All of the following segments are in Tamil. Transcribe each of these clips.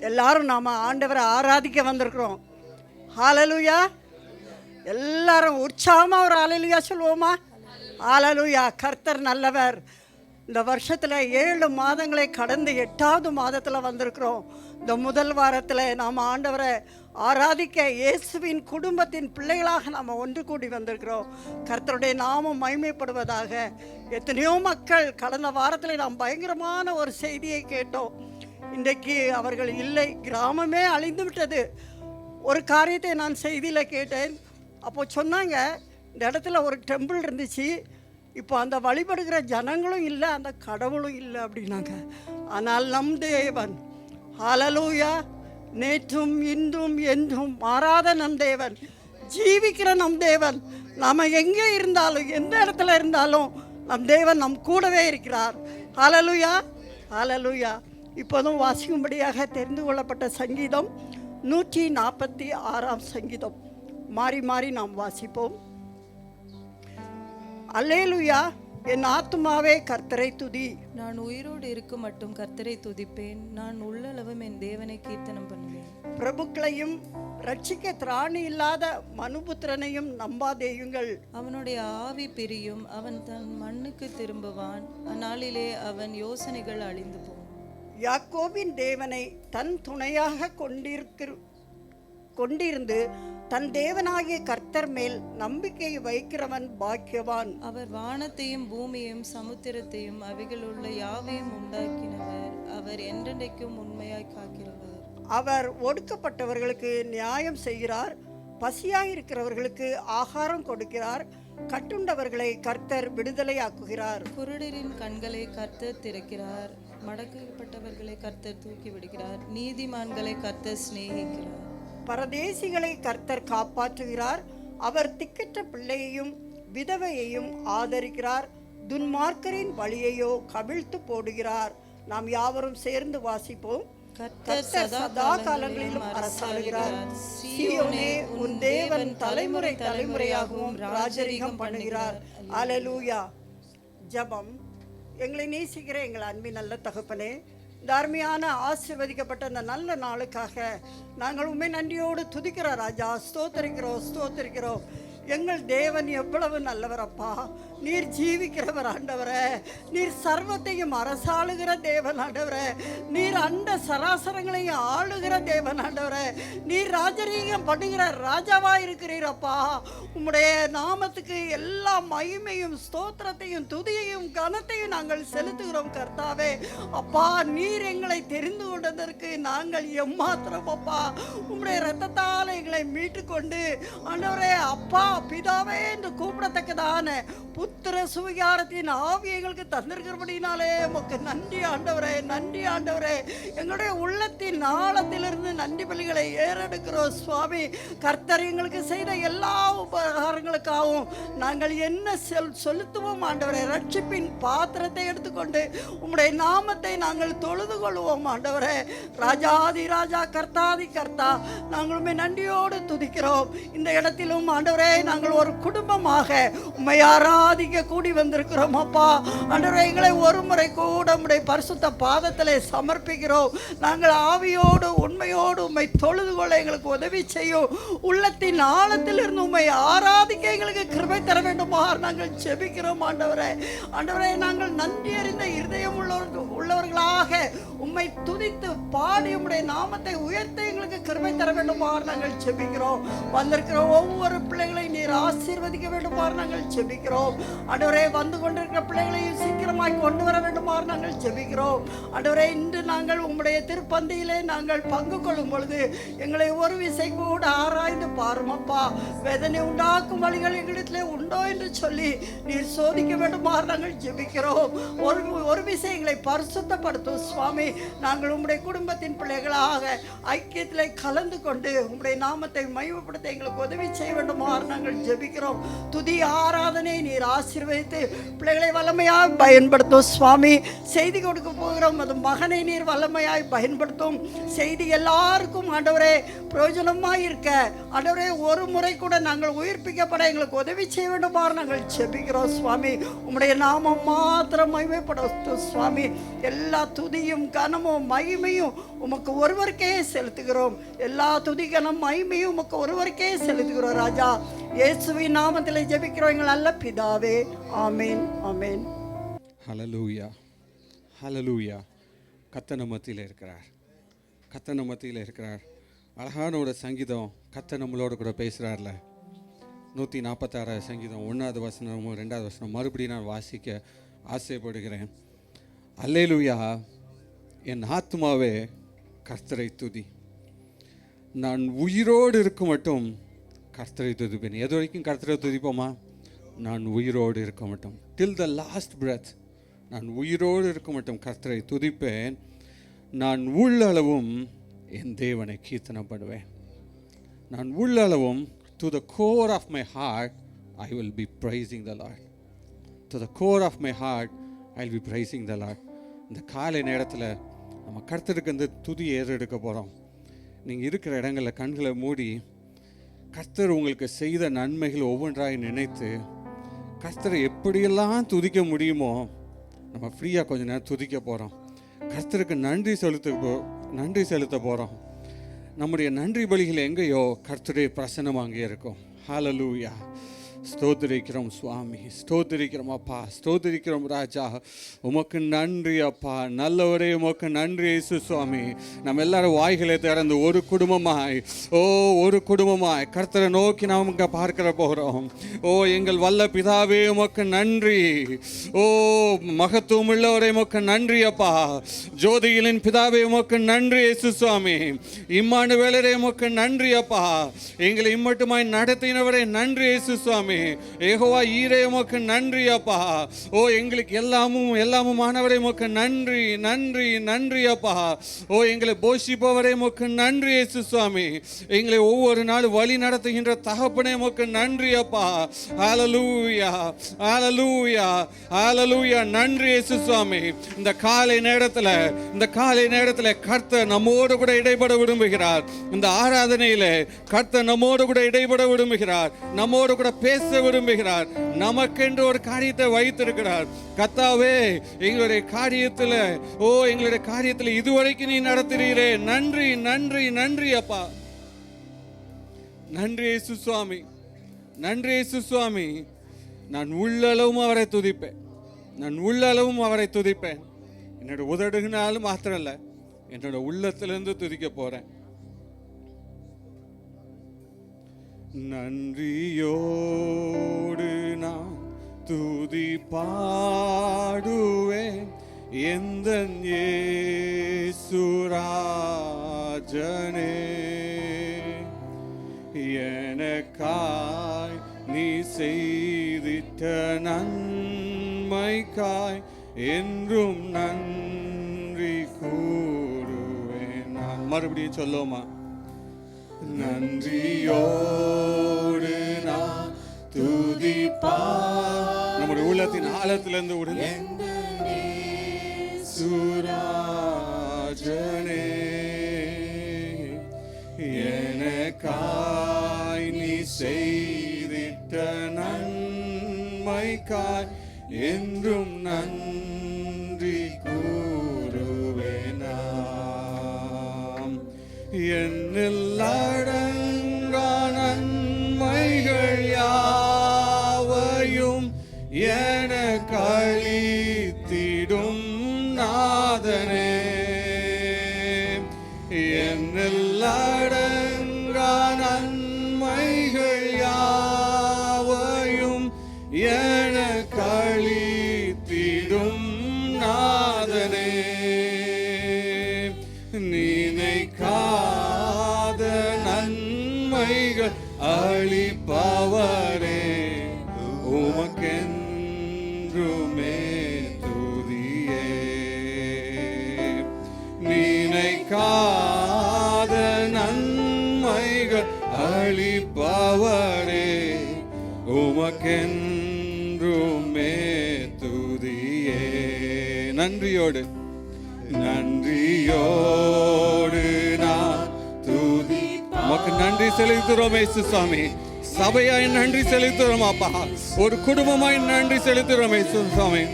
எல்லாரும் நாம் ஆண்டவரை ஆராதிக்க வந்திருக்கிறோம். ஹல்லேலூயா. எல்லாரும் உற்சாகமாக ஒரு ஹல்லேலூயா சொல்லுவோமா? ஹல்லேலூயா. கர்த்தர் நல்லவர். இந்த வருஷத்தில் 7 மாதங்களை கடந்து 8வது மாதத்தில் வந்திருக்கிறோம். இந்த முதல் வாரத்தில் நாம் ஆண்டவரை ஆராதிக்க இயேசுவின் குடும்பத்தின் பிள்ளைகளாக நாம் ஒன்று கூடி வந்திருக்கிறோம். கர்த்தருடைய நாமம் மகிமைப்படுவதாக. எத்தனையோ மக்கள் கடந்த வாரத்தில் நாம் பயங்கரமான ஒரு செய்தியை கேட்டோம். இன்றைக்கு அவர்கள் இல்லை, கிராமமே அழிந்து விட்டது. ஒரு காரியத்தை நான் செய்தியில் கேட்டேன். அப்போது சொன்னாங்க, இந்த இடத்துல ஒரு டெம்பிள் இருந்துச்சு, இப்போ அந்த வழிபடுகிற ஜனங்களும் இல்லை, அந்த கடவுளும் இல்லை அப்படின்னாங்க. ஆனால் நம் தேவன், ஹல்லேலூயா, நேற்றும் இன்றும் என்றும் மாறாத நம் தேவன், ஜீவிக்கிற நம் தேவன், நாம் எங்கே இருந்தாலும் எந்த இடத்துல இருந்தாலும் நம் தேவன் நம் கூடவே இருக்கிறார். ஹல்லேலூயா, ஹல்லேலூயா. இப்போதும் வாசிக்கும்படியாக தெரிந்து கொள்ளப்பட்ட சங்கீதம் 146ஆம் சங்கீதம். மாறி மாறி நாம் வாசிப்போம். அல்லேலூயா. என் ஆத்துமாவே கர்த்தரை துதி. நான் உயிரோடு இருக்கும் மட்டும் கர்த்தரை துதிப்பேன். நான் உள்ளளவும் என் தேவனை கீர்த்தனம் பண்ணுவேன். பிரபுக்களையும் ரட்சிக்க திராணி இல்லாத மனுபுத்திரனையும் நம்பாதேயுங்கள். அவனுடைய ஆவி பிரியும், அவன் தன் மண்ணுக்கு திரும்புவான். அந்நாளிலே அவன் யோசனைகள் அழிந்து போகும். யாக்கோபின் தேவனை தன் துணையாக கொண்டிருந்து தன் தேவனாகிய கர்த்தர் மேல் நம்பிக்கை வைக்கிறவன் பாக்கியவான். அவர் வானத்தையும் பூமியையும் சமுத்திரத்தையும் அவைகளுள்ள யாவையும் உண்டாக்கினவர். அவர் என்றென்றைக்கும் உண்மையாய் காக்கிறவர். அவர் ஒடுக்கப்பட்டவர்களுக்கு நியாயம் செய்கிறார், பசியாயிருக்கிறவர்களுக்கு ஆகாரம் கொடுக்கிறார், கட்டுண்டவர்களை கர்த்தர் விடுதலையாக்குகிறார். குருடரின் கண்களை கர்த்தர் திறக்கிறார், மடக்கப்பட்டவர்களை கர்த்தர் தூக்கி விடுகிறார், நீதிமான்களை கர்த்தர் சிநேகிக்கிறார். பரதேசிகளை கர்த்தர் காப்பாற்றுகிறார், அவர் திக்கற்ற பிள்ளையையும் விதவையையும் ஆதரிக்கிறார், துன்மார்க்கரின் வழியையோ கவிழ்த்து போடுகிறார். நாம் யாவரும் சேர்ந்து வாசிப்போம். கர்த்தர் சதா காலங்களிலும் அரசாளுகிறார். சீயோனே, உன் தேவன் தலைமுறை தலைமுறையாகவும் ராஜரீகம் பண்ணுகிறார். அல்லேலூயா. ஜெபம். எங்களை நேசிக்கிற எங்கள் அன்பின் நல்ல தகப்பனே, இந்த அருமையான ஆசீர்வதிக்கப்பட்ட அந்த நல்ல நாளுக்காக நாங்கள் உண்மை நன்றியோடு துதிக்கிறோம் ராஜா. ஸ்தோத்தரிக்கிறோம். எங்கள் தேவன் எவ்வளவு நல்லவர் அப்பா. நீர் ஜீவிக்கிறவர் ஆண்டவரே. நீர் சர்வத்தையும் அரசாளுகிற தேவன் ஆண்டவரே. நீர் அண்ட சராசரங்களையும் ஆளுகிற தேவன் ஆண்டவரே. நீர் ராஜரீகம் பண்ணுகிற ராஜாவா இருக்கிறீரப்பா. உம்முடைய நாமத்துக்கு எல்லா மகிமையும் ஸ்தோத்திரத்தையும் துதியையும் கனத்தையும் நாங்கள் செலுத்துகிறோம் கர்த்தாவே. அப்பா, நீர் எங்களை தெரிந்து கொண்டதற்கு நாங்கள் எம்மாத்திரம் அப்பா. உம்முடைய இரத்தத்தால் எங்களை மீட்டு கொண்டு ஆண்டவரே அப்பா பிதாவே என்று கூப்பிடத்தக்கதான புத்திர சுவிகாரத்தின் ஆவி எங்களுக்கு தந்திருக்கிறபடினாலே உமக்கு நன்றி ஆண்டவரே. நன்றி ஆண்டவரே. எங்களுடைய உள்ளத்தின் ஆழத்திலிருந்து நன்றி பலிகளை ஏறெடுக்கிறோம் சுவாமி. கர்த்தர் எங்களுக்கு செய்த எல்லா உபகாரங்களுக்காகவும் நாங்கள் என்ன செலுத்துவோம் ஆண்டவரே. ரட்சிப்பின் பாத்திரத்தை எடுத்துக்கொண்டு உம்முடைய நாமத்தை நாங்கள் தொழுது கொள்வோம் ஆண்டவரே. ராஜாதி ராஜா, கர்த்தாதி கர்த்தா, நாங்களுமே நன்றியோடு துதிக்கிறோம். இந்த இடத்திலும் ஆண்டவரே நாங்கள் ஒரு குடும்பமாக உம்மை ஆராதிக்க கூடி வந்திருக்கிறோம் அப்பா. ஆண்டவரே, எங்களை ஒரு முறை கூட உம்முடைய பரிசுத்த பாதத்திலே சமர்ப்பிக்கிறோம். நாங்கள் ஆவியோடு உண்மையோடு உம்மை தொழுது கொள்ள எங்களுக்கு உதவி செய்யும். உள்ளத்தின் ஆழத்திலிருந்து உம்மை ஆராதிக்க எங்களுக்கு கிருபை தர வேண்டுமா நாங்கள் ஜெபிக்கிறோம் ஆண்டவரே. ஆண்டவரே, நாங்கள் நன்றி அறிந்த இருதயம் உள்ளவர்களாக உம்மை துதித்து பாடி உம்முடைய நாமத்தை உயர்த்த எங்களுக்கு கிருபை தர வேண்டுமா நாங்கள் ஜெபிக்கிறோம். வந்திருக்கிற ஒவ்வொரு பிள்ளைகளை நீர் ஆசீர்வதிக்க வேண்டுமாறு நாங்கள் ஜெபிக்கிறோம். ஆண்டவரே, வந்து கொண்டிருக்கிற பிள்ளைகளையும் சீக்கிரமாய் கொண்டு வர வேண்டுமாறு நாங்கள் ஜெபிக்கிறோம். ஆண்டவரே, இன்று நாங்கள் உம்முடைய திருப்பந்தியிலே நாங்கள் பங்கு கொள்ளும் பொழுது எங்களை ஒரு விசை கூட ஆராய்ந்து பாருமப்பா. வேதனை உண்டாக்கும் வழிகள் எங்களிடத்திலே உண்டோ என்று சொல்லி நீர் சோதிக்க வேண்டுமாறு நாங்கள் ஜெபிக்கிறோம். ஒரு விசை எங்களை பரிசுத்தப்படுத்தும் சுவாமி. நாங்கள் உம்முடைய குடும்பத்தின் பிள்ளைகளாக ஐக்கியத்திலே கலந்து கொண்டு உம்முடைய நாமத்தை மகிமைப்படுத்த எங்களுக்கு உதவி செய்ய வேண்டுமாறு நாங்கள் ஜெபிக்கிறோம். துதி ஆராதனை நீர் ஆசீர்வதித்து பிள்ளைகளை வல்லமையாய் பயன்படுத்தும் சுவாமி. செய்தி கொடுக்க போகிறோம், அது மகனை நீர் வல்லமையாய் பயன்படுத்தும். செய்தி எல்லாருக்கும் ஆண்டவரே பிரயோஜனமாய் இருக்க ஆண்டவரே ஒரு முறை கூட நாங்கள் உயிர்ப்பிக்கப்பட எங்களுக்கு உதவி செய்ய வேண்டுமாறு நாங்கள் ஜெபிக்கிறோம் சுவாமி. உம்முடைய நாமம் மாத்திரம் மகிமைப்படும் சுவாமி. எல்லா துதியும் கனமும் மகிமையும் உமக்கு ஒருவருக்கே செலுத்துகிறோம். எல்லா துதி கனம் மகிமையும் உமக்கு ஒருவருக்கே செலுத்துகிறோம் ராஜா. இயேசுவின் நாமத்தில் ஜெபிக்கிறோம் எங்கள் நல்ல பிதாவே. ஆமேன், ஆமேன். ஹல்லேலூயா, ஹல்லேலூயா. கர்த்தர் நம்ம மத்தியில் இருக்கிறார், கர்த்தர் நம்ம மத்தியில் இருக்கிறார். அழகான ஒரு சங்கீதம் கர்த்தர் நம்மளோட கூட பேசுகிறார்ல. 146 சங்கீதம் 1வது வசனம் 2வது வசனம் மறுபடியும் நான் வாசிக்க ஆசைப்படுகிறேன். அல்லேலூயா, என் ஆத்மாவே கர்த்தரை துதி. நான் உயிரோடு இருக்க மட்டும் கர்த்தரை துதிப்பேன். எது வரைக்கும் கர்த்தரை துதிப்போமா? நான் உயிரோடு இருக்க மட்டும், டில் த லாஸ்ட் பிரெத், நான் உயிரோடு இருக்க மட்டும் கர்த்தரை துதிப்பேன். நான் உள்ளளவும் என் தேவனை கீர்த்தனப்படுவேன். நான் உள்ளளவும், to the core of my heart I will be praising the Lord. To the core of my heart I will be praising the Lord. இந்த காலை நேரத்தில் நம்ம கர்த்தருக்கு வந்து துதி ஏறெடுக்க போகிறோம். நீங்கள் இருக்கிற இடங்களில் கண்களை மூடி கர்த்தர் உங்களுக்கு செய்த நன்மைகள் ஒவ்வொன்றாய் நினைத்து கர்த்தரை எப்படியெல்லாம் துதிக்க முடியுமோ நம்ம ஃப்ரீயாக கொஞ்ச நேரம் துதிக்க போகிறோம். கர்த்தருக்கு நன்றி செலுத்த போகிறோம். நம்முடைய நன்றி பலிகள் எங்கேயோ கர்த்தருடைய பிரசன்னம் அங்கே இருக்கும். ஹல்லேலூயா. ஸ்தோத்திரிக்கிறோம் சுவாமி, ஸ்தோத்திரிக்கிறோம் அப்பா, ஸ்தோத்திரிக்கிறோம் ராஜா. உமக்கு நன்றி அப்பா, நல்லவரே உமக்கு நன்றி இயேசு சுவாமி. நம்ம எல்லாரும் வாய்களை திறந்து ஒரு குடும்பமாய் கர்த்தரை நோக்கி நாம் இங்கே பார்க்கிற போகிறோம். ஓ எங்கள் வல்ல பிதாவே உமக்கு நன்றி. ஓ மகத்துவம் உள்ளவரே உமக்கு நன்றி அப்பா. ஜோதிகளின் பிதாவே உமக்கு நன்றி இயேசு சுவாமி. இம்மானுவேலரே உமக்கு நன்றி அப்பா. எங்களை இம்மட்டுமாய் நடத்தினவரே நன்றி இயேசு சுவாமி. யெகோவா ஈரே உமக்கு நன்றி அப்பா. ஓ எங்களுக்கு எல்லாமும் ஆனவரே உமக்கு நன்றி நன்றி நன்றி அப்பா. ஓ எங்களை போஷிப்பவரே உமக்கு நன்றி இயேசு சுவாமி. எங்களை ஒவ்வொரு நாள் வழி நடத்துகின்ற தகப்பனே உமக்கு நன்றி அப்பா. ஹல்லேலூயா, ஹல்லேலூயா, ஹல்லேலூயா. நன்றி இயேசு சுவாமி. இந்த காலை நேரத்தில் கர்த்தர் நம்மோடு கூட இடைபட விரும்புகிறார். இந்த ஆராதனையிலே கர்த்தர் நம்மோடு கூட இடைபட விரும்புகிறார், நம்மோடு கூட பேச விரும்புகிறார். நமக்கென்று ஒரு காரியத்தை வைத்திருக்கிறார். கர்த்தாவே எங்களுடைய காரியத்தில் இதுவரைக்கும் நீ நடத்துகிறீரே, நன்றி நன்றி நன்றி அப்பா. நன்றி இயேசு சுவாமி, நன்றி இயேசு சுவாமி. நான் உள்ளளவும் அவரை துதிப்பேன். என்னோட உதடுகளாலும் மாத்திரம் இல்லை, என்னோட உள்ளத்திலிருந்து துதிக்க போறேன். நன்றியோடு நான் துதி பாடுவேன் எந்தன் இயேசுராஜனே. எனக்காய் நீ செய்திட்ட நன்மைக்காய் என்றும் நன்றி கூறுவேன். நான் மறுபடியும் சொல்லுவோமா? நன்றியோடு நான் துதிப்பா, நம்முடைய உள்ளத்தின் ஆழத்திலிருந்து விடுங்க. சுராஜனே எனக்காய் நீ செய்திட்ட நன்மைக்காய் என்றும் நன்றி கூறுவேனாம். என்னில் அடங்கா நன்மைகள் யாவையும் எனக்கு அளித்திடும் நாதனே. என்னில் அடங்கா நன்மைகள் யாவையும் எனக்கு அளித்திடும் நாதனே. நினைக்காத நன்மைகள் அளிப்பவரே உமக்கென்றுமே துதியே. நினைக்காத நன்மைகள் அளிப்பவரே உமக்கென்றுமே துதியே. நன்றியோடு நான் துதி உமக்கு நன்றி செலுத்துகிறோம் இயேசு சுவாமி. சபையாய் நன்றி செலுத்துகிறோம் அப்பா. ஒரு குடும்பமாய் நன்றி செலுத்துகிறோம் இயேசு சுவாமி.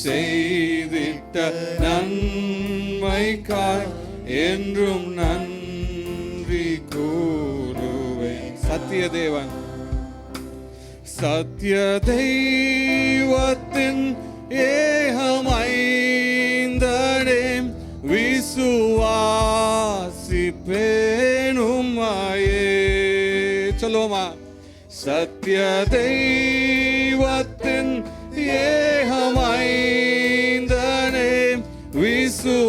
செய்திட்ட நன்மைக்காய் என்றும் நன்றி கூறுவேன். சத்திய தேவன், சத்திய தெய்வத்தின் ஏகமைந்தனே விசுவாசிப்பேனுமாயே. சொல்லுவோமா? சத்திய தெய்வத்தின் ஏகமைந்தனே விசுவாசிப்பேனுமாயே.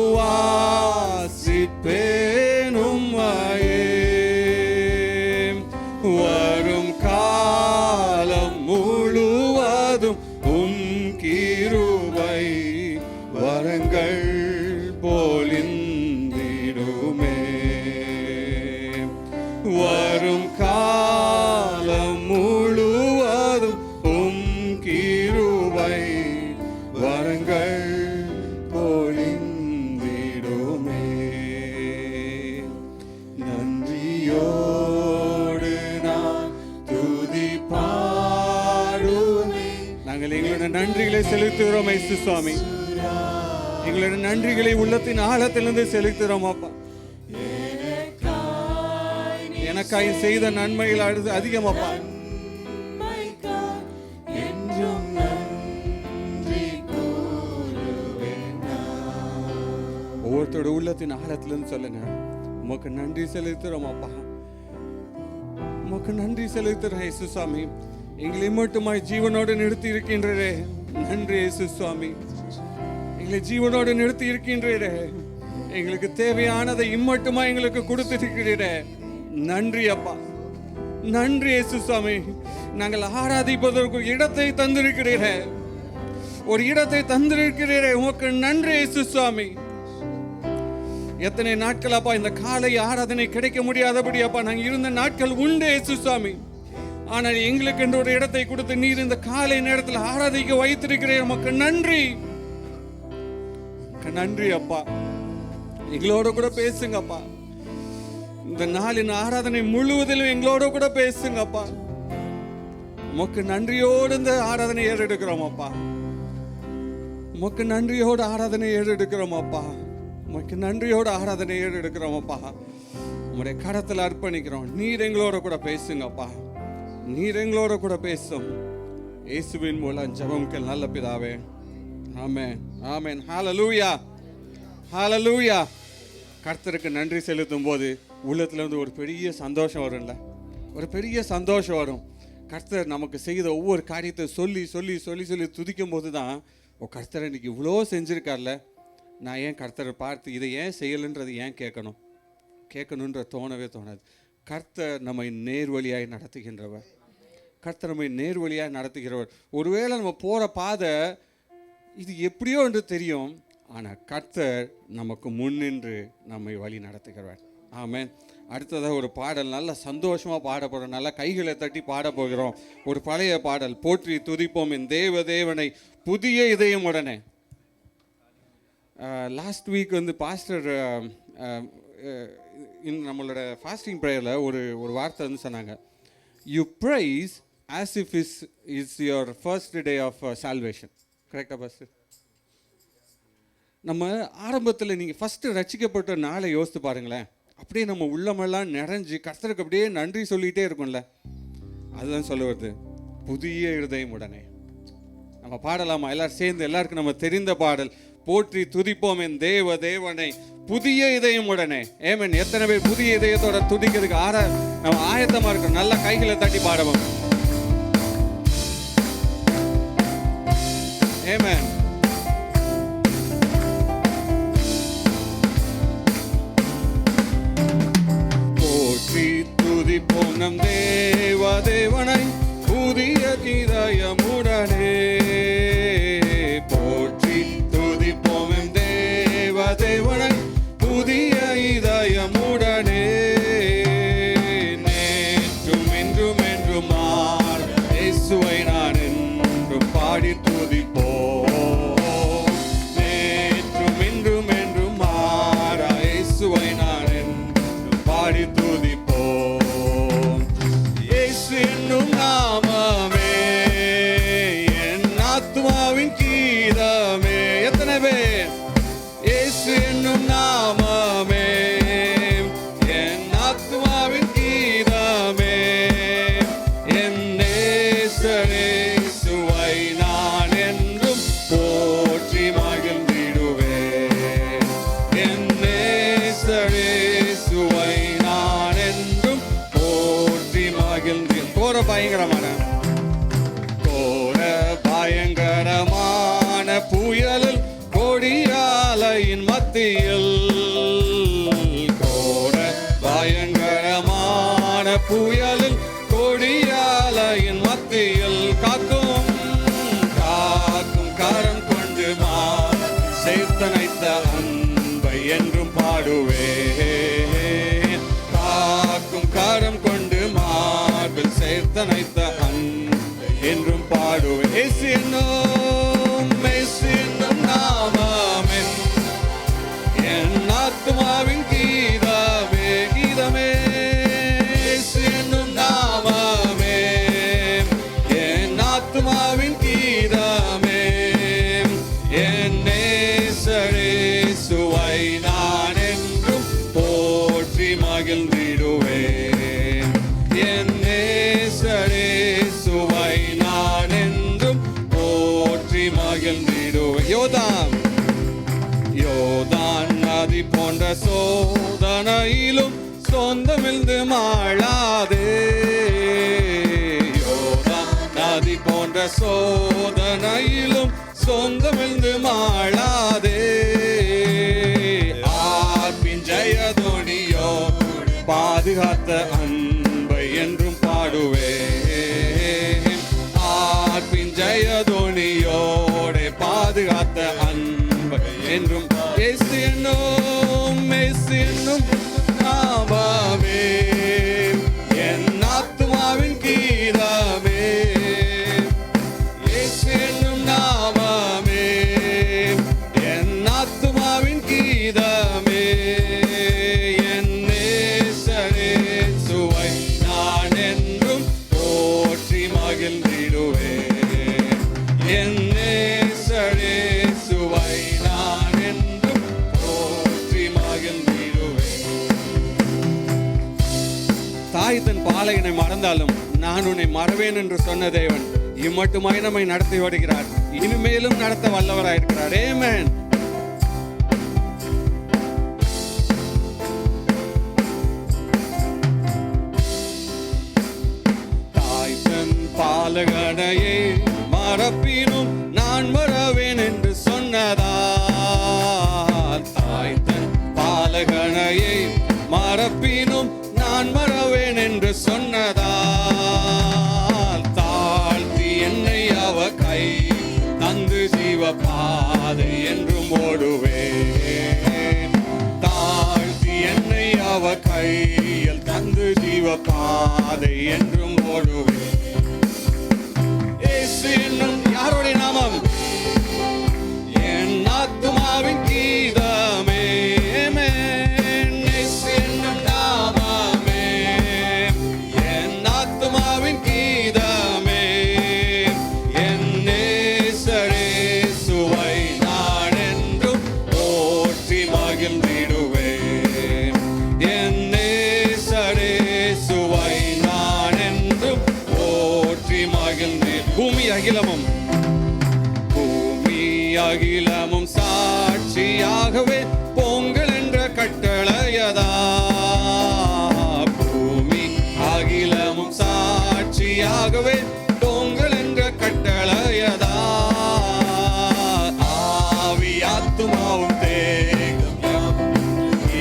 வரும் காலம் முழுவதும் உம் கிருபை வரங்கள் போலிந்திடுமே. வரும் காலம் முழுவதும் உம் கிருபை வரங்கள் போலிந்திடுமே. நன்றியோடு நான் துதி பாடுவேன். நாங்கள் எங்களுடைய நன்றிகளை செலுத்துகிறோம் இயேசு சுவாமி. எங்களுடைய நன்றிகளை உள்ளத்தின் ஆழத்திலிருந்து செலுத்துகிறோம் அப்பா. எனக்காய் செய்த நன்மைகள் அடுத்து அதிகம் அப்பா. ஒவ்வொருத்தோட உள்ளத்தின் ஆழத்திலிருந்து சொல்லுங்க, உமக்கு நன்றி செலுத்துறோம் அப்பா, உமக்கு நன்றி செலுத்துறோம் இயேசு சுவாமி. எங்களை மட்டுமாய் ஜீவனோடு நிறுத்தி இருக்கின்றே, நன்றி இயேசு சுவாமி. எங்களை ஜீவனோடு நிறுத்தி இருக்கின்றே, எங்களுக்கு தேவையானதை இம்மட்டுமா எங்களுக்கு கொடுத்திருக்கிறீரே, நன்றி அப்பா, நன்றி இயேசு சுவாமி. நாங்கள் ஆராதிப்பதற்கு இடத்தை தந்திருக்கிறீரே, ஒரு இடத்தை தந்திருக்கிறீரே, உமக்கு நன்றி இயேசு சுவாமி. எத்தனை நாட்கள் அப்பா இந்த காலை ஆராதனை கிடைக்க முடியாதபடி அப்பா நாங்கள் இருந்த நாட்கள் உண்டு இயேசு சுவாமி. ஆனால் எங்களுக்கு என்று ஒரு இடத்தை கொடுத்து நீர் இந்த காலை நேரத்தில் ஆராதிக்க வைத்திருக்கிறீர், உமக்கு நன்றி, நன்றி அப்பா. எங்களோட கூட பேசுங்கப்பா, இந்த நாளின் ஆராதனை முழுவதிலும் எங்களோட கூட பேசுங்கப்பா. உமக்கு நன்றியோடு இந்த ஆராதனை ஏறெடுக்கிறோம் அப்பா, உமக்கு நன்றியோடு ஆராதனை ஏறெடுக்கிறோம் அப்பா, உமக்கு நன்றியோடு ஆராதனை ஏறெடுக்கிறோம் அப்பா. உங்களுடைய கரத்தில் அர்ப்பணிக்கிறோம். நீர் எங்களோட கூட பேசுங்கப்பா, நீர் எங்களோட கூட பேசும். இயேசுவின் மூலம் ஜெபம்கள் நல்ல பிதாவே, ஆமென், ஆமென். ஹல்லேலூயா, ஹல்லேலூயா. கர்த்தருக்கு நன்றி செலுத்தும் போது உள்ளத்துல இருந்து ஒரு பெரிய சந்தோஷம் வரும்ல, ஒரு பெரிய சந்தோஷம் வரும். கர்த்தர் நமக்கு செய்த ஒவ்வொரு காரியத்தை சொல்லி சொல்லி சொல்லி சொல்லி துதிக்கும் போது தான், ஓ கர்த்தர் இன்னைக்கு இவ்வளோ செஞ்சுருக்கார்ல, நான் ஏன் கர்த்தரை பார்த்து இதை ஏன் செய்யலைன்றது ஏன் கேட்கணுன்ற தோணவே தோணாது. கர்த்தர் நம்மை நேர்வழியாய் நடத்துகின்றவர், கர்த்தர் நம்மை நேர்வழியாய் நடத்துகிறவர். ஒருவேளை நம்ம போகிற பாதை இது எப்படியோ என்று தெரியும், ஆனால் கர்த்தர் நமக்கு முன்னின்று நம்மை வழி நடத்துகிறவர். ஆமென். அடுத்ததாக ஒரு பாடல் நல்ல சந்தோஷமாக பாட போகிறோம், நல்லா கைகளை தட்டி பாட போகிறோம். ஒரு பழைய பாடல், போற்றி துதிப்போம் என் தேவனை புதிய இதயம் உடனே. லாஸ்ட் வீக் வந்து பாஸ்டர் நம்மளோட ஃபாஸ்டிங் ப்ரேயரில் ஒரு வார்த்தை வந்து சொன்னாங்க, you praise as if is your first day of salvation. கரெக்டாக பாஸ்டர்? நம்ம ஆரம்பத்தில் நீங்கள் ஃபஸ்ட்டு ரட்சிக்கப்பட்ட நாளை யோசித்து பாருங்களேன், அப்படியே நம்ம உள்ளமெல்லாம் நிறைஞ்சு கர்த்தருக்கு அப்படியே நன்றி சொல்லிகிட்டே இருக்கும்ல, அதுதான் சொல்ல வருது, புதிய இருதயம் உடனே. நம்ம பாடலாமா எல்லாரும் சேர்ந்து? எல்லாருக்கும் நம்ம தெரிந்த பாடல், போற்றி துதிப்போம் என் தேவனை புதிய இதயம் உடனே. ஏமன். எத்தனை பேர் புதிய இதயத்தோட துதிக்கிறதுக்கு நம்ம ஆயத்தமா இருக்கோம்? நல்லா கைகளை தட்டி பாடுவோம். ஏமன். போற்றி துதிப்போம் நம் தேவனை புதிய இதயமுடனே. போற்றி துதிப்போம் எம் தேவனை புதிய இதயமுடனே. நேற்றும் இன்றும் என்றும் மாற இயேசுவை நான் என்றும் பாடி துதிப்போம். நேற்றும் இன்றும் என்றும் மாற இயேசுவை நான் என்றும் பாடி துதிப்போம். பயங்கரமான கோர பயங்கரமான புயலில் கொடியாலையின் மத்தியில் கோர பயங்கரமான புயலில் கொடியாலையின் மத்தியில் காக்கும் கரம் கொண்டு சேர்த்தனைத்த அன்பை என்றும் பாடுவேன். காக்கும் கரம் கொண்டு மார்பில் சேர்த்தனைத்த அன்பை என்றும் பாடுவேன். இயேசு என்னும் நாமமே என் ஆத்துமாவின் கீதமே கீதமே. இயேசு என்னும் நாமமே என் ஆத்துமாவின் கீதமே. என் நேசரேசுவை நான் என்றும் போற்றி மகிழ்ந்திடுவேன். என் நேசரேசுவை நான் என்றும் போற்றி மகிழ்ந்திடுவேன். யோதான் நதி போன்ற சோதனையிலும் சொந்தமிழ்ந்து மாளாதே. யோதான் நதி போன்ற சோதனையிலும் சொந்தமிழ்ந்து மாளாதே. ஆர்ப்பின் ஜெயதோனியோ பாதுகாத்த அன்பை என்றும் பாடுவேன். ஆர்ப்பின் ஜெயதோனியோட பாதுகாத்த அன்பை என்றும். இயேசு என்னும் நாமமே என் ஆத்துமாவின் கீதமே. இயேசு என்னும் நாமமே என் ஆத்துமாவின் கீதமே. என் நேசரேசுவை நான் என்றும் போற்றி மகிழ்ந்திடுவேன். என் நேசரேசுவை நான் என்றும் போற்றி மகிழ்ந்திடுவேன். தாய் தன் பாலையினை மறந்தாலும் நான் உன்னை மறவேன் என்று சொன்ன தேவன் இம்மட்டுமாய் நம்மை நடத்தி வருகிறார். இனிமேலும் நடத்த வல்லவராயிருக்கிறார். ஆமென். தாய் தன் பாலகனையே மறப்பினும் நான் மறவேன் என்று சொன்னதால். தாய் தன் பாலகனையே மறப்பினும் நான் மறவேன் என்று சொன்னதால். தாழ்த்தி என்னை அவ கை தந்து ஜீவ பாதை என்றும் ஓடுவேன். தாழ்த்தி என்னை அவ கையில் தந்து ஜீவ பாதை என்றும் ஓடுவேன். இயேசு என்னும் யாருடைய நாமம்? என் ஆத்துமாவின் கீதமே. இயேசு என்னும் நாமமே என் ஆத்துமாவின் கீதமே. என் நேசரேசுவை நான் என்றும் போற்றி மகிழ்ந்திடுவேன். என் நேசரேசுவை நான் என்றும் போற்றி மகிழ்ந்தேன். பூமி அகிலமும் சாட்சியாகவே பொங்கல் என்ற கட்டளையதா. பூமி அகிலமும் சாட்சியாகவே பொங்கல் என்ற கட்டளையதா. ஆவி ஆத்துமாவும் தேகம்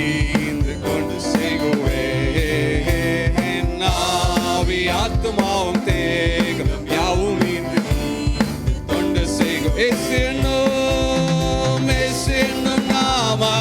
ஈந்து கொண்டு செய்குவேன். ஆவி ஆத்துமாவும் தேகம் யாவும் ஈந்து கொண்டு செய்கும். இயேசு என்னும் நாமமே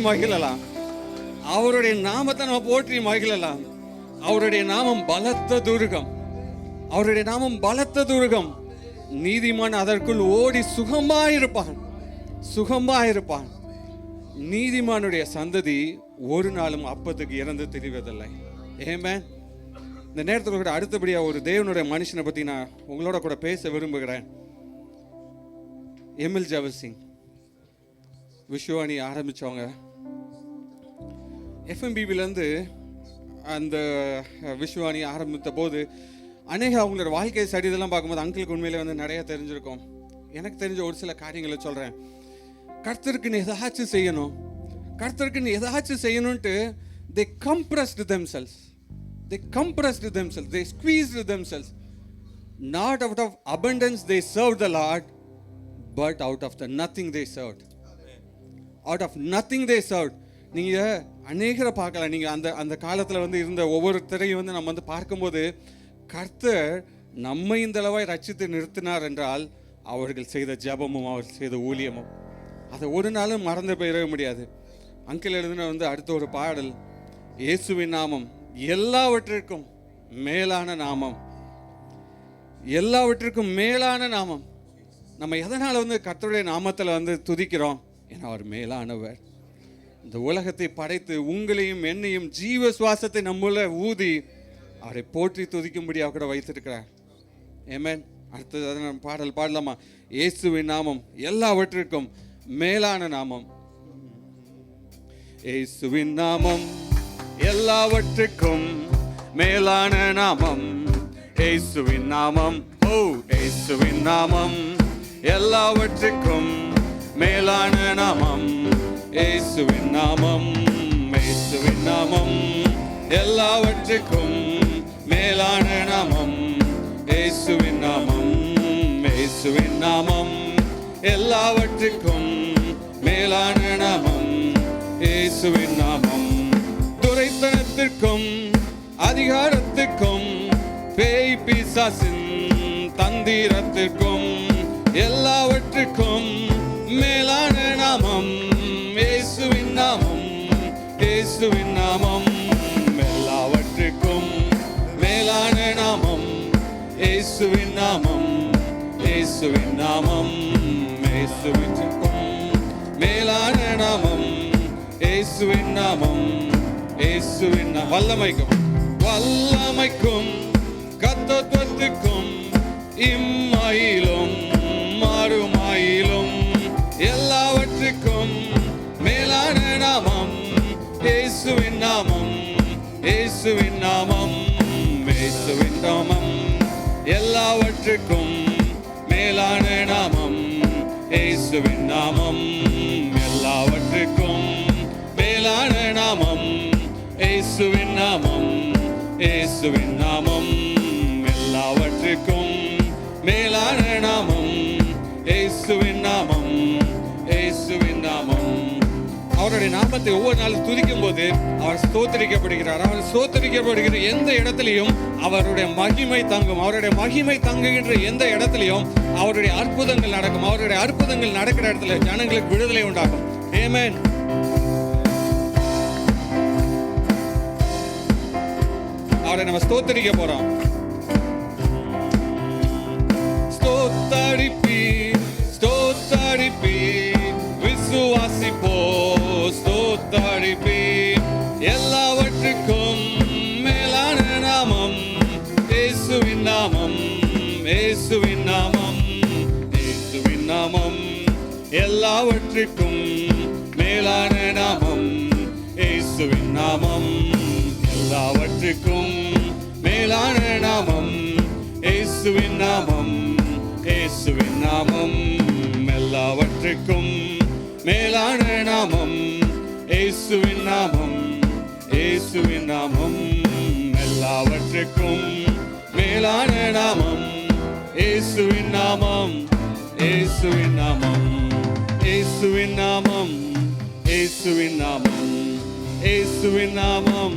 மகிழலாம். அவருடைய நாமத்தை நம்ம போற்றி மகிழலாம். அவருடைய நாமம் பலத்த துருகம். அவருடைய நாமம் பலத்த துருகம். நீதிமான் அதற்குள் ஓடி சுகமாயிருப்பான், சுகமாயிருப்பான். நீதிமானுடைய சந்ததி ஒரு நாளும் அப்பத்துக்கு இறந்து திரிவதில்லை. ஆமென். இந்த நேரத்தில் கூட அடுத்தபடியா ஒரு தேவனுடைய மனுஷனை பத்தி நான் உங்களோட கூட பேச விரும்புகிறேன். எம்எல் ஜவஹர் சிங் விஸ்வாணி ஆரம்பிச்சவங்க. எஃப்எம்பிபிலேருந்து அந்த விஸ்வாணி ஆரம்பித்த போது அநேக அவங்களோட வாழ்க்கை சரிதெல்லாம் பார்க்கும்போது அங்கிளுக்கு உண்மையிலே நிறைய தெரிஞ்சிருக்கும். எனக்கு தெரிஞ்ச ஒரு சில காரியங்களை சொல்கிறேன். கர்த்தருக்குன்னு ஏதாச்சும் செய்யணும், கர்த்தருக்குன்னு ஏதாச்சும் செய்யணும்ட்டு they compressed themselves, they squeezed themselves. Not out of abundance they served the Lord, but out of the nothing they served. Out of nothing they served. நீங்கள் அநேகரை பார்க்கலாம். நீங்கள் அந்த காலத்தில் இருந்த ஒவ்வொருத்தரையும் நம்ம பார்க்கும்போது கர்த்தர் நம்மை இந்த அளவாய் ரட்சித்து நிறுத்தினார் என்றால் அவர்கள் செய்த ஜெபமும் அவர்கள் செய்த ஊழியமும் அதை ஒரு நாளும் மறந்து போயிடவே முடியாது. அங்கிள் எழுதின அடுத்த ஒரு பாடல், இயேசுவின் நாமம் எல்லாவற்றிற்கும் மேலான நாமம், எல்லாவற்றிற்கும் மேலான நாமம். நம்ம எதனால் கர்த்தருடைய நாமத்தில் துதிக்கிறோம்? ஏன்னா அவர் மேலானவர். இந்த உலகத்தை படைத்து உங்களையும் என்னையும் ஜீவ சுவாசத்தை நம்மள ஊதி அவரை போற்றி துதிக்கும்படியாக கூட வைத்திருக்கிறார். ஆமென். அடுத்தது நம்ம பாடல் பாடலாமா? இயேசுவின் நாமம் எல்லாவற்றிற்கும் மேலான நாமம். இயேசுவின் நாமம் எல்லாவற்றிற்கும் மேலான நாமம். இயேசுவின் நாமம், ஓ இயேசுவின் நாமம் எல்லாவற்றிற்கும் மேலான நாமம். இயேசுவின் நாமம், இயேசுவின் நாமம் எல்லாவற்றிற்கும் மேலான நாமம். இயேசுவின் நாமம், இயேசுவின் நாமம் எல்லாவற்றிற்கும் மேலான நாமம். இயேசுவின் நாமம் துரைத்தனத்திற்கும் அதிகாரத்திற்கும் பேய் பிசாசின் தந்திரத்திற்கும் எல்லாவற்றிற்கும் மேலான நாமம். இயேசுவின் நாமம், இயேசுவின் நாமம் எல்லாவற்றிற்கும் மேலான நாமம். இயேசுவின் நாமம், இயேசுவின் நாமம் இயேசுவிற்கும் மேலான நாமம். இயேசுவின் நாமம், இயேசுவின் வல்லமைக்கும் வல்லமைக்கும் கர்த்தத்துவத்துக்கும் இம்மாயிலும் மாறுமாயிலும் எல்லாவற்றுக்கும் மேலான நாமம். இயேசுவின் நாமம், இயேசுவின் நாமம், இயேசுவின் நாமம் எல்லாவற்றுக்கும் மேலான நாமம். இயேசுவின் நாமம் எல்லாவற்றுக்கும் மேலான நாமம். இயேசுவின் நாமம், இயேசுவின் நாமம் எல்லாவற்றுக்கும் மேலான நாமம். இயேசுவின் நாமம், இயேசுவின் நாமம். அவருடைய நாமத்தை ஒவ்வொரு நாளும் துதிக்கும் போது அவர் ஸ்தோத்திரிக்கப்படுகிறார். அவர் ஸ்தோத்திரிக்கப்படுகிற எந்த இடத்திலையும் அவருடைய மகிமை தங்கும். அவருடைய மகிமை தங்குகின்ற எந்த இடத்திலையும் அவருடைய அற்புதங்கள் நடக்கும். அவருடைய அற்புதங்கள் நடக்கிற இடத்துல ஜனங்களுக்கு விடுதலை உண்டாகும். ஆமென். அவரை நம்ம ஸ்தோத்திரிக்க போறோம். ஸ்தோத்தரிப்பீர், ஸ்தோத்தரிப்பீர், விசுவாசிப்போ ஸ்தோத்தரிப்பீர். எல்லாவற்றுக்கும் மேலான நாமம். இயேசுவின் நாமம், இயேசுவின் நாமம், இயேசுவின் நாமம் எல்லாவற்றுக்கும் மேலான நாமம். இயேசுவின் நாமம் எல்லாவற்றுக்கும் மேலான நாமம். இயேசுவின் நாமம், இயேசுவின் நாமம் எல்லாவற்றுக்கும் மேலான நாமம். இயேசுவின் நாமம், இயேசுவின் நாமம் எல்லாவற்றுக்கும் மேலான நாமம். இயேசுவின் நாமம், இயேசுவின் நாமம், இயேசுவின் நாமம், இயேசுவின் நாமம், இயேசுவின் நாமம்,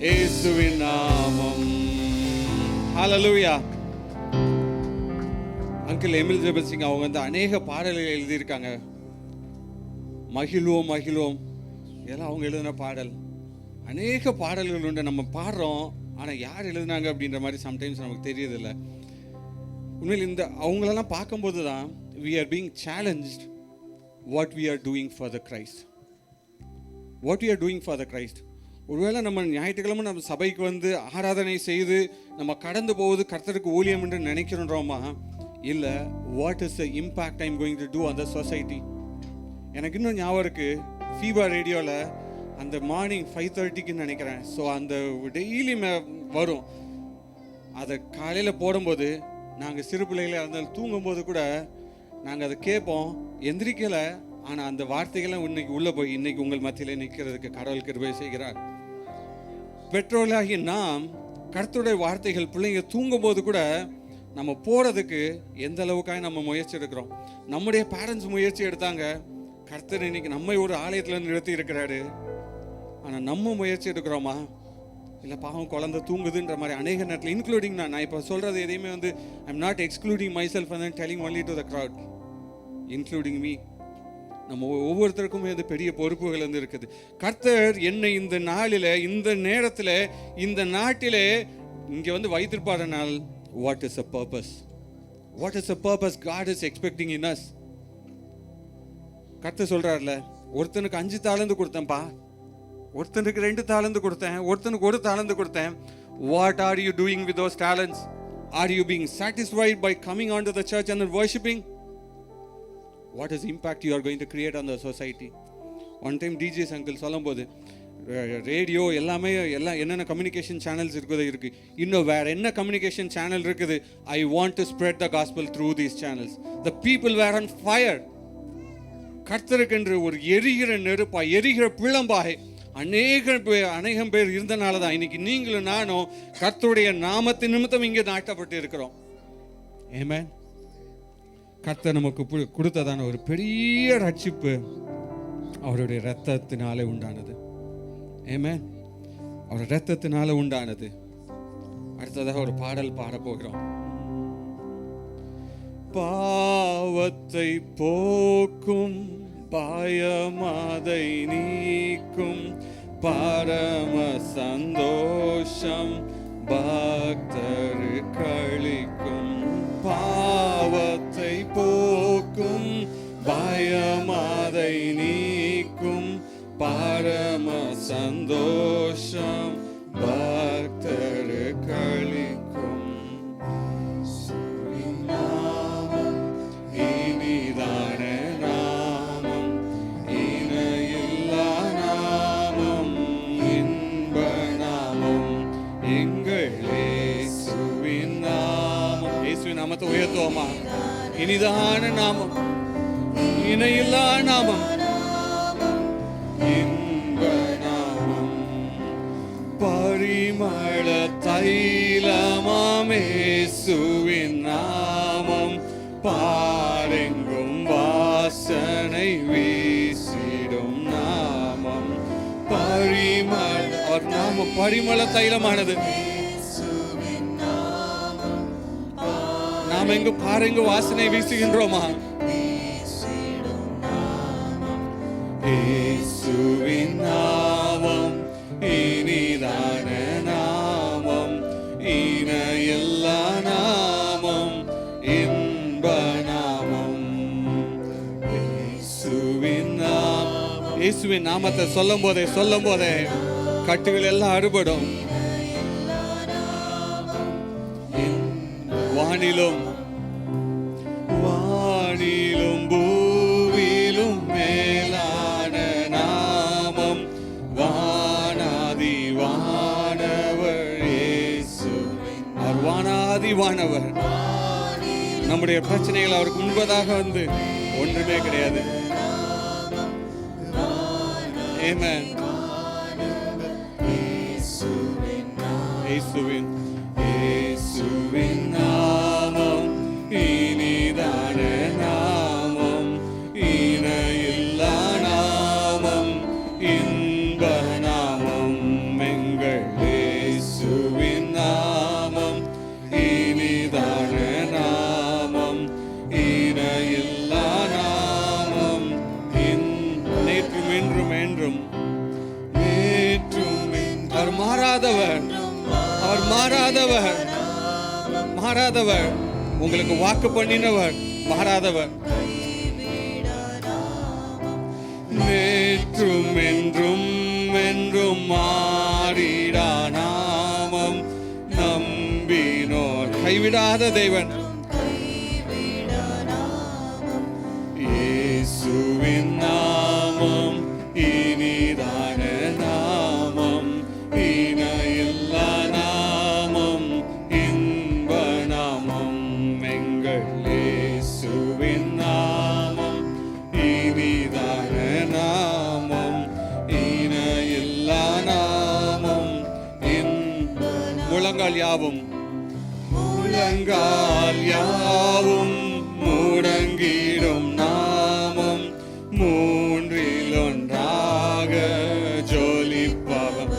இயேசுவின் நாமம். ஹல்லேலூயா. அங்கிள் எம்எல் ஜவஹர் சிங் அவங்க அநேக பாடல்கள் எழுதியிருக்காங்க. மகிழ்வோம் மகிழ்வோம் இதெல்லாம் அவங்க எழுதின பாடல். அநேக பாடல்கள் உண்டு, நம்ம பாடுறோம், ஆனால் யார் எழுதுனாங்க அப்படின்ற மாதிரி சம்டைம்ஸ் நமக்கு தெரியதில்லை. உண்மையில் இந்த அவங்களெல்லாம் பார்க்கும்போது தான் we are being challenged what we are doing for the Christ. What we are doing for the Christ. ஒருவேளை நம்ம ஞாயிற்றுக்கிழமை நம்ம சபைக்கு வந்து ஆராதனை செய்து நம்ம கடந்து போவது கர்த்தருக்கு ஊழியம் என்று நினைக்கிறோமா, இல்லை what is the impact I am going to do on the society. எனக்கு இன்னும் ஞாபகம் இருக்குது, ஃபீபா ரேடியோவில் அந்த மார்னிங் 5:30க்குன்னு நினைக்கிறேன். ஸோ அந்த டெய்லி வரும். அதை காலையில் போடும்போது நாங்கள் சிறு பிள்ளைகளை இருந்தாலும் தூங்கும்போது கூட நாங்கள் அதை கேட்போம், எந்திரிக்கலை. ஆனால் அந்த வார்த்தைகள்லாம் இன்னைக்கு உள்ளே போய் இன்னைக்கு உங்கள் மத்தியில் நிற்கிறதுக்கு கடவுள் கிருபை செய்கிறார். பெற்றோர்களாகி நாம் கர்த்தருடைய வார்த்தைகள் பிள்ளைங்க தூங்கும்போது கூட நம்ம போகிறதுக்கு எந்த அளவுக்காக நம்ம முயற்சி எடுக்கிறோம். நம்முடைய பேரண்ட்ஸ் முயற்சி எடுத்தாங்க, கர்த்தர் இன்னைக்கு நம்ம ஒரு ஆலயத்தில் நிறுத்தி இருக்கிறாரு. ஆனால் நம்ம முயற்சி எடுக்கிறோமா, இல்லை பாவம் குழந்தை தூங்குதுன்ற மாதிரி அநேக நேரத்தில் இன்க்ளூடிங் நான் இப்போ சொல்கிறது எதையுமே வந்து I am not excluding my self and telling only to the crowd, including me. நம்ம ஒவ்வொருத்தருக்குமே வந்து பெரிய பொறுப்புகள் வந்து இருக்குது. கர்த்தர் என்னை இந்த நாளில், இந்த நேரத்தில், இந்த நாட்டிலே இங்கே வந்து வைத்திருப்பாருனால் what is a purpose? What is a purpose God is expecting in us? கர்த்தர் சொல்கிறார்ல, ஒருத்தனுக்கு 5 தாலந்து கொடுத்தேன்ப்பா, ஒருத்தனுக்கு 2 தாலந்து கொடுத்தேன், ஒருத்தனுக்கு 1 தாலந்து கொடுத்தேன். What are you doing with those talents? Are you being satisfied by coming on to the church and worshipping? What is impact you are going to create on the society? One time DJs uncle சொல்லும்போது ரேடியோ எல்லாமே எல்லாம் என்னென்ன கம்யூனிகேஷன் சேனல்ஸ் இருக்குது, இன்னும் வேறு என்ன கம்யூனிகேஷன் சேனல் இருக்குது? I want to spread the gospel through these channels. The people were on fire. கர்த்தருக்கென்று ஒரு எரிகிற நெருப்பாய், எரிகிற பிளம்பாய் அநேகம் பேர் இருந்தனால தான் இன்னைக்கு நீங்களும் நானும் கர்த்தருடைய நாமத்தின் நிமித்தம் இங்கே நாட்டப்பட்டு இருக்கிறோம். ஆமென். கர்த்தர் நமக்கு கொடுத்ததான ஒரு பெரிய ரட்சிப்பு அவருடைய இரத்தத்தினாலே உண்டானது. ஆமென். அவர் இரத்தத்தினால உண்டானது. அடுத்ததாக ஒரு பாடல் பாட போகிறோம். பாவத்தை போக்கும் பாயமாதை நீக்கும் பரம சந்தோஷம் பக்தரு களிக்கும். பாவத்தை போக்கும் பயமாதை நீக்கும் பரம சந்தோஷம் பக்தரு களிக்கும். நாமம் இனிதான நாமம், இணையில்லா நாமம், இன்ப நாமம் எங்கள் இயேசுவின் நாமம். இயேசுவின் நாமத்தை உயர்த்துவோமா? இனிதான நாமம், இணையில்லா நாமம், இன்ப நாமம், பரிமள தைலமாம் இயேசுவின் நாமம், பாரெங்கும் வாசனை வீசிடும் நாமம். பரிமள, அவர் நாமம் பரிமள தைலமானது. நாம் எங்கு பாருங்க வாசனை வீசுகின்றோமா? இயேசுவின் நாமம் இனிதான நாமம், இணையில்லா நாமம், இன்ப நாமம். இயேசுவின் நாமம். இயேசுவின் நாமத்தை சொல்லும் போதே கட்டுகள் எல்லாம் அறுபடும். வானிலும் பூவிலும் மேலான நாமம், வானாதி வானவர் இயேசு. அவர் வானாதி வானவர். நம்முடைய பிரச்சனைகள் அவருக்கு முன்பதாக வந்து ஒன்றுமே கிடையாது. ஆமென். இயேசுவின் நாமம் இனிதான நாமம், இணையில்லா நாமம், இன்ப நாமம் எங்கள் இயேசுவின் நாமம், இனிதான நாமம், இணையில்லா நாமம், நேற்றும் என்றும் என்றும் மாறாதவர், அவர் மாறாதவர், மாறாதவர். உங்களுக்கு வாக்கு பண்ணினவர் மாறாதவர். நேற்றும் என்றும் என்றும் மாறிடா நாமம் நம்பினோர் கைவிடாத தேவன். இயேசுவின் நாமம் இனிதான நாமம், இணையில்லா நாமம், இன்ப நாமம். எங்கள் இயேசுவின் நாமம் இனிதான நாமம், இணையில்லா நாமம், முழங்கால் யாவும் முழங்கால் யாவும் முடங்கிடும் நாமம், மூன்றில் ஒன்றாக ஜொலிப்பவர்.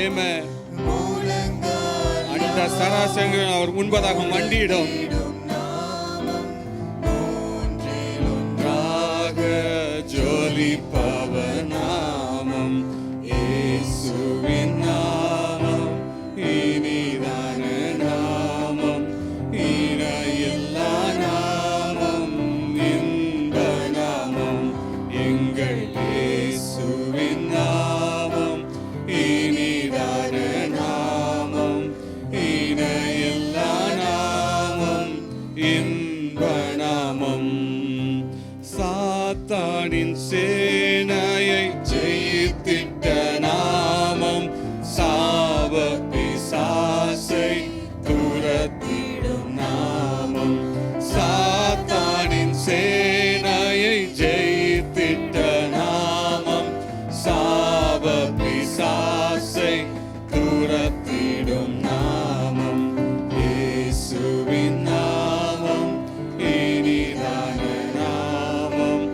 ஆமென். அந்த சராசங்கள் அவர் முன்பதாக மண்டியிடும். ஒன்றாக ஜொலிப்பவர் நாமம், இயேசுவின் நாமம் இனிதான நாமம், இணையில்லா நாமம், இன்ப நாமம். எங்கள் இயேசுவின் நாமம் இனிதான நாமம், இணையில்லா நாமம், இன்ப நாமம். சாத்தானின் சேனையை ஜெயித்திட்ட நாமம், சாப பிசாசை துரத்திடும் நாமம். சாத்தானின் சேனையை ஜெயித்திட்ட நாமம், சாப பிசாசை துரத்திடும் நாமம், இயேசுவின் நாமம் இனிதான நாமம்,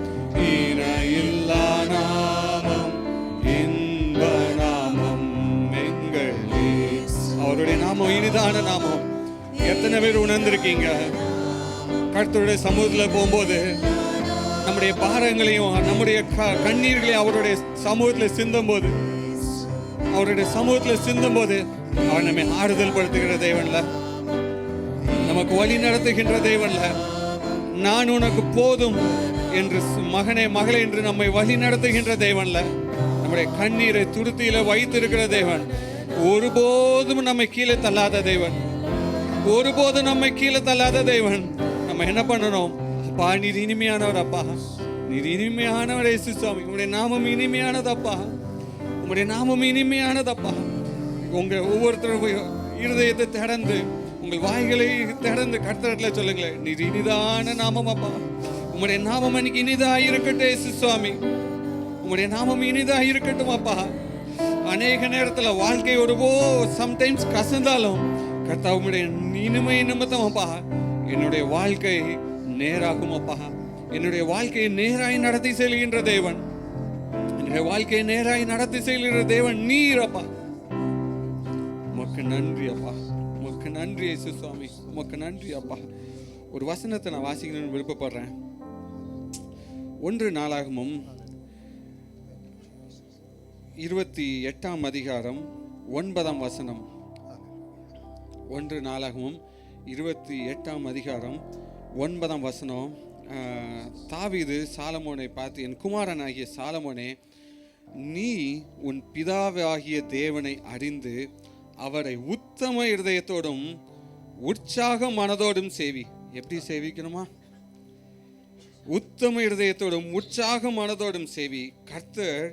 இணையில்லா நாமம், இன்ப நாமம். எங்கள் அவருடைய நாமம் இனிதான நாமம். எத்தனை பேர் உணர்ந்திருக்கீங்க? கர்த்தருடைய சமூகத்தில் போகும்போது நம்முடைய பாரங்களையும் நம்முடைய கண்ணீர்களையும் அவருடைய சமூகத்தில் சிந்தும் போது, அவருடைய சமூகத்தில் சிந்தும் போது அவர் நம்மை ஆறுதல் படுத்துகிற தேவன்ல, நமக்கு வழி நடத்துகின்ற தேவன்ல, நான் உனக்கு போதும் என்று மகனே மகளே என்று நம்மை வழி நடத்துகின்ற தேவன்ல, நம்முடைய கண்ணீரை துருத்தியில வைத்திருக்கிற தேவன், ஒருபோதும் நம்மை கீழே தள்ளாத தேவன், ஒருபோதும் நம்மை கீழே தள்ளாத தேவன். நம்ம என்ன பண்ணணும்? அப்பா நீர் இனிமையானவர், அப்பா நீர் இனிமையானவர் இயேசு சுவாமி, உங்களுடைய நாமம் இனிமையானது அப்பா, உங்களுடைய நாமம் இனிமையானது அப்பா. உங்க ஒவ்வொருத்தரும் இருதயத்தை திறந்து உங்கள் வாய்களை திறந்து கர்த்தரிடத்தில் சொல்லுங்களேன், நீர் இனிதான நாமம் அப்பா, உங்களுடைய நாமம் எனக்கு இனிதா இருக்கட்டும் இயேசு சுவாமி, உங்களுடைய நாமம் இனிதா இருக்கட்டும் அப்பா. அநேக நேரத்தில் வாழ்க்கை ஒருபோ சம்டைம்ஸ் கசந்தாலும் கர்த்தா உங்களுடைய இனிமை நிமித்தம் அப்பா என்னுடைய வாழ்க்கை நேராகும் அப்பா. என்னுடைய வாழ்க்கையை நேராய் நடத்தி செல்கின்ற தேவன், என்னுடைய வாழ்க்கையை நேராய் நடத்தி செல்கிற தேவன் நீர் அப்பா. உமக்கு நன்றி அப்பா, உமக்கு நன்றி இயேசு சுவாமி, உமக்கு நன்றி அப்பா. ஒரு வசனத்தை நான் வாசிக்கணும்னு விருப்பப்படுறேன். 1 நாளாகமம் 28ஆம் அதிகாரம் 9ஆம் வசனம். 1 நாளாகமம் 28ஆம் அதிகாரம் 9ஆம் வசனம். தாவீது சாலமோனை பார்த்து, என் குமாரனாகிய சாலமோனே, நீ உன் பிதாவாகிய தேவனை அறிந்து அவரை உத்தம இருதயத்தோடும் உற்சாக மனதோடும் சேவி. எப்படி சேவிக்கணுமா? உத்தம இருதயத்தோடும் உற்சாக மனதோடும் சேவி. கர்த்தர்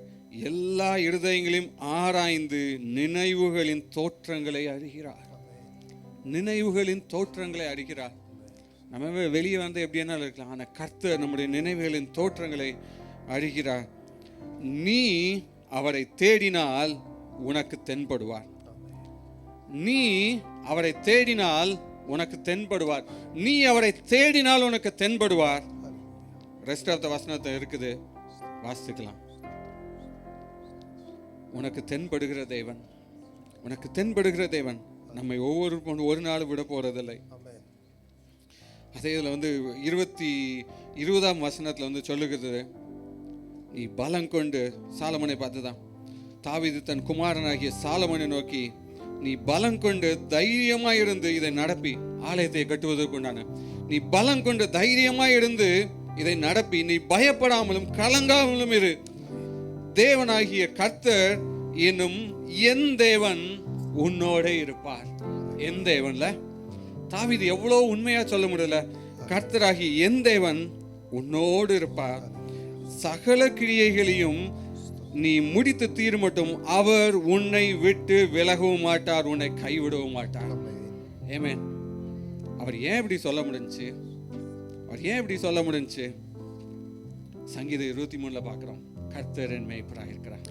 எல்லா இருதயங்களையும் ஆராய்ந்து நினைவுகளின் தோற்றங்களை அறிகிறார். நினைவுகளின் தோற்றங்களை அறிகிறார். நம்ம வெளியே வந்து எப்படி என்ன இருக்கலாம், ஆனால் கர்த்தர் நம்முடைய நினைவுகளின் தோற்றங்களை அறிகிறார். நீ அவரை தேடினால் உனக்கு தென்படுவார். நீ அவரை தேடினால் உனக்கு தென்படுவார். நீ அவரை தேடினால் உனக்கு தென்படுவார். ரெஸ்ட் ஆஃப் த வசனத்தை இருக்குது, வாசிக்கலாம். உனக்கு தென்படுகிற தேவன், உனக்கு தென்படுகிற தேவன் நம்மை ஒரு நாள் விட போறதில்லை. அதே இதில் வந்து 20ஆம் வசனத்தில் வந்து சொல்லுகிறது, நீ பலம் கொண்டு, சாலமோனை பார்த்துதான், தாவீது தன் குமாரனாகிய சாலமோனை நோக்கி, நீ பலம் கொண்டு தைரியமாய் இருந்து இதை நடப்பி ஆலயத்தை கட்டுவதற்குண்டான நீ பலம் கொண்டு தைரியமாய் இருந்து இதை நடப்பி நீ பயப்படாமலும் கலங்காமலும் இரு. தேவனாகிய கர்த்தர் என்னும் என் தேவன் உன்னோட இருப்பார். என் தேவன்ல தாவீது எவ்வளவு உண்மையா சொல்ல முடியல. கர்த்தராகிய என் தேவன் உன்னோடு இருப்பார். சகல கிரியைகளையும் நீ முடித்து தீர் மட்டும் அவர் உன்னை விட்டு விலகவும் மாட்டார், உன்னை கைவிடவும் மாட்டார். ஆமென். அவர் ஏன் இப்படி சொல்ல முடிஞ்சுச்சு? அவர் ஏன் இப்படி சொல்ல முடிஞ்சுச்சு? சங்கீதம் 23 பார்க்கிறோம், கர்த்தரின் மேய்ப்பராய் இருக்கிறார்.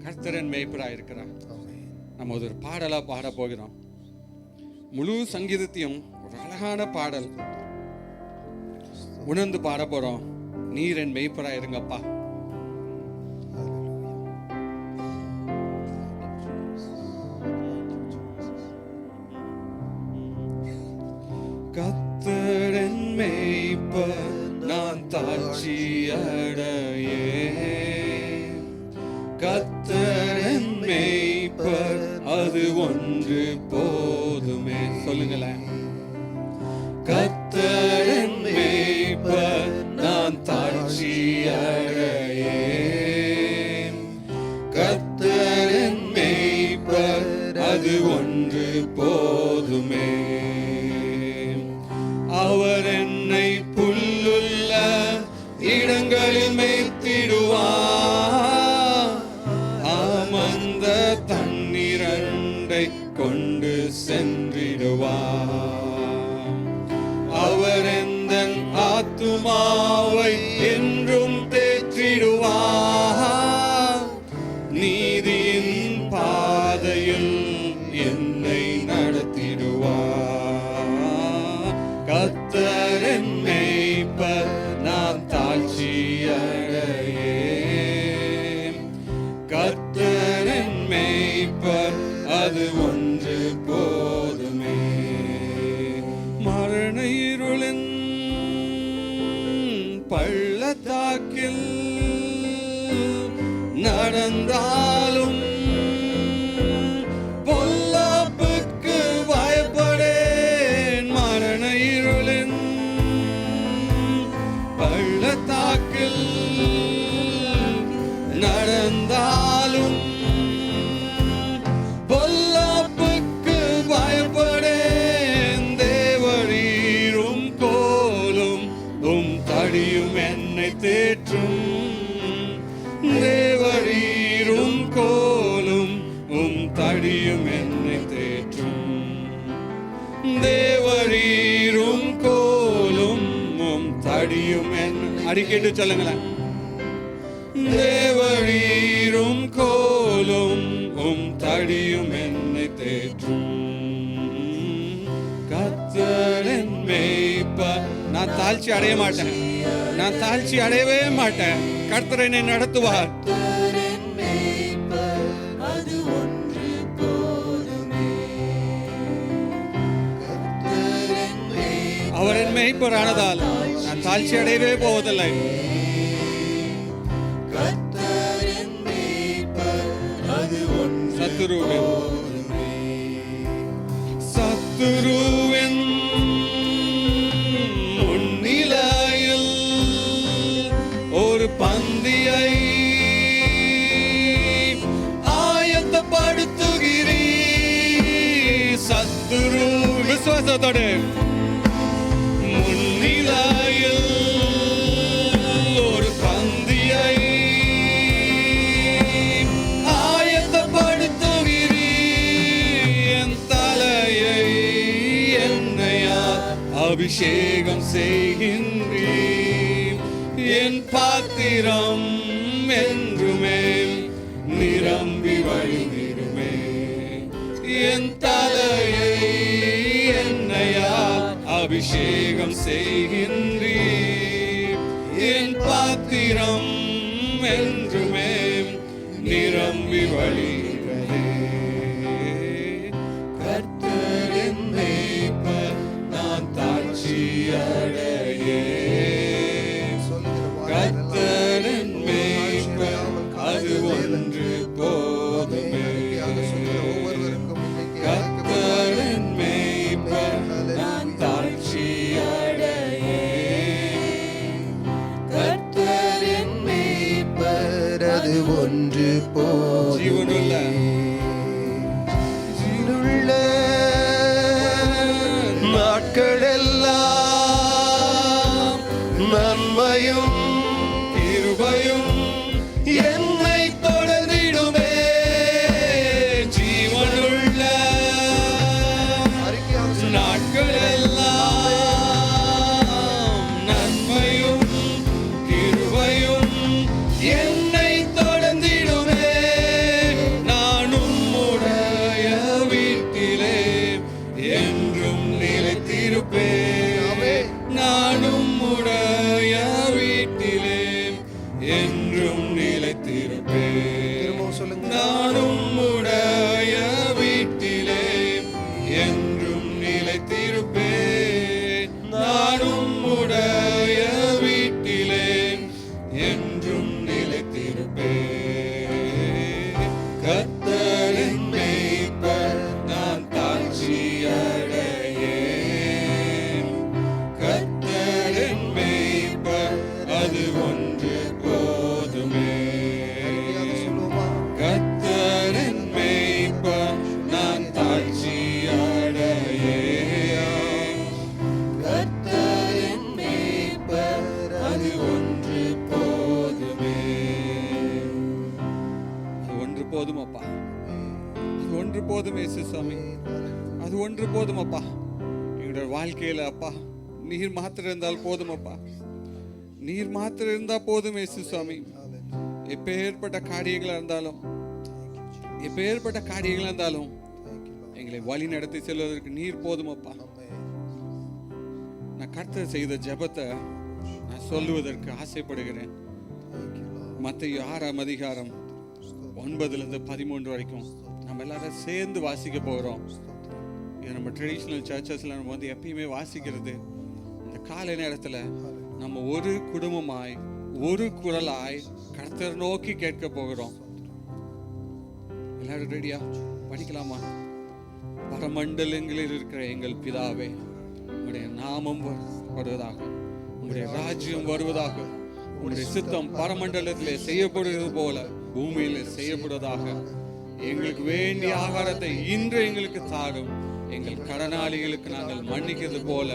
கர்த்தரின் மேய்ப்பராய் இருக்கிறார். நம்ம ஒரு பாடலா பாட போகிறோம். முழு சங்கீதத்தையும் ஒரு அழகான பாடல் உணர்ந்து பாட போறோம். நீர் என் மேய்ப்பராய் இருங்கப்பா. கர்த்தரின் மேய்ப்பர் நான் தாழ்ச்சி அடையேன். கர்த்தரின் மேய்ப்பர் அது ஒன்று போதுமே. சொல்லுங்களேன். கர்த்தரின் மேய்ப்பர் நான் தாழ்ச்சி அடையேன். கர்த்தரின் மேய்ப்பர் அது ஒன்று போதுமே. அவர் என்னை புல்லுள்ள இடங்களில் மேய்த்திடுவார். ஆமந்த தண்ணீரண்டை கொண்டு சென்றிடுவார். அவர் எந்தன் ஆத்துமாவை என்றும் தேற்றிடுவார். நீதியின் பாதையில் என்னை நடத்திடுவார். கர்த்தரின் மேய்ப்பர் நான் தாழ்ச்சி அடையேன். கர்த்தரின் மேய்ப்பர் அது ஒன்று போதுமே. மரண இருளின் பள்ளத்தாக்கில் நடந்தாலும் பொல்லாப்புக்கு பயப்படேன். மரண இருளின் பள்ளத்தாக்கில் நடந்தாலும் பொல்லாப்புக்கு பயப்படேன். தேவரீரும் கோலும் தடியும் என்னை தேற்றும். தேவரீரும் கோலும் தடியும் என்னை தேற்றும். தேவரீரும் கோலும் தடியும் அடிக்கடி சொல்லுங்களேன். தேவரீரும் கோலும் தடியும் என்னை தேற்றும். கர்த்தரின் மேய்ப்பர் நான் தாழ்ச்சி அடைய மாட்டேன். நான் தாழ்ச்சி அடையவே மாட்டேன். கர்த்தர் என்னை நடத்துவார். அவரின் மேய்ப்பர் ஆனதால் நான் தாழ்ச்சி அடையவே போவதில்லை. சத்துருவின் முன்னிலையில் ஒரு பந்தியை ஆயத்தப்படுத்துகிறீர். சத்துரு விசுவாசத்தோடு முன்னிலையில் ஒரு பந்தியை ஆயத்தப்படுத்துகிறீர். என் தலையை எண்ணெயால் அபிஷேகம் செய்கின்றீர். என் பாத்திரம் என்றுமே நிரம்பி வழிந்திடுமே. என் தலையை எண்ணெயால் அபிஷேகம் செய்கின்றீர். என் பாத்திரம் என்றுமே நிரம்பி வழிகிறதே. கர்த்தரின் மேய்ப்பர் நான் தாழ்ச்சி அடையேன். கர்த்தரின் மேய்ப்பர் அது ஒன்று போ ஜீவனுள்ள நாட்களெல்லாம் நன்மையும் கிருபையும் என்னை தொடர்ந்திடுமே. ஜீவனுள்ள நாட்களெல்லாம் நன்மையும் கிருபையும் என்னை தொடர்ந்திடுமே. நானும் உடைய வீட்டிலே என்றும் நிலைத்திருப்பேன். நானும் உடைய வீட்டிலே என்றும் நிலைத்திருப்பேன். நானும் உடைய வீட்டிலே என்றும் நிலைத்திருப்பேன். நானும் உடைய வீட்டிலே என்றும் நிலைத்திருப்பேன். கர்த்தரின் மேய்ப்பர் நான் தாழ்ச்சியடையேன். கர்த்தரின் மேய்ப்பர் அது ஒன்று போதுமே. கர்த்தரின் மேய்ப்பர் நான் தாழ்ச்சியடையேன். கர்த்தரின் மேய்ப்பர் அது ஒன்று போதுமே. அது ஒன்று போதும் அப்பா. அது ஒன்று போதும் இயேசு சாமி. அது ஒன்று போதும் அப்பா. எங்களுடைய வாழ்க்கையில அப்பா நீர் மாத்திரம் இருந்தால் போதும் அப்பா. நீர் மாத்திரம் இருந்தா போதும் இயேசு சுவாமி. எப்பேற்பட்ட காரியங்களா இருந்தாலும் எப்பேற்பட்ட காரியங்களா இருந்தாலும் எங்களை வழி நடத்தி செல்வதற்கு நீர் போதும் அப்பா. நான் கர்த்தர் செய்த ஜெபத்தை நான் சொல்லுவதற்கு ஆசைப்படுகிறேன். மத்தேயு 6ஆம் அதிகாரம் 9 - 13 வரைக்கும் நம்ம எல்லாரும் சேர்ந்து வாசிக்க போகிறோம். இது நம்ம ட்ரெடிஷ்னல் சர்ச்சஸ்ல நம்ம வந்து எப்பயுமே வாசிக்கிறது. இந்த காலை நேரத்துல நம்ம ஒரு குடும்பமாய் ஒரு குரலாய் கர்த்தர் நோக்கி கேட்க போகிறோம். எல்லாரும் ரெடியா? படிக்கலாமா? பரமண்டலங்களில் இருக்கிற எங்கள் பிதாவே, உம்முடைய நாமம் வருவதாக, உம்முடைய ராஜ்யம் வருவதாக, உம்முடைய சித்தம் பரமண்டலத்திலே செய்யப்படுவது போல பூமியிலே செய்யப்படுவதாக. எங்களுக்கு வேண்டிய ஆகாரத்தை இன்று எங்களுக்கு தாரும். எங்கள் கடனாளிகளுக்கு நாங்கள் மன்னிக்கிறது போல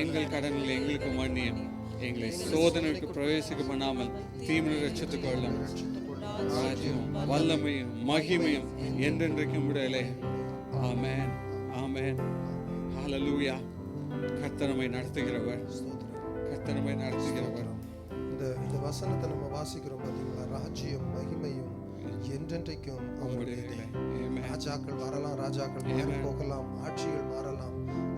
எங்கள் கடன்களை எங்களுக்கு மன்னியும். எங்களை சோதனைக்கு பிரவேசிக்க பண்ணாமல் தீமை ரட்சித்துக் கொள்ளும். ராஜ்யம் வல்லமையும் மகிமையும் என்றென்றைக்கும் விடலே. ஆமென், ஆமென், ஹல்லேலூயா. கர்த்தர் நம்மை நடத்துகிறவர், கர்த்தர் நம்மை நடத்துகிறவர். இந்த வசனத்தை நம்ம வாசிக்கிறோம் பாத்தீங்களா? ராஜ்யம் மகிமையும் என்றென்றைக்கும் அவருடையதே. ராஜாக்கள் வரலாம், ராஜாக்கள் மாறி போகலாம், ஆட்சிகள் மாறலாம்.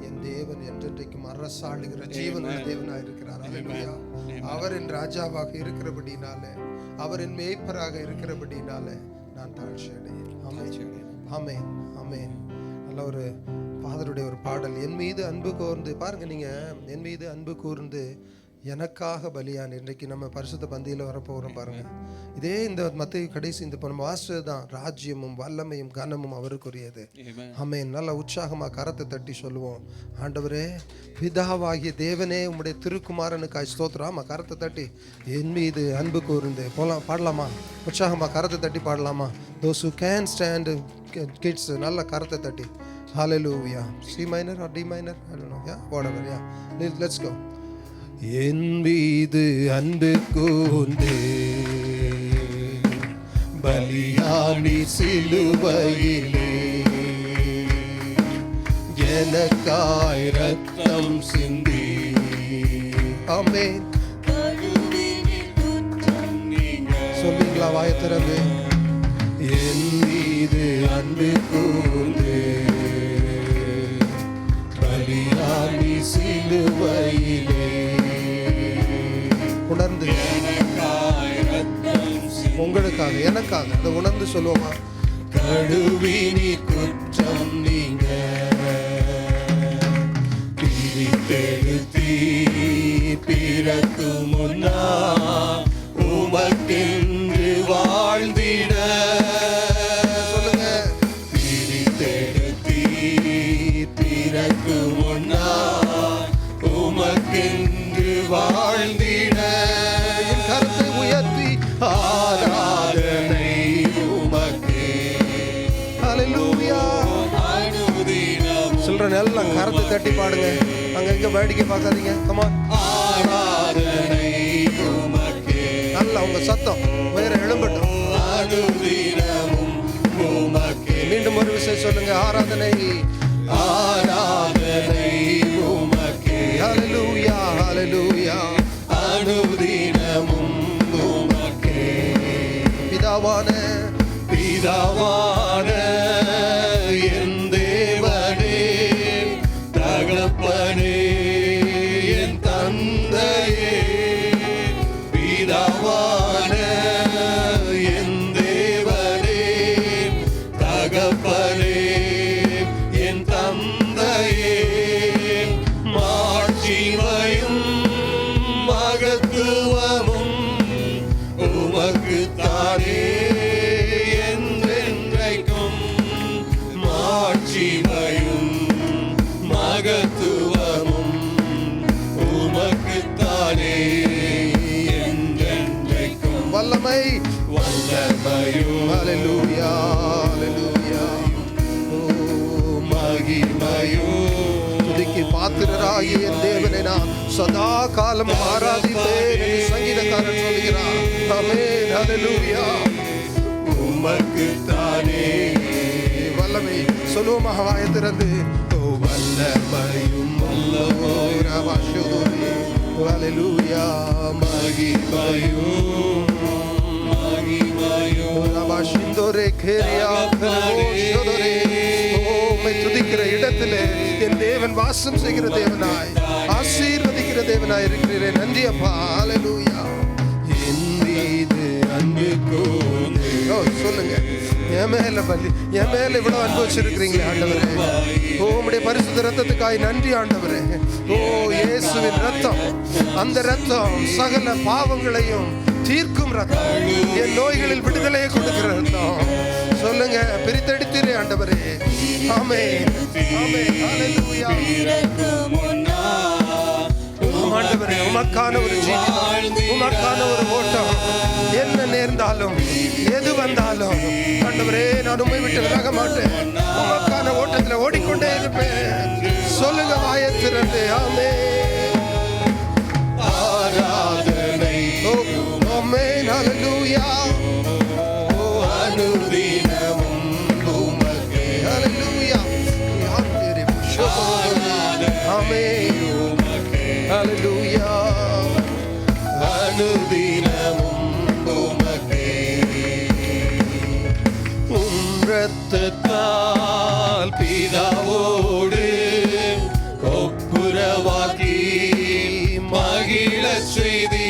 என் தேவன் என்றென்றைக்கும் அரசாளுகிற ஜீவனுள்ள தேவனாய் இருக்கிறார். அல்லேலூயா. அவர் என் ராஜாவாக இருக்கிறபடினாலே, அவர் என் மேய்ப்பராக இருக்கிறபடினாலே நான் தாழ்ச்சி அடையேன். ஆமென், ஆமென். நல்ல ஒரு ஃபாதருடைய ஒரு பாடல். என் மீது அன்பு கூர்ந்து, பாருங்க நீங்க, என் மீது அன்பு கூர்ந்து எனக்காக பலியான். இன்றைக்கு நம்ம பரிசுத்த பந்தியில் வரப்போகிறோம் பாருங்க. இதே இந்த மத்திய கடைசி இந்த நம்ம வாசிச்சது தான். ராஜ்யமும் வல்லமையும் கனமும் அவருக்குரியது. ஆமென். நல்ல உற்சாகமாக கரத்தை தட்டி சொல்லுவோம். ஆண்டவரே, பிதாவாகிய தேவனே, உம்முடைய திருக்குமாரனுக்காய் ஸ்தோத்திரம். கரத்தை தட்டி என் மீது அன்பு கூர்ந்து போலாம். பாடலாமா? உற்சாகமாக கரத்தை தட்டி பாடலாமா? those who can stand kids, நல்ல கரத்தை தட்டி. hallelujah. C minor or D minor, I don't know, yeah, whatever, yeah, let's go. என் மீது அன்பு கூர்ந்து பலியானி சிலுவையிலே எனக்காய் ரத்தம் சிந்தி. ஆமென். சொல்லுங்களா வாயை திறந்து? என் மீது அன்பு கூர்ந்து பலியானி சிலுவையிலே உணர்ந்து, உங்களுக்காக எனக்காக அதை உணர்ந்து சொல்லுவோமா? கழுவி நீ குற்றம் நீங்க பிரித்தெடுத்தி பிறக்கு முன்னா உமக்கென்று வாழ்ந்திட. சொல்லுங்க. பிரித்தெடுத்தி பிறக்கு முன்னா உமக்கென்று வாழ்ந்திட. என் கருத்தை உயர்த்தி ஆராதனை உமக்கே சில்ட்ரன் எல்லாம் கரத்தை தட்டி பாடுங்க. அங்க இங்க வேடிக்கை பார்க்காதீங்க. கமான். ஆராதனை உமக்கே, நல்லா உங்க சத்தம் வேற எழும்பட்டும். அனுதினமும் உமக்கே. மீண்டும் ஒரு விஷயம் சொல்லுங்க. ஆராதனை, ஆராதனை உமக்கே. ஹல்லேலூயா, ஹல்லேலூயா. அனுதினமும் உமக்கே. பிதாவான பிதாவான என் தேவனே, தகப்பனே என் தந்தையே, பிதாவான என் தேவனே, தகப்பனே என் தந்தையே, மாட்சிமையும் மகத்துவமும் உமக்குத்தானே என்றென்றைக்கும். மாட்சிமையும் மகத்துவமும் உமக்குத்தானே என்றென்றைக்கும். வல்லமை, வல்லமையும் ஹல்லேலூயா, ஹல்லேலூயா. ஓ மகிமையும் துதிக்கு பாத்திரராகிய என் தேவனை நான் சதா காலம் ஆராதிப்பேன் என்று சங்கீதக்காரன் சொல்கிறார். ஆமென், ஹல்லேலூயா. உமக்குத்தானே வல்லமை சொல்லுவோமா வாயை திறந்து. வல்லமையும் ஹல்லேலூயா. மகிமையும் மகிமையும் ரபாஷிந்தோரே கேரியா கலவோஷோதோரே. உம்மை துதிக்கிற இடத்திலே என் தேவன் வாசம் செய்கிற தேவனாய், ஆசீர்வதிக்கிற தேவனாய் இருக்கிறேன். நன்றி அப்பா. ஹல்லேலூயா. என் மீது அன்பு கூர்ந்து சொல்லுங்க. என் மேல பள்ளி, என் மேல இவ்வளவு அன்பு வச்சிருக்கிறீங்களே ஆண்டவரே. ஓ உம்முடைய பரிசுத்த ரத்தத்துக்காய் நன்றி ஆண்டவரே. ஓ இயேசுவின் ரத்தம், அந்த ரத்தம் சகல பாவங்களையும் தீர்க்கும் ரத்தம், என் நோய்களில் விடுதலையை கொடுக்கிற ரத்தம். சொல்லுங்க. பிரித்தெடுத்தீரே ஆண்டவரே. ஆமென், ஆமென், ஹல்லேலூயா. ஆண்டவரே, உமக்கான ஒரு ஜீவிதம், உமக்கான ஒரு ஓட்டம். என்ன நேர்ந்தாலும் எது வந்தாலும் ஆண்டவரே, நான் உம்மை விட்டு விலக மாட்டேன். உமக்கான ஓட்டத்துல ஓடிக்கொண்டே இருப்பேன். சொல்லுங்க வாயை திறந்து. ஆமென், ஆராதனை ஆமென், ஹல்லேலூயா. அனுதினமும் உமக்கே. ஹல்லேலூயா. ஆமென், ஹல்லேலூயா. அனுதினமும் உமக்கே. உம் இரத்தத்தால் பிதாவோடு ஒப்புரவாக்கி மகிழச் செய்தி.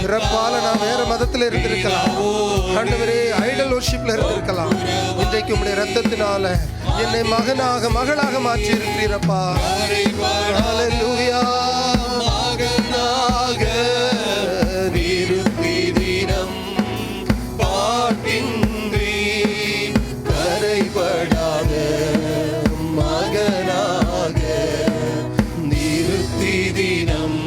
பிறப்பால நான் வேற மதத்துல இருந்திருக்கலாம் ஆண்டவரே, ஐடல் வர்ஷிப்ல இருந்திருக்கலாம். இன்றைக்கு உம்முடைய ரத்தத்தினால என்னை மகனாக மகளாக மாற்றி இருக்கிறீரப்பா. ஹல்லேலூயா. மகனாக நிறுத்தி தினம் பாட்டின்றி கரைபடாத மகனாக நிறுத்தி தினம்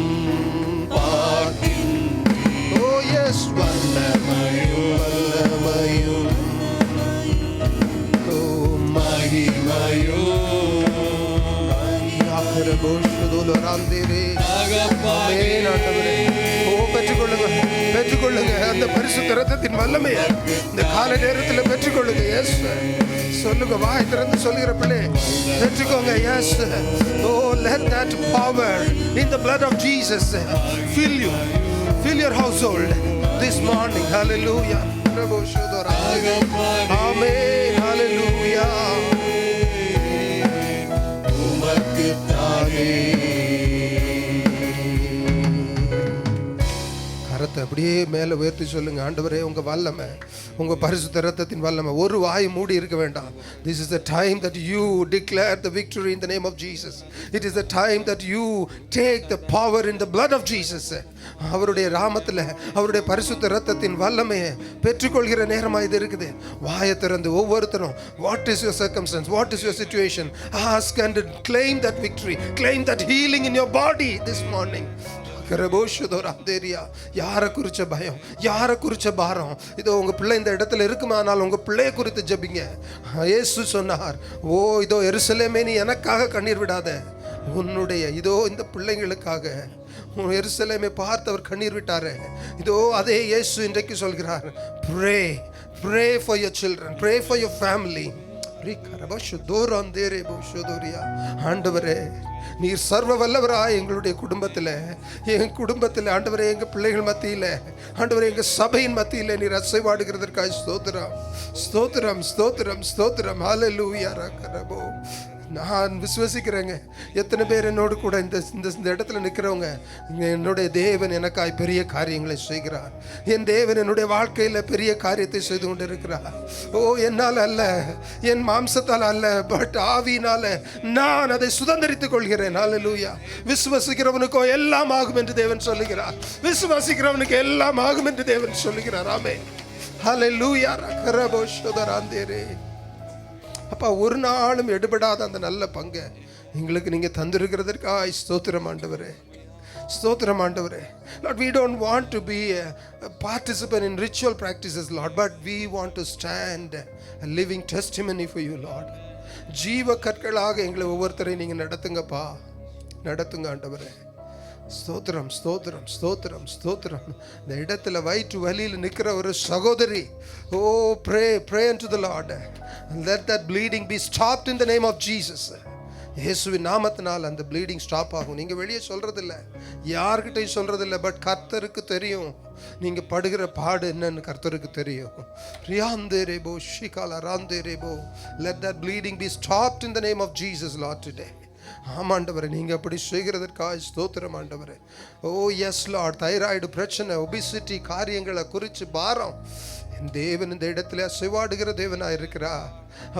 பாட்டின்றி. ஓ எஸ். வல்லமையும் வல்லமையும் ஓ மகிமையும் பெற்றுக்கொள்ளுங்க, பெற்றுக்கொள்ளுங்க அந்த பரிசுத்த ரத்தத்தின் வல்லமையை இந்த கால நேரத்தில் பெற்றுக்கொள்ளுங்க. எஸ் சொல்லுங்க. வாய் திறந்து சொல்லுகிற பிள்ளை பெற்றுக்கோங்க. S. Oh, let that power in the blood of Jesus fill you, fill your household this morning. Hallelujah. Amen. Hallelujah. கரத்தை அப்படியே மேலே உயர்த்தி சொல்லுங்க. ஆண்டவரே, உங்க வல்லமை, உங்க பரிசுத்த ரத்தத்தின் வல்லமை. ஒரு வாய் மூடி இருக்க வேண்டாம். This is the time that you declare the victory in the name of Jesus. It is the time that you take the power in the blood of Jesus. அவருடைய நாமத்தில் அவருடைய பரிசுத்த ரத்தத்தின் வல்லமையை பெற்றுக்கொள்கிற நேரமாக இது இருக்குது. வாயை திறந்து ஒவ்வொருத்தரும், what is your circumstance, what is your situation, ask and claim that victory, claim that healing in your body this morning. கரபோஷதோராந்தேரியா. யாரை குறிச்ச பயம், யாரை குறிச்ச பாரம்? இதோ உங்க பிள்ளை இந்த இடத்துல இருக்குமானால் உங்க பிள்ளையை குறித்து ஜெபிங்க. இயேசு சொன்னார், ஓ இதோ எருசலேமே நீ எனக்காக கண்ணீர் விடாத, உன்னுடைய இதோ இந்த பிள்ளைங்களுக்காக எருசலேமை பார்த்து அவர் கண்ணீர் விட்டாரு. இதோ அதே இயேசு இன்றைக்கு சொல்கிறார், pray pray for your children, pray for your family. ஆண்டவரே நீர் சர்வ வல்லவராய் எங்களுடைய குடும்பத்தில், என் குடும்பத்தில் ஆண்டவரே, எங்கள் பிள்ளைகள் மத்தியில் ஆண்டவரே, எங்கள் சபையின் மத்தியில் நீர் அசைவாடுகிறதற்காக ஸ்தோத்திரம் ஸ்தோத்திரம் ஸ்தோத்திரம் ஸ்தோத்திரம். ஹல்லேலூயா. ரகரபோ. நான் விசுவசிக்கிறேங்க, எத்தனை பேர் என்னோடு கூட இந்த இடத்துல நிற்கிறவங்க, என்னுடைய தேவன் எனக்காய் பெரிய காரியங்களை செய்கிறார், என் தேவன் என்னுடைய வாழ்க்கையில் பெரிய காரியத்தை செய்து கொண்டு இருக்கிறார். ஓ என்னால் அல்ல, என் மாம்சத்தால் அல்ல, பட் ஆவியினால நான் அதை சுதந்திரித்துக் கொள்கிறேன். ஹல்லேலூயா. விசுவசிக்கிறவனுக்கோ எல்லாம் ஆகும் என்று தேவன் சொல்லுகிறார். விசுவாசிக்கிறவனுக்கு எல்லாம் ஆகும் என்று தேவன் சொல்லுகிறார். ஆமென். ஹல்லேலூயா. ரகரபோ ஷோதராந்தேரே. அப்பா, ஒரு நாளும் எடுபடாத அந்த நல்ல பங்கை எங்களுக்கு நீங்கள் தந்திருக்கிறதற்காக ஸ்தோத்திரம் ஆண்டவரே, ஸ்தோத்திரம் ஆண்டவரே. Lord, we don't want to be a participant in ritual practices, Lord, but we want to stand a living testimony for you, Lord. ஜீவ கற்களாக எங்களை ஒவ்வொருத்தரையும் நீங்கள் நடத்துங்கப்பா, நடத்துங்க ஆண்டவரே. ஸ்தோத்திரம் ஸ்தோத்திரம் ஸ்தோத்திரம் ஸ்தோத்திரம். இந்த இடத்துல வயிற்று வலியில் நிற்கிற ஒரு சகோதரி, ஓ pray unto the Lord and let that bleeding be stopped in the name of Jesus. இயேசுவின் நாமத்தினால் அந்த ப்ளீடிங் ஸ்டாப் ஆகும். நீங்கள் வெளியே சொல்கிறதில்ல, யார்கிட்டையும் சொல்கிறதில்ல, பட் கர்த்தருக்கு தெரியும் நீங்கள் படுகிற பாடு என்னன்னு கர்த்தருக்கு தெரியும். ரியாந்தேரேபோ ஷிகாலா ராந்தேரேபோ. let that bleeding be stopped in the name of Jesus, Lord, today. ஆமாண்டவரே, நீங்கள் அப்படி செய்கிறதற்காக ஸ்தோத்திரம் ஆண்டவரே. ஓ எஸ் லார்ட். தைராய்டு பிரச்சனை, ஒபிசிட்டி காரியங்களை குறித்து பாரம், என் தேவன் இந்த இடத்துல அசைவாடுகிற தேவனாக இருக்கிறார்.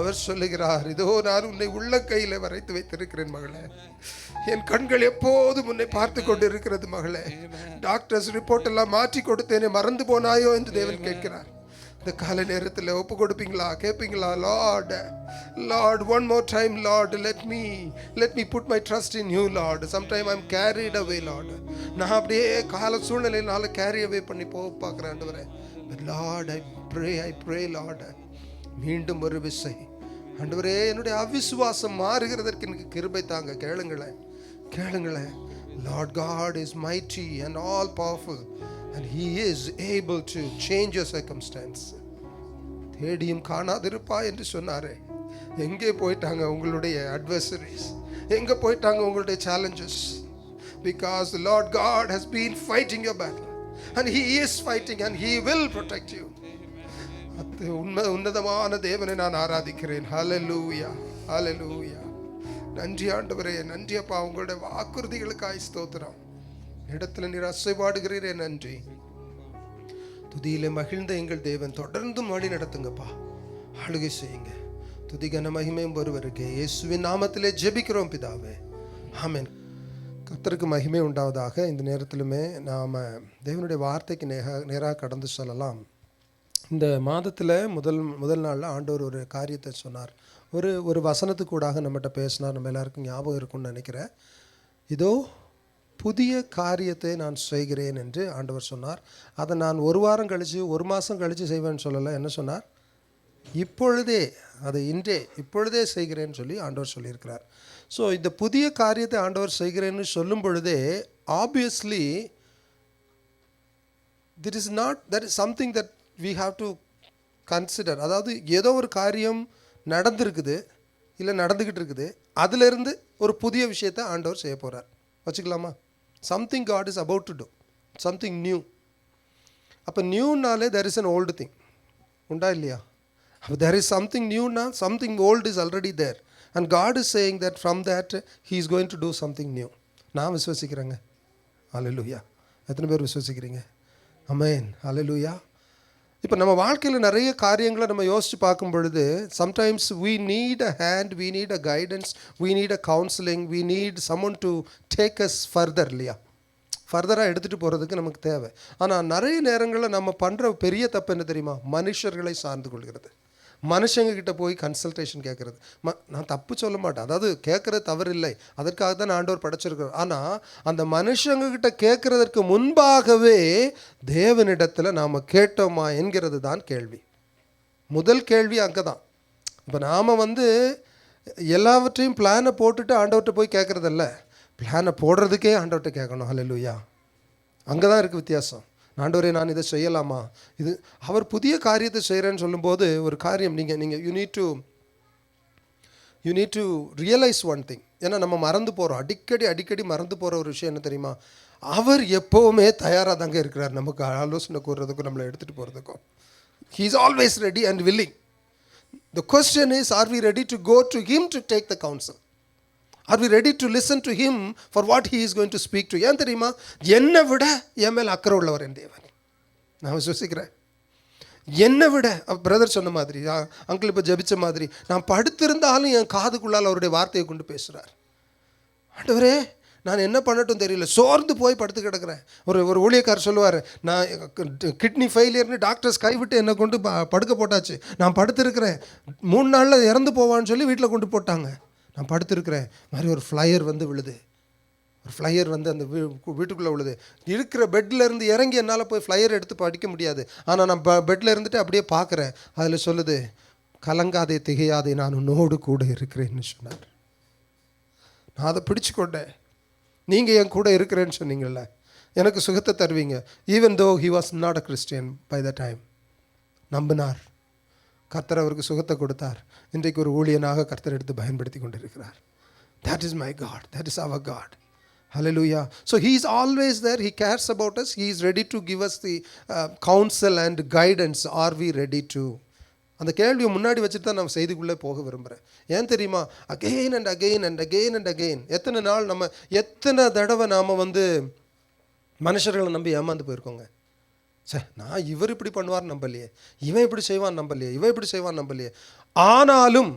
அவர் சொல்லுகிறார், இதோ நான் உன்னை உள்ள கையில் வரைத்து வைத்திருக்கிறேன் மகளே, என் கண்கள் எப்போதும் உன்னை பார்த்து கொண்டு இருக்கிறது மகளே. டாக்டர்ஸ் ரிப்போர்ட் எல்லாம் மாற்றி கொடுத்தேனே, மறந்து போனாயோ என்று தேவன் கேட்கிறார். இந்த காலை நேரத்தில் ஒப்பு கொடுப்பீங்களா, கேட்பீங்களா? Lord Lord, one more time Lord, let me put my trust in you, Lord. sometime I'm carried away, Lord. நான் அப்படியே கால சூழ்நிலையினால கேரி அவே பண்ணி போக பார்க்குறேன் ஆண்டவரே. but Lord, I pray Lord, மீண்டும் ஒரு விசை ஆண்டவரே, என்னுடைய அவிசுவாசம் மாறுகிறதற்கு எனக்கு கிருபை தாங்க. கேளுங்களேன். Lord God is mighty and all powerful, and he is able to change your circumstance. தேடியும் காணாதிருப்பா என்று சொன்னாரே, எங்கே போயிட்டாங்க உங்களுடைய adversaries? எங்கே போயிட்டாங்க உங்களுடைய challenges? Because the Lord God has been fighting your battle, and he is fighting, and he will protect you. உன்னதமான தேவனை நான் ஆராதிக்கிறேன். ஹல்லேலூயா, ஹல்லேலூயா. நன்றி ஆண்டவரே, நன்றி அப்பா, உங்களுடைய வாக்குறுதிகளுக்காய் ஸ்தோத்திரம். இடத்துல நீர் அசைவாடுகிறீரே, நன்றி. துதியிலே மகிழ்ந்த எங்கள் தேவன் தொடர்ந்து வழி நடத்துங்கப்பா, ஆளுகை செய்யுங்க. துதி கன மகிமையும் ஒருவருக்கு இயேசுவின் நாமத்திலே ஜெபிக்கிறோம் பிதாவே, ஆமென். கர்த்தருக்கு மகிமை உண்டாவதாக. இந்த நேரத்திலுமே நாம் தேவனுடைய வார்த்தைக்கு நேராக கடந்து சொல்லலாம். இந்த மாதத்தில் முதல் நாளில் ஆண்டவர் ஒரு காரியத்தை சொன்னார். ஒரு வசனத்துக்கூடாக நம்மகிட்ட பேசினார். நம்ம எல்லாருக்கும் ஞாபகம் இருக்கும்னு நினைக்கிறேன். இதோ புதிய காரியத்தை நான் செய்கிறேன் என்று ஆண்டவர் சொன்னார். அதை நான் ஒரு வாரம் கழித்து, ஒரு மாதம் கழித்து செய்வேன்னு சொல்லலை. என்ன சொன்னார்? இப்பொழுதே, அதை இப்பொழுதே செய்கிறேன்னு சொல்லி ஆண்டவர் சொல்லியிருக்கிறார். ஸோ இந்த புதிய காரியத்தை ஆண்டவர் செய்கிறேன்னு சொல்லும் பொழுதே obviously there is something that we have to consider. அதாவது ஏதோ ஒரு காரியம் நடந்துருக்குது, இல்லை நடந்துக்கிட்டு இருக்குது, அதிலிருந்து ஒரு புதிய விஷயத்தை ஆண்டவர் செய்ய போகிறார் வச்சுக்கலாமா? something God is about to do, something new. அப்போ நியூனாலே there is an old thing, உண்டா இல்லையா? அப்போ there is something new now, something old is already there, and God is saying that from that he is going to do something new. நான் விசுவசிக்கிறேங்க. ஹல்லேலூயா. எத்தனை பேர் விசுவசிக்கிறீங்க? ஆமென். ஹல்லேலூயா. இப்போ நம்ம வாழ்க்கையில் நிறைய காரியங்களை நம்ம யோசித்து பார்க்கும் பொழுது sometimes we need a hand, we need a guidance, we need a counseling, we need someone to take us further, இல்லையா? ஃபர்தராக எடுத்துகிட்டு போகிறதுக்கு நமக்கு தேவை. ஆனால் நிறைய நேரங்களில் நம்ம பண்ணுற பெரிய தப்பு என்ன தெரியுமா? மனுஷர்களை சார்ந்து கொள்கிறது, மனுஷங்க கிட்ட போய் கன்சல்டேஷன் கேட்குறது. நான் தப்பு சொல்ல மாட்டேன், அதாவது கேட்குறது தவறு இல்லை, அதற்காக தான் ஆண்டவர் படைச்சிருக்கிறார். ஆனால் அந்த மனுஷங்க கிட்ட கேட்குறதற்கு முன்பாகவே தேவனிடத்தில் நாம் கேட்டோமா என்கிறது தான் கேள்வி. முதல் கேள்வி அங்கே தான். இப்போ நாம் எல்லாவற்றையும் பிளானை போட்டுட்டு ஆண்டவர்கிட்ட போய் கேட்குறதில்ல, பிளானை போடுறதுக்கே ஆண்டவர்கிட்ட கேட்கணும். ஹல்லேலூயா. அங்கே தான் இருக்குது வித்தியாசம். ஆண்டவரே நான் இதை செய்யலாமா, இது அவர் புதிய காரியத்தை செய்கிறேன்னு சொல்லும்போது ஒரு காரியம் நீங்கள் you need to realise one thing. ஏன்னா நம்ம மறந்து போகிறோம், அடிக்கடி மறந்து போகிற ஒரு விஷயம் என்ன தெரியுமா? அவர் எப்போவுமே தயாராக தாங்க இருக்கிறார் நமக்கு ஆலோசனை கூறுறதுக்கும் நம்மளை எடுத்துகிட்டு போகிறதுக்கும். He is always ready and willing. The question is, are we ready to go to him to take the counsel? Are we ready to listen to him for what he is going to speak to? ஏன் தெரியுமா? என்னை விட என் மேல் அக்கறை உள்ளவர் என் தேவன். நான் விசுவசிக்கிறேன். என்னை விட பிரதர் சொன்ன மாதிரி, அங்கிள் இப்போ ஜபிச்ச மாதிரி, நான் படுத்திருந்தாலும் என் காதுக்குள்ளால் அவருடைய வார்த்தையை கொண்டு பேசுகிறார். ஆண்டவரே நான் என்ன பண்ணட்டும் தெரியல, சோர்ந்து போய் படுத்து கிடக்கிறேன். ஒரு ஊழியக்காரர் சொல்லுவார், நான் கிட்னி ஃபெயிலியர்னு டாக்டர்ஸ் கைவிட்டு என்னை கொண்டு படுக்க போட்டாச்சு, நான் படுத்திருக்கிறேன், 3 நாளில் இறந்து போவான்னு சொல்லி வீட்டில் கொண்டு போட்டாங்க, நான் படுத்திருக்கிறேன். மாதிரி ஒரு ஃப்ளையர் விழுது, ஒரு ஃப்ளையர் அந்த வீட்டுக்குள்ளே விழுது. இருக்கிற பெட்டில் இருந்து இறங்கி என்னால் போய் ஃப்ளையர் எடுத்து படிக்க முடியாது. ஆனால் நான் பெட்டில் இருந்துட்டு அப்படியே பார்க்குறேன், அதில் சொல்லுது, கலங்காதே திகையாதே நான் உன்னோடு கூட இருக்கிறேன்னு சொன்னார். நான் அதை பிடிச்சு கொண்டேன். நீங்கள் என் கூட இருக்கிறேன்னு சொன்னீங்கள்ல, எனக்கு சுகத்தை தருவீங்க. Even though he was not a Christian by the time. நம்பினார், கர்த்தர் அவருக்கு சுகத்தை கொடுத்தார். இன்றைக்கு ஒரு ஊழியனாக கர்த்தர் எடுத்து பயன்படுத்தி கொண்டிருக்கிறார். That is my God. That is our God. Hallelujah. So he is always there. He cares about us. He is ready to give us the counsel and guidance. Are we ready to? அந்த கேள்வியை முன்னாடி வச்சுட்டு தான் நம்ம செய்திக்குள்ளே போக விரும்புகிறேன். ஏன் தெரியுமா? Again and again and again and again எத்தனை தடவை நாம் மனுஷர்களை நம்பி ஏமாந்து போயிருக்கோங்க. நான் இவர் இப்படி பண்ணுவார் நம்பலையே, இவன் இப்படி செய்வான் நம்பலையே, இவன் இப்படி செய்வான் நம்பலையே. ஆனாலும்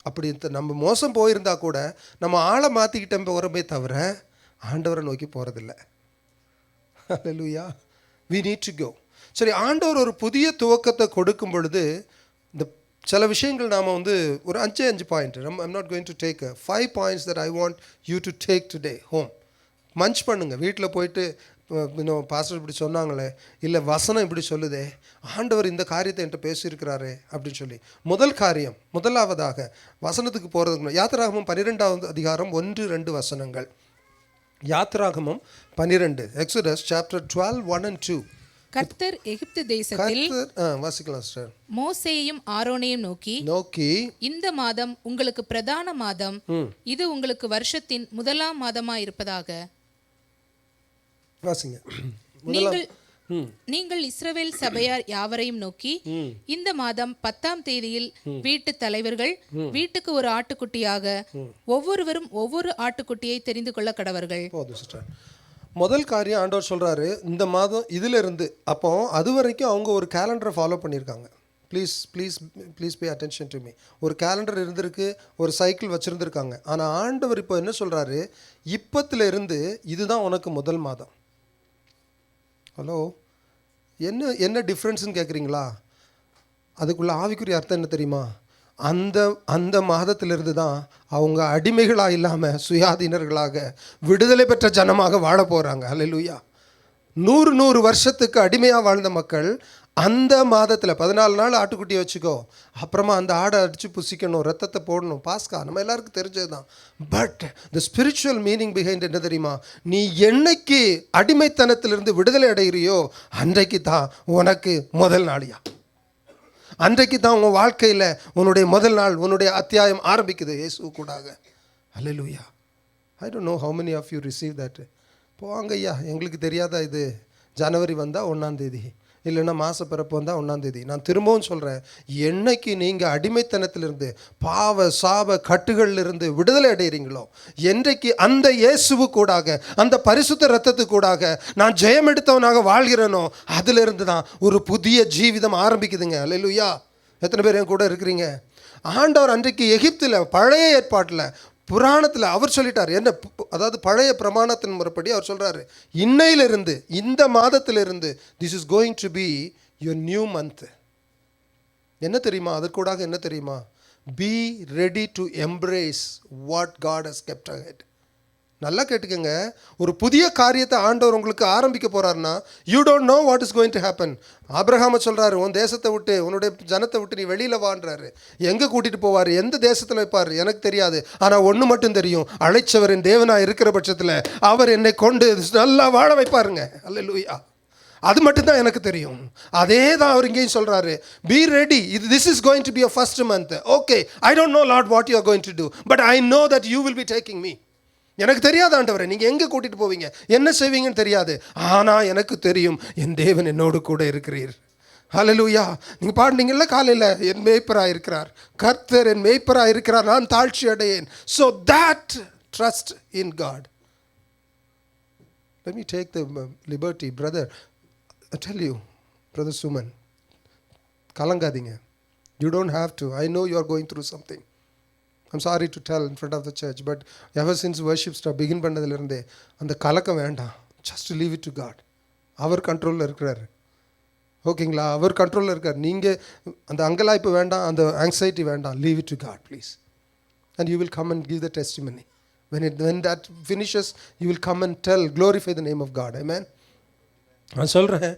அப்படி நம்ம மோசம் போயிருந்தா கூட நம்ம ஆளை மாற்றிக்கிட்ட போகிறமே தவிர ஆண்டவரை நோக்கி போகிறதில்ல. ஹல்லேலூயா. we need to go. சரி, ஆண்டவர் ஒரு புதிய துவக்கத்தை கொடுக்கும் பொழுது இந்த சில விஷயங்கள் நாம் ஒரு 5 point, I'm not going to take 5 points that I want you to take today home. Manch பண்ணுங்கள் வீட்டில் போயிட்டு. இன்னும் பாஸ்டர் இப்படி சொன்னாங்களே, இல்லை வசனம் இப்படி சொல்லுதே, ஆண்டவர் இந்த காரியத்தை என்கிட்ட பேசியிருக்கிறாரே அப்படின்னு சொல்லி முதலாவதாக வசனத்துக்கு போகிறதுக்கு யாத்திராகமம் 12ஆம் அதிகாரம் 1-2 வசனங்கள். யாத்திராகமம் 12, Exodus chapter 12, 1 and 2. கர்த்தர் எகிப்து தேசத்தில் வாசிக்கலாம் சார். மோசேயையும் ஆரோனையும் நோக்கி இந்த மாதம் உங்களுக்கு பிரதான மாதம், இது உங்களுக்கு வருஷத்தின் முதலாம் மாதமாய் இருப்பதாக. நீங்கள் இஸ்ரவேல் சபையார் யாவரையும் நோக்கி இந்த மாதம் 10ஆம் தேதியில் வீட்டு தலைவர்கள் வீட்டுக்கு ஒரு ஆட்டுக்குட்டியாக ஒவ்வொருவரும் ஒவ்வொரு ஆட்டுக்குட்டியை தெரிந்து கொள்ள கடவர்கள். முதல் காரியம் ஆண்டவர் சொல்றாரு, இந்த மாதம் இதுல இருந்து. அப்போ அது வரைக்கும் அவங்க ஒரு கேலண்டரை ஃபாலோ பண்ணியிருக்காங்க. Please pay attention to me. ஒரு கேலண்டர் இருந்திருக்கு, ஒரு சைக்கிள் வச்சுருந்துருக்காங்க. ஆனால் ஆண்டவர் இப்போ என்ன சொல்கிறாரு, இப்பத்துல இருந்து இதுதான் உனக்கு முதல் மாதம். ஹலோ, என்ன டிஃப்ரென்ஸ்ன்னு கேட்குறீங்களா? அதுக்குள்ள ஆவிக்குரிய அர்த்தம் என்ன தெரியுமா? அந்த மாதத்திலிருந்து தான் அவங்க அடிமைகளாக இல்லாமல் சுயாதீனர்களாக விடுதலை பெற்ற ஜனமாக வாழ போகிறாங்க. ஹல்லேலூயா. 100 வருஷத்துக்கு அடிமையாக வாழ்ந்த மக்கள் அந்த மாதத்தில் 14 நாள் ஆட்டுக்குட்டியை வச்சுக்கோ, அப்புறமா அந்த ஆடை அடித்து புசிக்கணும், ரத்தத்தை போடணும், பாஸ்கா நம்ம எல்லாருக்கும் தெரிஞ்சது தான். But the spiritual meaning behind என்ன தெரியுமா? நீ என்னைக்கு அடிமைத்தனத்திலிருந்து விடுதலை அடைகிறியோ அன்றைக்கு தான் உனக்கு முதல் நாளியா, அன்றைக்கு தான் உங்கள் வாழ்க்கையில் உன்னுடைய முதல் நாள், உன்னுடைய அத்தியாயம் ஆரம்பிக்குது இயேசு கூடாக. Hallelujah. I don't know how many of you receive that. போவாங்க ஐயா, எங்களுக்கு தெரியாதா இது? ஜனவரி வந்தால் 1ஆம் தேதி, இல்லைன்னா மாசப்பிறப்பு வந்தால் 1ஆம் தேதி. நான் திரும்பவும் சொல்கிறேன், என்னைக்கு நீங்கள் அடிமைத்தனத்திலிருந்து பாவ சாப கட்டுகளிலிருந்து விடுதலை அடைகிறீங்களோ, என்றைக்கு அந்த இயேசுவு கூடாக அந்த பரிசுத்த இரத்தத்து கூடாக நான் ஜெயம் எடுத்தவனாக வாழ்கிறேனோ, அதிலிருந்து தான் ஒரு புதிய ஜீவிதம் ஆரம்பிக்குதுங்க. அல்லேலூயா. எத்தனை பேர் என் கூட இருக்கிறீங்க? ஆண்டவர் அன்றைக்கு எகிப்தில் பழைய ஏற்பாட்டில் புராணத்தில் அவர் சொல்லிட்டார் என்ன, அதாவது பழைய பிரமாணத்தின் முறைப்படி அவர் சொல்கிறாரு, இன்னையிலிருந்து இந்த மாதத்திலிருந்து this is going to be your new month. என்ன தெரியுமா? அதற்கூடாக என்ன தெரியுமா? Be ready to embrace what God has kept ahead. நல்லா கேட்டுக்கங்க. ஒரு புதிய காரியத்தை ஆண்டவர் உங்களுக்கு ஆரம்பிக்க போறாருன்னா you don't know what is going to happen. ஆபிரகாம சொல்றாரு, உன் தேசத்தை விட்டு உன்னுடைய ஜனத்தை விட்டு நீ வெளியில வான்றாரு. எங்க கூட்டிட்டு போவார், எந்த தேசத்தில் வைப்பார் எனக்கு தெரியாது. ஆனா ஒன்று மட்டும் தெரியும், அழைச்சவரின் தேவனா இருக்கிற பட்சத்தில் அவர் என்னை கொண்டு நல்லா வாழ வைப்பாருங்க. அல்லேலூயா. அது மட்டும்தான் எனக்கு தெரியும். அதே தான் அவர் இங்கேயும் சொல்றாரு, be ready. This is going to be a first month. Okay, I don't know Lord what you are going to do, but I know that you will be taking me. எனக்கு தெரியாது ஆண்டவரே நீங்கள் எங்கே கூட்டிகிட்டு போவீங்க, என்ன செய்வீங்கன்னு தெரியாது. ஆனால் எனக்கு தெரியும், என் தேவன் என்னோடு கூட இருக்கிறீர். ஹல்லேலூயா. நீங்கள் பாடுனீங்கல்ல காலையில், என் மேய்ப்பராக இருக்கிறார், கர்த்தர் என் மேய்ப்பராக இருக்கிறார், நான் தாழ்ச்சி அடையேன். So that trust in God. Let me take the liberty, brother. I tell you, brother Suman, கலங்காதீங்க. You don't have to. I know you are going through something. I'm sorry to tell in front of the church, but ever since worship start begin பண்ணதிலிருந்தே அந்த கலக்கம் வேண்டாம். Just leave it to God. அவர் கண்ட்ரோலில் இருக்கிறார். ஓகேங்களா? அவர் கண்ட்ரோலில் இருக்கார். நீங்கள் அந்த அங்கலாய்ப்பு வேண்டாம், அந்த ஆங்ஸைட்டி வேண்டாம். Leave it to God, please. And you will come and give the testimony. When that finishes, you will come and tell, glorify the name of God. Amen. நான் சொல்கிறேன்,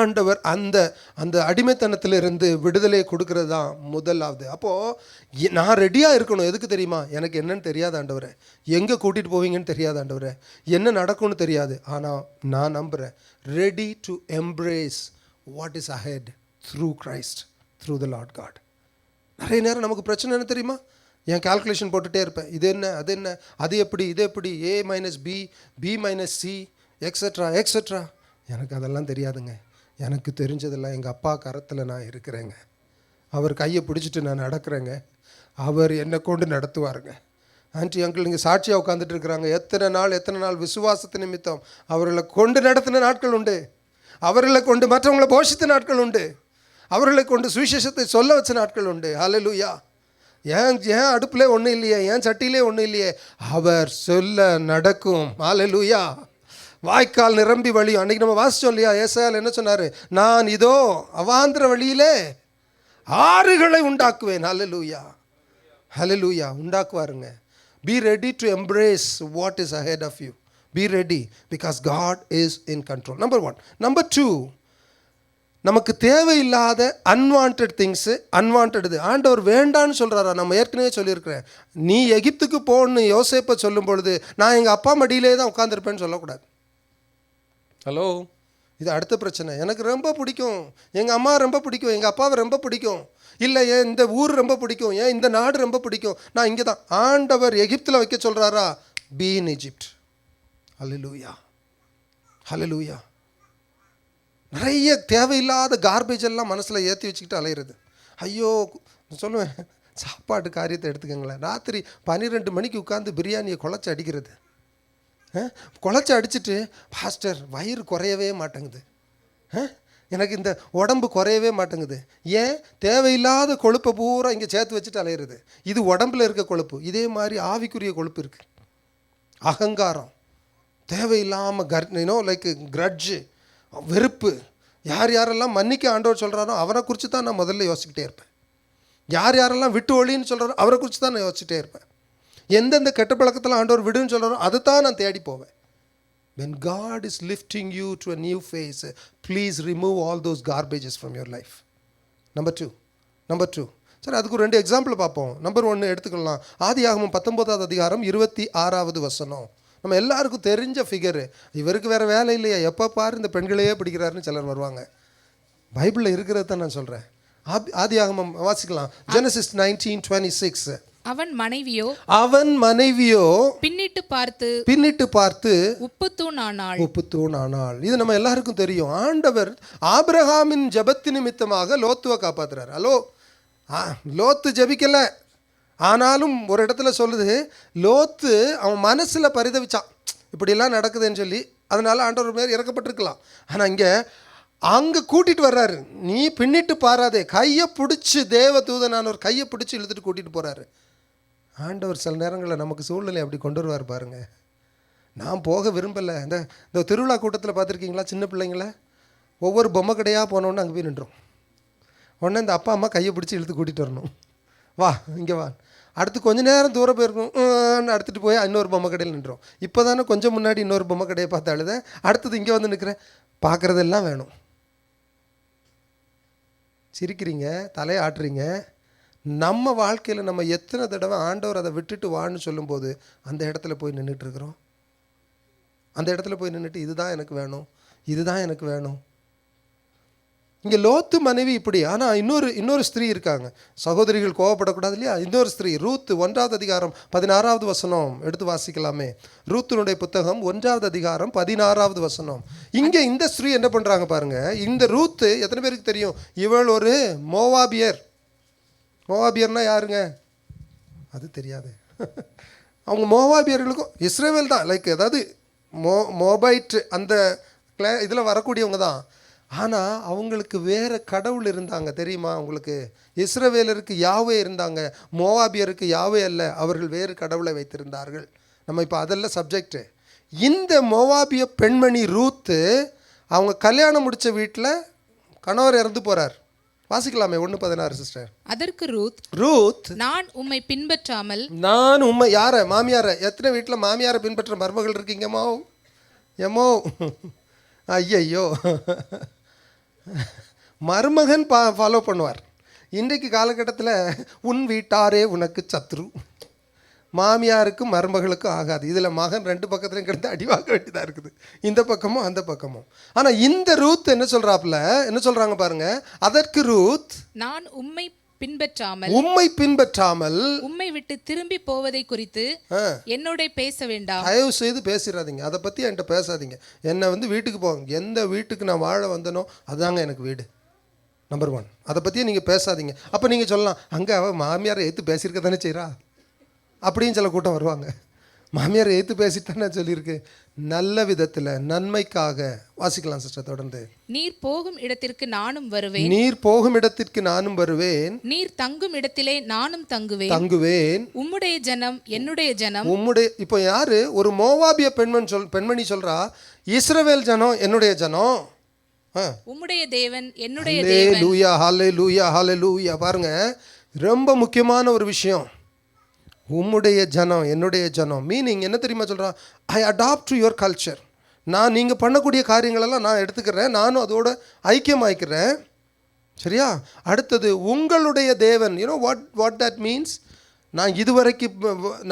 ஆண்டவர் அந்த அந்த அடிமைத்தனத்திலிருந்து விடுதலையை கொடுக்கறது தான் முதலாவது. அப்போது நான் ரெடியாக இருக்கணும். எதுக்கு தெரியுமா? எனக்கு என்னன்னு தெரியாது ஆண்டவரே, எங்கே கூட்டிகிட்டு போவீங்கன்னு தெரியாது ஆண்டவரே, என்ன நடக்கும்னு தெரியாது. ஆனால் நான் நம்புகிறேன், ready to embrace what is ahead through Christ, through the Lord God. நிறைய நேரம் நமக்கு பிரச்சனை என்ன தெரியுமா? என் கால்குலேஷன் போட்டுகிட்டே இருப்பேன். இது என்ன, அது என்ன, அது எப்படி, இது எப்படி, A minus B, B minus C, extra extra. எனக்கு அதெல்லாம் தெரியாதுங்க. எனக்கு தெரிஞ்சதெல்லாம் எங்கள் அப்பா கரத்தில் நான் இருக்கிறேங்க. அவர் கையை பிடிச்சிட்டு நான் நடக்கிறேங்க. அவர் என்னை கொண்டு நடத்துவாருங்க. ஆன்ட்டி அங்கிள் இங்கே சாட்சியாக உட்காந்துட்டு இருக்கிறாங்க. எத்தனை நாள் விசுவாசத்து நிமித்தம் அவர்களை கொண்டு நடத்தின நாட்கள் உண்டு. அவர்களை கொண்டு மற்றவங்களை போஷித்த நாட்கள் உண்டு. அவர்களை கொண்டு சுவிசேஷத்தை சொல்ல வச்ச நாட்கள் உண்டு. ஹல்லேலூயா. ஏன் அடுப்பிலே ஒன்றும் இல்லையே, ஏன் சட்டியிலே ஒன்றும் இல்லையே, அவர் சொல்ல நடக்கும். ஹல்லேலூயா. வாய்க்கால் நிரம்பி வழியும். அன்றைக்கி நம்ம வாசித்தோம் இல்லையா? ஏசாயால் என்ன சொன்னார்? நான் இதோ அவாந்திர வழியிலே ஆறுகளை உண்டாக்குவேன். ஹல்லேலூயா. ஹல்லேலூயா. உண்டாக்குவாருங்க. Be ready to embrace what is ahead of you. Be ready because God is in control. Number 1. Number 2, நமக்கு தேவையில்லாத அன்வான்ட் திங்ஸு, அன்வான்ட் ஆண்டவர் வேண்டான்னு சொல்கிறாரா? நம்ம ஏற்கனவே சொல்லியிருக்கிறேன், நீ எகிப்துக்கு போன்னு யோசேப்பை சொல்லும் பொழுது நான் எங்கள் அப்பா மடியிலே தான் உட்காந்துருப்பேன்னு சொல்லக்கூடாது. ஹலோ, இது அடுத்த பிரச்சனை. எனக்கு ரொம்ப பிடிக்கும், எங்கள் அம்மா ரொம்ப பிடிக்கும், எங்கள் அப்பாவை ரொம்ப பிடிக்கும், இல்லை ஏன் இந்த ஊர் ரொம்ப பிடிக்கும், ஏன் இந்த நாடு ரொம்ப பிடிக்கும், நான் இங்கே தான். ஆண்டவர் எகிப்தில் வைக்க சொல்கிறாரா? Be in Egypt. Hallelujah. Hallelujah. நிறைய தேவையில்லாத கார்பேஜ் எல்லாம் மனசில் ஏற்றி வச்சுக்கிட்டு அலையிறது. ஐயோ சொல்லுவேன், சாப்பாட்டு காரியத்தை எடுத்துக்கங்களேன். ராத்திரி 12 மணிக்கு உட்காந்து பிரியாணியை குழச்சி அடிக்கிறது. குழச்சி அடிச்சுட்டு, பாஸ்டர் வயிறு குறையவே மாட்டேங்குது, எனக்கு இந்த உடம்பு குறையவே மாட்டேங்குது. ஏன்? தேவையில்லாத கொழுப்பை பூரா இங்கே சேர்த்து வச்சுட்டு அலையிறது. இது உடம்பில் இருக்க கொழுப்பு. இதே மாதிரி ஆவிக்குரிய கொழுப்பு இருக்குது. அகங்காரம், தேவையில்லாமல் லைக் கிரட்ஜு, வெறுப்பு. யாரெல்லாம் மன்னிக்க ஆண்டவர் சொல்கிறாரோ அவரை குறித்து தான் நான் முதல்ல யோசிக்கிட்டே இருப்பேன். யாரெல்லாம் விட்டு ஒளின்னு சொல்கிறாரோ அவரை குறித்து தான் நான் யோசிச்சுட்டே இருப்பேன். எந்தெந்த கெட்ட பழக்கத்தில் ஆண்டவர் விடுன்னு சொல்கிறாரோ அதை தான் நான் தேடி போவேன். When God is lifting you to a new phase, please remove all those garbages from your life. Number 2. சரி, அதுக்கு 2 எக்ஸாம்பிள் பார்ப்போம். நம்பர் 1 எடுத்துக்கலாம். ஆதியாகமம் 19வது அதிகாரம் 26வது வசனம். நம்ம எல்லாருக்கும் தெரிஞ்ச ஃபிகரு. இவருக்கு வேறு வேலை இல்லையா, எப்போ பாரு இந்த பெண்களையே பிடிக்கிறாருன்னு சிலர் வருவாங்க. பைபிளில் இருக்கிறது தான் நான் சொல்கிறேன். ஆதியாகமம் வாசிக்கலாம். Genesis 19:26. அவன் மனைவியோ பின்னிட்டு பார்த்து உப்பு தூண் ஆனாள். இது நம்ம எல்லாருக்கும் தெரியும். ஆண்டவர் ஆபிரகாமின் ஜெபத்து நிமித்தமாக லோத்துவை காப்பாத்துறாரு. ஹலோ, லோத்து ஜெபிக்கல, ஆனாலும் ஒரு இடத்துல சொல்லுது, லோத்து அவன் மனசில் பரிதவிச்சான், இப்படியெல்லாம் நடக்குதுன்னு சொல்லி. அதனால ஆண்டவர் மேல் இறக்கப்பட்டிருக்கலாம். ஆனால் இங்கே அங்கே கூட்டிகிட்டு வர்றாரு. நீ பின்னிட்டு பாராதே, கையை பிடிச்சி, தேவ தூதனானவர் கையை பிடிச்சி இழுத்துட்டு கூட்டிகிட்டு போகிறாரு. ஆண்டவர் சில நேரங்களில் நமக்கு சூழ்நிலை அப்படி கொண்டு வருவார் பாருங்க. நான் போக விரும்பலை. இந்த திருவிழா கூட்டத்தில் பார்த்துருக்கீங்களா? சின்ன பிள்ளைங்கள ஒவ்வொரு பொம்மை கடையாக போனோன்னு அங்கே போய் நின்றோம். உடனே இந்த அப்பா அம்மா கையை பிடிச்சி இழுத்து கூட்டிகிட்டு வரணும். வா இங்கே வா. அடுத்து கொஞ்ச நேரம் தூரம் போயிருக்கணும், அடுத்துட்டு போய் இன்னொரு பொம்மை கடையில் நின்றோம். இப்போ தானே கொஞ்சம் முன்னாடி இன்னொரு பொம்மை கடையை பார்த்து அழுத, அடுத்தது இங்கே வந்து நிற்கிறேன். பார்க்குறதெல்லாம் வேணும். சிரிக்கிறீங்க, தலையை ஆட்டுறீங்க. நம்ம வாழ்க்கையில் நம்ம எத்தனை தடவை ஆண்டவர் அதை விட்டுட்டு வான்னு சொல்லும்போது அந்த இடத்துல போய் நின்றுட்டு இருக்கிறோம். அந்த இடத்துல போய் நின்றுட்டு இதுதான் எனக்கு வேணும், இதுதான் எனக்கு வேணும். இங்கே லோத்து மனைவி இப்படி. ஆனால் இன்னொரு ஸ்திரீ இருக்காங்க. சகோதரிகள் கோவப்படக்கூடாது இல்லையா? இன்னொரு ஸ்திரீ ரூத் 1வது அதிகாரம் 16வது வசனம் எடுத்து வாசிக்கலாமே. ரூத்தினுடைய புத்தகம் 1வது அதிகாரம் 16வது வசனம். இங்கே இந்த ஸ்திரீ என்ன பண்ணுறாங்க பாருங்க. இந்த ரூத்து எத்தனை பேருக்கு தெரியும்? இவள் ஒரு மோவாபியர். மோவாபியர்னா யாருங்க? அது தெரியாது. அவங்க மோவாபியர்களுக்கும் இஸ்ரேவேல் தான், லைக் அதாவது மோபைட் அந்த இதில் வரக்கூடியவங்க தான். ஆனால் அவங்களுக்கு வேறு கடவுள் இருந்தாங்க தெரியுமா உங்களுக்கு? இஸ்ரவேலருக்கு யாவே இருந்தாங்க, மோவாபியருக்கு யாவே அல்ல, அவர்கள் வேறு கடவுளை வைத்திருந்தார்கள். நம்ம இப்போ அதெல்லாம் சப்ஜெக்டு. இந்த மோவாபிய பெண்மணி ரூத்து அவங்க கல்யாணம் முடித்த வீட்டில் கணவர் இறந்து போகிறார். வாசிக்கலாமே 1:16 சிஸ்டர். அதற்கு ரூத் நான் உம்மை பின்பற்றாமல் நான் உண்மை யாரை? மாமியாரை. எத்தனை வீட்டில் மாமியாரை பின்பற்ற மருமகள் இருக்கீங்கம்மா? எம்மோ ஐயையோ, மருமகன் ஃபாலோ பண்ணுவார். இன்றைக்கு காலகட்டத்தில் உன் வீட்டாரே உனக்கு சத்ரு. மாமியாருக்கும் மருமகளுக்கும் ஆகாது. இதில் மகன் 2 பக்கத்துலையும் கிடந்து அடிவாங்க வேண்டியதாக இருக்குது, இந்த பக்கமும் அந்த பக்கமும். ஆனால் இந்த ரூத் என்ன சொல்கிறாங்க பாருங்க. அதற்கு ரூத் நான் உம்மை பின்பற்றாமல் உம்மை விட்டு திரும்பி போவதை குறித்து என்னோட பேச வேண்டாம். தயவு செய்து பேசிடாதீங்க, அதை பற்றி என்கிட்ட பேசாதீங்க. என்னை வீட்டுக்கு போங்க. எந்த வீட்டுக்கு நான் வாழ வந்தனோ அதுதாங்க எனக்கு வீடு, நம்பர் 1. அதை பற்றியே நீங்கள் பேசாதீங்க. அப்போ நீங்கள் சொல்லலாம், அங்கே அவள் மாமியாரை ஏற்று பேசியிருக்க தானே செய்கிறா அப்படின்னு சில கூட்டம் வருவாங்க. மாமியாரை ஏற்று பேசிட்டு தானே சொல்லியிருக்கு. நல்ல விதத்தில் நன்மைக்காக. வாசிக்கலாம் சிஸ்டர் தொடர்ந்து. நீர் போகும் இடத்திற்கு நானும் வருவேன், நீர் தங்கும் இடத்திலே நானும் தங்குவேன். உம்முடைய ஜனம் என்னுடைய ஜனம். இப்போ யாரு? ஒரு மோவாபிய பெண்மணி சொல்றா, இஸ்ரவேல் ஜனம் என்னுடைய ஜனம், உம்முடைய தேவன் என்னுடைய தேவன். ஹல்லேலூயா ஹல்லேலூயா. பாருங்க, ரொம்ப முக்கியமான ஒரு விஷயம். உம்முடைய ஜனம் என்னுடைய ஜனம் மீனிங் என்ன தெரியுமா சொல்கிறான்? I adopt to your culture. நான் நீங்கள் பண்ணக்கூடிய காரியங்களெல்லாம் நான் எடுத்துக்கிறேன், நானும் அதோட ஐக்கியமாய்க்கிறேன். சரியா? அடுத்தது உங்களுடைய தேவன். You know what that means? நான் இதுவரைக்கும்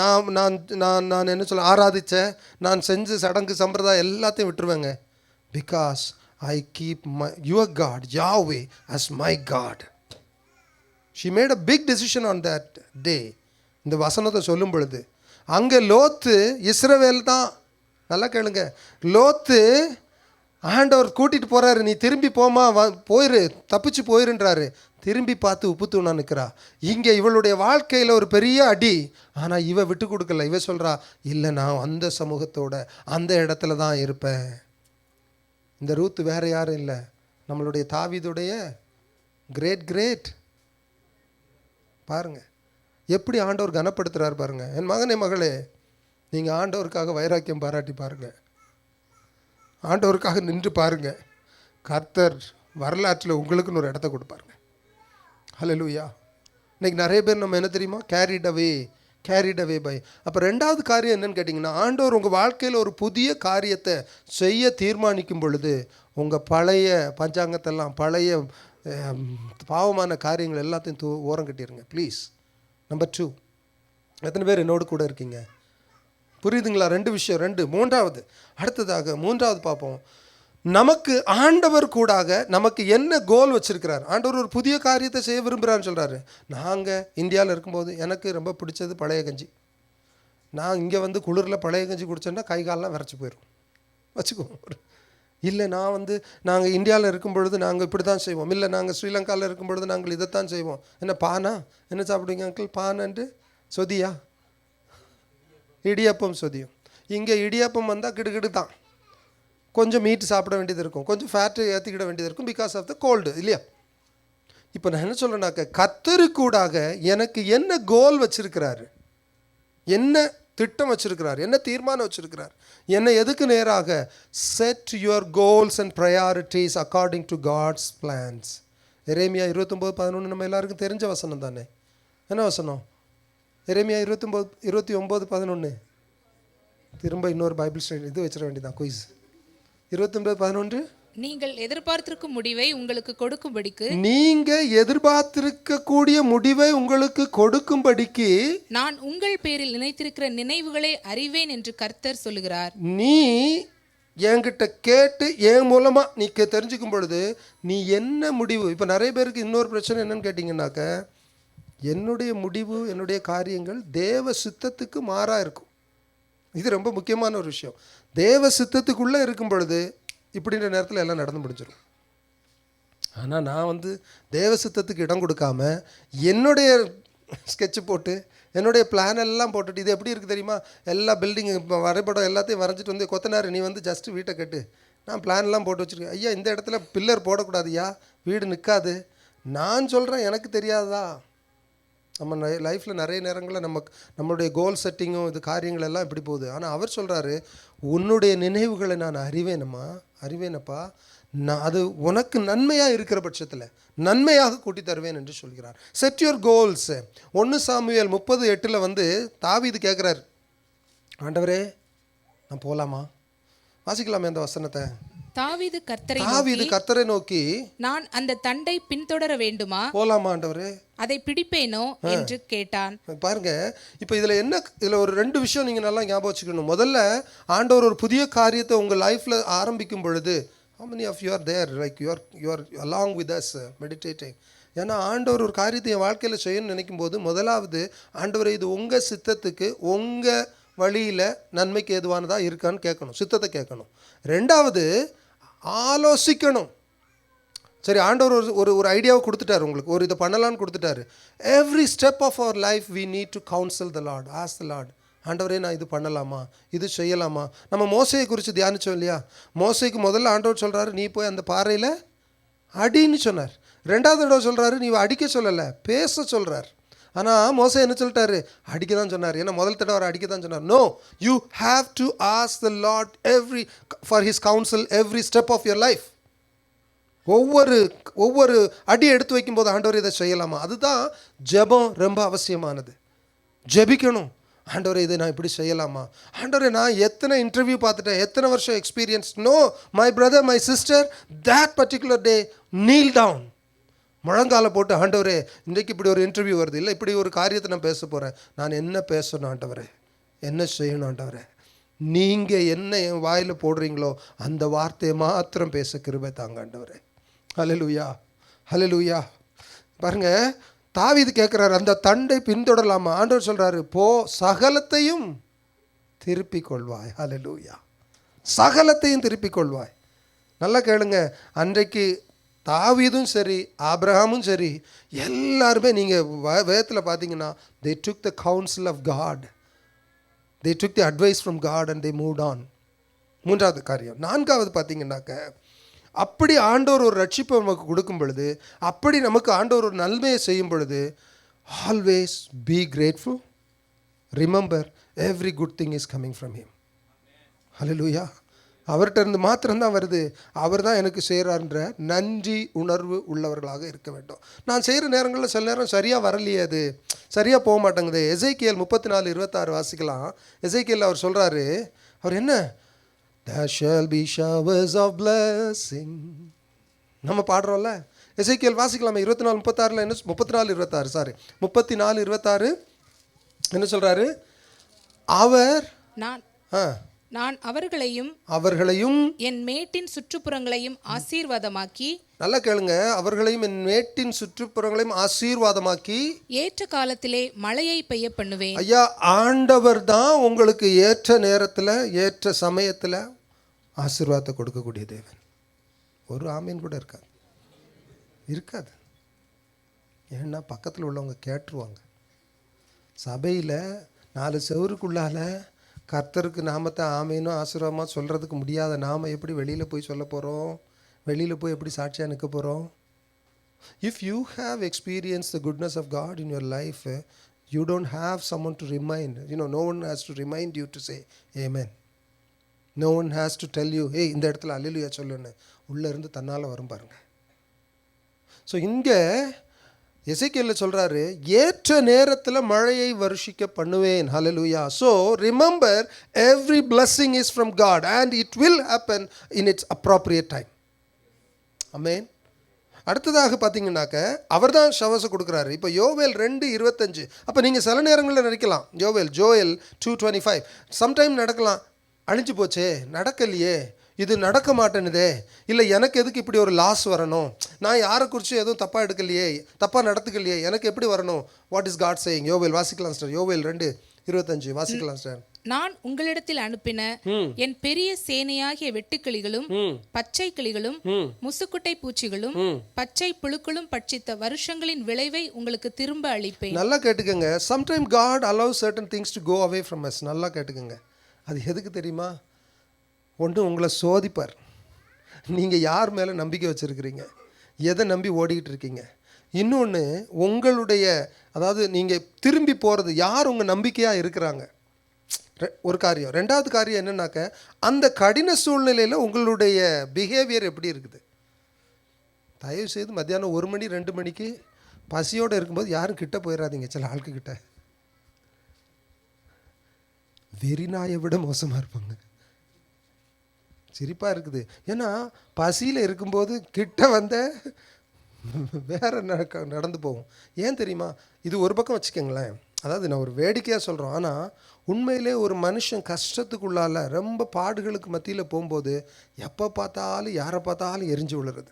நான் என்ன சொல்ல ஆராதித்தேன், நான் செஞ்ச சடங்கு சம்பிரதாயம் எல்லாத்தையும் விட்டுருவேங்க. Because I keep your God Yahweh as my God. She made a big decision on that day. இந்த வசனத்தை சொல்லும் பொழுது அங்கே லோத்து இஸ்ரவேல் தான். நல்லா கேளுங்க. லோத்து ஆண்டவர் கூட்டிகிட்டு போகிறாரு, நீ திரும்பி போமா, போயிரு, தப்பிச்சு போயிருன்றாரு. திரும்பி பார்த்து உப்பு தூணா நிற்கிறா. இங்கே இவளுடைய வாழ்க்கையில் ஒரு பெரிய அடி. ஆனால் இவ விட்டு கொடுக்கல. இவ சொல்கிறா, இல்லை நான் அந்த சமூகத்தோட அந்த இடத்துல தான் இருப்பேன். இந்த ரூத்து வேறு யாரும் இல்லை, நம்மளுடைய தாவீதுடைய கிரேட். பாருங்கள் எப்படி ஆண்டவர் கனப்படுத்துகிறார் பாருங்க. என் மகனே மகளே, நீங்கள் ஆண்டவருக்காக வைராக்கியம் பாராட்டி பாருங்கள், ஆண்டவருக்காக நின்று பாருங்கள். கர்த்தர் வரலாற்றில் உங்களுக்குன்னு ஒரு இடத்த கொடுப்பாருங்க. ஹல்லேலூயா. இன்றைக்கி நிறைய பேர் நம்ம என்ன தெரியுமா, கேரிட் அவே பை. அப்போ 2வது காரியம் என்னன்னு கேட்டிங்கன்னா, ஆண்டவர் உங்கள் வாழ்க்கையில் ஒரு புதிய காரியத்தை செய்ய தீர்மானிக்கும் பொழுது உங்கள் பழைய பஞ்சாங்கத்தெல்லாம், பழைய பாவமான காரியங்கள் எல்லாத்தையும் ஓரம் கட்டிடுங்க ப்ளீஸ். நம்பர் 2, எத்தனை பேர் என்னோடு கூட இருக்கீங்க? புரியுதுங்களா? 2 விஷயம். 3வது பார்ப்போம். நமக்கு ஆண்டவர் கூடாக நமக்கு என்ன கோல் வச்சுருக்கிறார். ஆண்டவர் ஒரு புதிய காரியத்தை செய்ய விரும்புகிறான்னு சொல்கிறாரு. நாங்கள் இந்தியாவில் இருக்கும்போது எனக்கு ரொம்ப பிடிச்சது பழைய கஞ்சி. நான் இங்கே குளிரில் பழைய கஞ்சி குடித்தேன்னா கை காலெலாம் விரைச்சி போயிடும் வச்சுக்குவோம். இல்லை நாங்கள் இந்தியாவில் இருக்கும் பொழுது நாங்கள் இப்படி தான் செய்வோம். இல்லை நாங்கள் ஸ்ரீலங்காவில் இருக்கும் பொழுது நாங்கள் இதைத்தான் செய்வோம். என்ன பானா என்ன சாப்பிடுவீங்க அங்கிள்? பானன்ட்டு சொதியா, இடியப்பம் சொதியும். இங்கே இடியப்பம் வந்தால் கிடுகிடு தான், கொஞ்சம் மீட் சாப்பிட வேண்டியது இருக்கும், கொஞ்சம் ஃபேட்டு ஏற்றிக்கிட வேண்டியது இருக்கும், பிகாஸ் ஆஃப் த கோல்டு இல்லையா? இப்போ நான் என்ன சொல்கிறேன்னாக்க, கர்த்தருக்கூடாக எனக்கு என்ன கோல் வச்சுருக்கிறாரு, என்ன திட்டம் வச்சுருக்கிறார், என்ன தீர்மானம் வச்சுருக்கிறார், என்ன எதுக்கு நேராக? Set your goals and priorities according to God's plans. எரேமியா 29:11 நம்ம எல்லாருக்கும் தெரிஞ்ச வசனம் தானே. என்ன வசனம்? எரேமியா 29:11. திரும்ப இன்னொரு பைபிள் ஸ்டடி இது வச்சிட வேண்டியதான், குயிஸ். 29:11. நீங்கள் எதிர்பார்த்திருக்கும் முடிவை உங்களுக்கு கொடுக்கும்படிக்கு, நீங்க எதிர்பார்த்திருக்கக்கூடிய முடிவை உங்களுக்கு கொடுக்கும்படிக்கு நான் உங்கள் பேரில் நினைத்திருக்கிற நினைவுகளை அறிவேன் என்று கர்த்தர் சொல்லுகிறார். நீ என்கிட்ட கேட்டு என் மூலமா நீ தெரிஞ்சுக்கும் பொழுது நீ என்ன முடிவு. இப்போ நிறைய பேருக்கு இன்னொரு பிரச்சனை என்னன்னு கேட்டிங்கன்னாக்க, என்னுடைய முடிவு என்னுடைய காரியங்கள் தேவ சித்தத்துக்கு மாறாக இருக்கும். இது ரொம்ப முக்கியமான ஒரு விஷயம். தேவ சித்தத்துக்குள்ளே இருக்கும் பொழுது இப்படின்ற நேரத்தில் எல்லாம் நடந்து முடிஞ்சிடும். ஆனால் நான் தேவ சித்தத்துக்கு இடம் கொடுக்காம என்னுடைய ஸ்கெட்சு போட்டு என்னுடைய பிளான் எல்லாம் போட்டுட்டு, இது எப்படி இருக்குது தெரியுமா, எல்லா பில்டிங் வரைபடம் எல்லாத்தையும் வரைஞ்சிட்டு கொத்தனார் நீ ஜஸ்ட்டு வீட்டை கட்டு, நான் பிளான்லாம் போட்டு வச்சுருக்கேன். ஐயா இந்த இடத்துல பில்லர் போடக்கூடாதுயா, வீடு நிற்காது. நான் சொல்கிறேன், எனக்கு தெரியாதா? நம்ம லைஃப்பில் நிறைய நேரங்களில் நம்மளுடைய கோல் செட்டிங்கும் இது காரியங்கள் எல்லாம் இப்படி போகுது. ஆனால் அவர் சொல்கிறாரு, உன்னுடைய நினைவுகளை நான் அறிவேனப்பா, நான் அது உனக்கு நன்மையாக இருக்கிற பட்சத்தில் நன்மையாக கூட்டி தருவேன் என்று சொல்கிறார். Set your goals. 1 சாமுவேல் 30:8 தாவீது கேட்குறார், ஆண்டவரே நான் போகலாமா? வாசிக்கலாமே அந்த வசனத்தை. தாவீது கர்த்தரை நோக்கி, நான் அந்த தண்டை பின்தொடர வேண்டுமா? போலாமா ஆண்டவரே? அதை பிடிப்பேனோ என்று கேட்டான். பாருங்க, இப்போ இதில் ஒரு 2 விஷயம் நீங்கள் நல்லா ஞாபகம் வச்சுக்கணும். முதல்ல ஆண்டவர் ஒரு புதிய காரியத்தை உங்கள் லைஃப்பில் ஆரம்பிக்கும் பொழுது, how many of you are there, like you are along with us meditating? ஏன்னா ஆண்டவர் ஒரு காரியத்தை என் வாழ்க்கையில் செய்யணும்னு நினைக்கும் போது, முதலாவது ஆண்டவரை இது உங்கள் சித்தத்துக்கு உங்கள் வழியில் நன்மைக்கு ஏதுவானதாக இருக்கான்னு கேட்கணும், சித்தத்தை கேட்கணும். 2வது ஆலோசிக்கணும். சரி, ஆண்டவர் ஒரு ஐடியாவை கொடுத்துட்டாரு, உங்களுக்கு ஒரு இதை பண்ணலான்னு கொடுத்துட்டாரு. Every step of our life we need to counsel the Lord, ask the Lord, ஆண்டவரே நான் இது பண்ணலாமா, இது செய்யலாமா? நம்ம மோசையை குறித்து தியானித்தோம் இல்லையா? மோசைக்கு முதல்ல ஆண்டவர் சொல்கிறாரு, நீ போய் அந்த பாறையில் அடின்னு சொன்னார். 2வது தடவை சொல்கிறாரு, நீ அடிக்க சொல்லலை, பேச சொல்கிறார். ஆனால் மோசை என்ன சொல்லிட்டாரு? அடிக்க தான் சொன்னார். ஏன்னா முதல் தடவை அவர் அடிக்க தான் சொன்னார். No, you have to ask the Lord for his counsel every step of your life. ஒவ்வொரு அடி எடுத்து வைக்கும்போது ஆண்டவர் இதை செய்யலாமா? அதுதான் ஜெபம் ரொம்ப அவசியமானது. ஜெபிக்கணும். ஆண்டவரே இதை நான் இப்படி செய்யலாமா? ஆண்டவரே நான் எத்தனை இன்டர்வியூ பார்த்துட்டேன், எத்தனை வருஷம் experience. No, my brother, my sister, that particular day kneel down, முழங்கால போட்டு, ஆண்டவரே இன்றைக்கு இப்படி ஒரு இன்டர்வியூ வருது, இல்லை இப்படி ஒரு காரியத்தை நான் பேச போகிறேன், நான் என்ன பேசணும் ஆண்டவரே, என்ன செய்யணும் ஆண்டவரே, நீங்கள் என்ன என் வாயில் போடுறீங்களோ அந்த வார்த்தையை மாத்திரம் பேச கிருபை தாங்க ஆண்டவரே. ஹல்லேலூயா, ஹல்லேலூயா. பாருங்க, தாவீது கேட்குறாரு, அந்த தண்டை பின்தொடரலாமா? ஆண்டவர் சொல்கிறாரு, போ, சகலத்தையும் திருப்பிக் கொள்வாய். ஹல்லேலூயா, சகலத்தையும் திருப்பிக் கொள்வாய். நல்லா கேளுங்க, அன்றைக்கு தாவீதும் சரி, ஆபிரகாமும் சரி, எல்லாருமே நீங்கள் வேதத்தில் பார்த்தீங்கன்னா, they took the counsel of God, they took the advice from God and they moved on. 3வது காரியம். 4வது பார்த்தீங்கன்னாக்க, அப்படி ஆண்டவர் ஒரு ரட்சிப்பை நமக்கு கொடுக்கும் பொழுது, அப்படி நமக்கு ஆண்டவர் ஒரு நன்மையை செய்யும் பொழுது, always be grateful, remember every good thing is coming from him. Hallelujah. அவர்கிட்ட இருந்து மாத்திரம்தான் வருது. அவர் தான் எனக்கு செய்கிறார்ன்ற நன்றி உணர்வு உள்ளவர்களாக இருக்க வேண்டும். நான் செய்கிற நேரங்களில் சில நேரம் சரியாக வரலையே, அது சரியாக போக மாட்டேங்குது. எசேக்கியேல் 34:26 வாசிக்கலாம். எசேக்கியேல் அவர் சொல்கிறாரு, அவர் என்ன, there shall be showers of blessing. நம்ம பாடுறோம்ல, எசேக்கியேல் வாசிக்கலாமா? 24:36 என்ன, 34:26 என்ன சொல்கிறாரு? அவர் நான் அவர்களையும் என் மேட்டின் சுற்றுப்புறங்களையும் ஆசீர்வாதமாக்கி, நல்லா கேளுங்க, அவர்களையும் என் மேட்டின் சுற்றுப்புறங்களையும் ஆசீர்வாதமாக்கி ஏற்ற காலத்திலே மழையை பெய்ய பண்ணுவேன். ஐயா, ஆண்டவர் தான் உங்களுக்கு ஏற்ற நேரத்தில் ஏற்ற சமயத்தில் ஆசீர்வாதத்தை கொடுக்கக்கூடிய தேவன். ஒரு ஆமீன் கூட இருக்காது. ஏன்னா பக்கத்தில் உள்ளவங்க கேட்டுருவாங்க. சபையில் 4 செவருக்குள்ளால கர்த்தருக்கு நாமத்தை ஆமீனும் ஆசீர்வாதமாக சொல்கிறதுக்கு முடியாத நாம் எப்படி வெளியில் போய் சொல்ல போகிறோம்? வெளியில் போய் எப்படி சாட்சியாக நிற்க போகிறோம்? If you have experience the goodness of God in your life, you don't have someone to remind. No one has to remind you to say amen. No one has to tell you, இந்த இடத்துல அல்லேலூயா சொல்லுன்னு. உள்ளே இருந்து தன்னால் வரும் பாருங்க. ஸோ இங்கே எசேக்கியேல் சொல்கிறாரு, ஏற்ற நேரத்தில் மழையை வருஷிக்க பண்ணுவேன். Hallelujah. So remember, every blessing is from God and it will happen in its appropriate time. Amen. அடுத்ததாக பார்த்தீங்கன்னாக்க அவர் தான் ஷவர்ஸை கொடுக்குறாரு. இப்போ யோவேல் 2:25. அப்போ நீங்கள் சில நேரங்களில் நினைக்கலாம், ஜோயல் 2:25 சம்டைம் நடக்கலாம், அழிஞ்சு போச்சே, நடக்கலையே, இது நடக்க மாட்டேனுதே, இல்லை எனக்கு எதுக்கு இப்படி ஒரு லாஸ் வரணும், நான் யாரை குறித்து எதுவும் தப்பாக எடுக்கலையே, தப்பாக நடத்துக்கலையே, எனக்கு எப்படி வரணும்? What is God saying? யோவேல் வாசிக்கலாம் சார். யோவேல் 2:25 வாசிக்கலாம் சார். நான் உங்களிடத்தில் அனுப்பின என் பெரிய சேனையாகிய வெட்டுக்கிளிகளும் பச்சை கிளிகளும் முசுக்குட்டை பூச்சிகளும் பச்சை புழுக்களும் பட்சித்த வருஷங்களின் விளைவை உங்களுக்கு திரும்ப அளிப்பேன். நல்லா கேட்டுக்கோங்க. Sometime God allows certain things to go away from us. நல்லா கேட்டுக்கோங்க. அது எதுக்கு தெரியுமா? ஒன்று, உங்களை சோதிப்பார். நீங்கள் யார் மேலே நம்பிக்கை வச்சுருக்கிறீங்க, எதை நம்பி ஓடிக்கிட்டு இருக்கீங்க. இன்னொன்று, உங்களுடைய, அதாவது நீங்கள் திரும்பி போகிறது, யார் உங்கள் நம்பிக்கையாக இருக்கிறாங்க, ஒரு காரியம். ரெண்டாவது காரியம் என்னன்னாக்க, அந்த கடின சூழ்நிலையில் உங்களுடைய பிஹேவியர் எப்படி இருக்குது. தயவுசெய்து மத்தியானம் 1 மணி 2 மணிக்கு பசியோடு இருக்கும்போது யாரும் கிட்ட போயிடாதீங்க. சில ஆளுக்கிட்ட வெறிநாயை விட மோசமாக இருப்பாங்க. சிரிப்பாக இருக்குது. ஏன்னா பசியில் இருக்கும்போது கிட்ட வந்த வேற நடந்து போகும். ஏன் தெரியுமா? இது ஒரு பக்கம் வச்சுக்கோங்களேன். அதாவது நான் ஒரு வேடிக்கையாக சொல்கிறோம். ஆனால் உண்மையிலே ஒரு மனுஷன் கஷ்டத்துக்குள்ளால ரொம்ப பாடுகளுக்கு மத்தியில் போகும்போது எப்போ பார்த்தாலும் யாரை பார்த்தாலும் எரிஞ்சு விழுறது,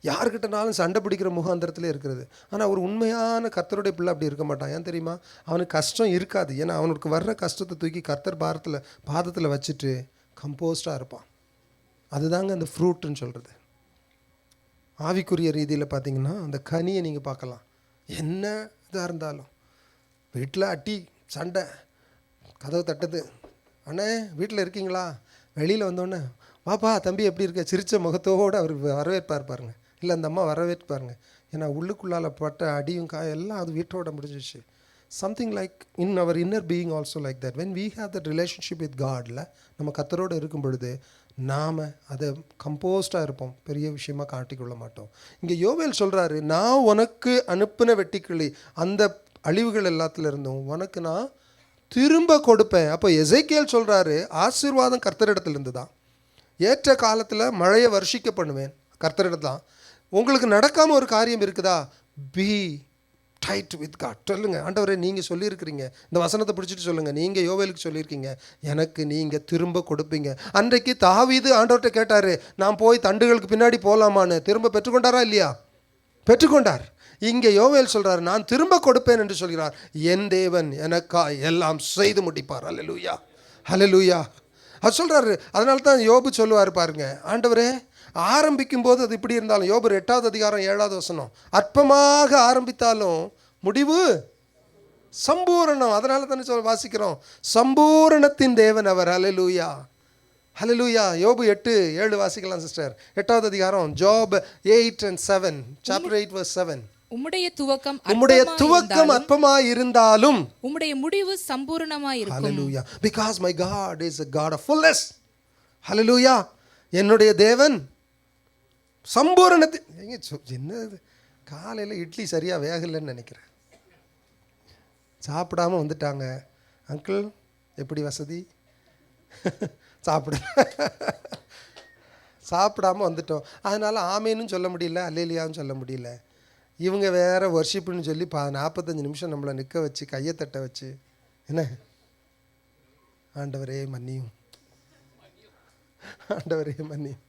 யாருக்கிட்டனாலும் சண்டை பிடிக்கிற முகாந்திரத்தில் இருக்கிறது. ஆனால் ஒரு உண்மையான கர்த்தருடைய பிள்ளை அப்படி இருக்க மாட்டான். ஏன் தெரியுமா? அவனுக்கு கஷ்டம் இருக்காது. ஏன்னா அவனுக்கு வர்ற கஷ்டத்தை தூக்கி கர்த்தர் பாதத்தில் வச்சுட்டு கம்போஸ்டாக இருப்பான். அதுதாங்க அந்த ஃப்ரூட்டுன்னு சொல்கிறது. ஆவிக்குரிய ரீதியில் பார்த்தீங்கன்னா அந்த கனியை நீங்கள் பார்க்கலாம். என்ன இதாக இருந்தாலும் வீட்டில் அட்டி சண்டை, கதவு தட்டுது, அண்ணே வீட்டில் இருக்கீங்களா, வெளியில் வந்தோடனே வாப்பா தம்பி எப்படி இருக்க, சிரித்த முகத்தோடு அவர் வரவேற்பார் பாருங்க. இல்லை அந்த அம்மா வரவேற்பாருங்க. ஏன்னா உள்ளுக்குள்ளால் பட்ட அடியும் எல்லாம் அது வீட்டோட முடிஞ்சிச்சு. Something like in our inner being also like that. When we have that relationship with காடில், நம்ம கர்த்தரோடு இருக்கும் பொழுது நாம் அதை கம்போஸ்டாக இருப்போம், பெரிய விஷயமாக காட்டிக்கொள்ள மாட்டோம். இங்கே யோவேல் சொல்கிறாரு, நான் உனக்கு அனுப்பின வெட்டிக்கிளி அந்த அழிவுகள் எல்லாத்துல இருந்தும் உனக்கு நான் திரும்ப கொடுப்பேன். அப்போ எசேக்கியேல் சொல்கிறாரு, ஆசீர்வாதம் கர்த்தரிடத்துலேருந்து தான். ஏற்ற காலத்தில் மழையை வருஷிக்க பண்ணுவேன், கர்த்தரிடம் தான். உங்களுக்கு நடக்காமல் ஒரு காரியம் இருக்குதா, பி டைட் வித் காட். சொல்லுங்க, ஆண்டவரே நீங்கள் சொல்லியிருக்கிறீங்க, இந்த வசனத்தை பிடிச்சிட்டு சொல்லுங்கள், நீங்கள் யோவேலுக்கு சொல்லியிருக்கீங்க, எனக்கு நீங்கள் திரும்ப கொடுப்பீங்க. அன்றைக்கு தாவீது ஆண்டவர்கிட்ட கேட்டார், நான் போய் தண்டுகளுக்கு பின்னாடி போகலாமான்னு. திரும்ப பெற்றுக்கொண்டாரா இல்லையா? பெற்றுக்கொண்டார். இங்கே யோவேல் சொல்கிறார், நான் திரும்ப கொடுப்பேன் என்று சொல்கிறார். என் தேவன் எனக்காய் எல்லாம் செய்து முடிப்பார். ஹல்லேலூயா, ஹல்லேலூயா. அது சொல்கிறாரு. அதனால தான் யோபு சொல்லுவார் பாருங்க, ஆண்டவரே ஆரம்பிக்கும் போது அது இப்படி இருந்தாலும், யோபு 8வது அதிகாரம் 7வது வசனம், அற்பமாக ஆரம்பித்தாலும் முடிவு சம்பூரணம். அதனால தானே வாசிக்கிறோம், சம்பூரணத்தின் தேவன் அவர். ஹல்லேலூயா, ஹல்லேலூயா. யோபு 8:7 வாசிக்கலாம் சிஸ்டர். 8வது அதிகாரம், ஜாப் 8 and 7, chapter 8 verse 7. உம்முடைய துவக்கம் அற்பமாய் இருந்தாலும் உம்முடைய முடிவு சம்பூரணமாய் இருக்கும். ஹல்லேலூயா. because my God is a God of fullness. ஹல்லேலூயா. என்னுடைய தேவன் சம்பூரணத்தின். என்னது காலையில் இட்லி சரியாக வேகலைன்னு நினைக்கிறேன். சாப்பிடாம வந்துட்டாங்க. அங்கிள் எப்படி வசதி? சாப்பிடாம வந்துட்டோம். அதனால் ஆமேன்னு சொல்ல முடியல, அல்லேலியான்னு சொல்ல முடியல. இவங்க வேறு வர்ஷிப்புன்னு சொல்லி 45 நிமிஷம் நம்மளை நிற்க வச்சு கையை தட்ட வச்சு, என்ன ஆண்டவரே மன்னியும், ஆண்டவரே மன்னியும்.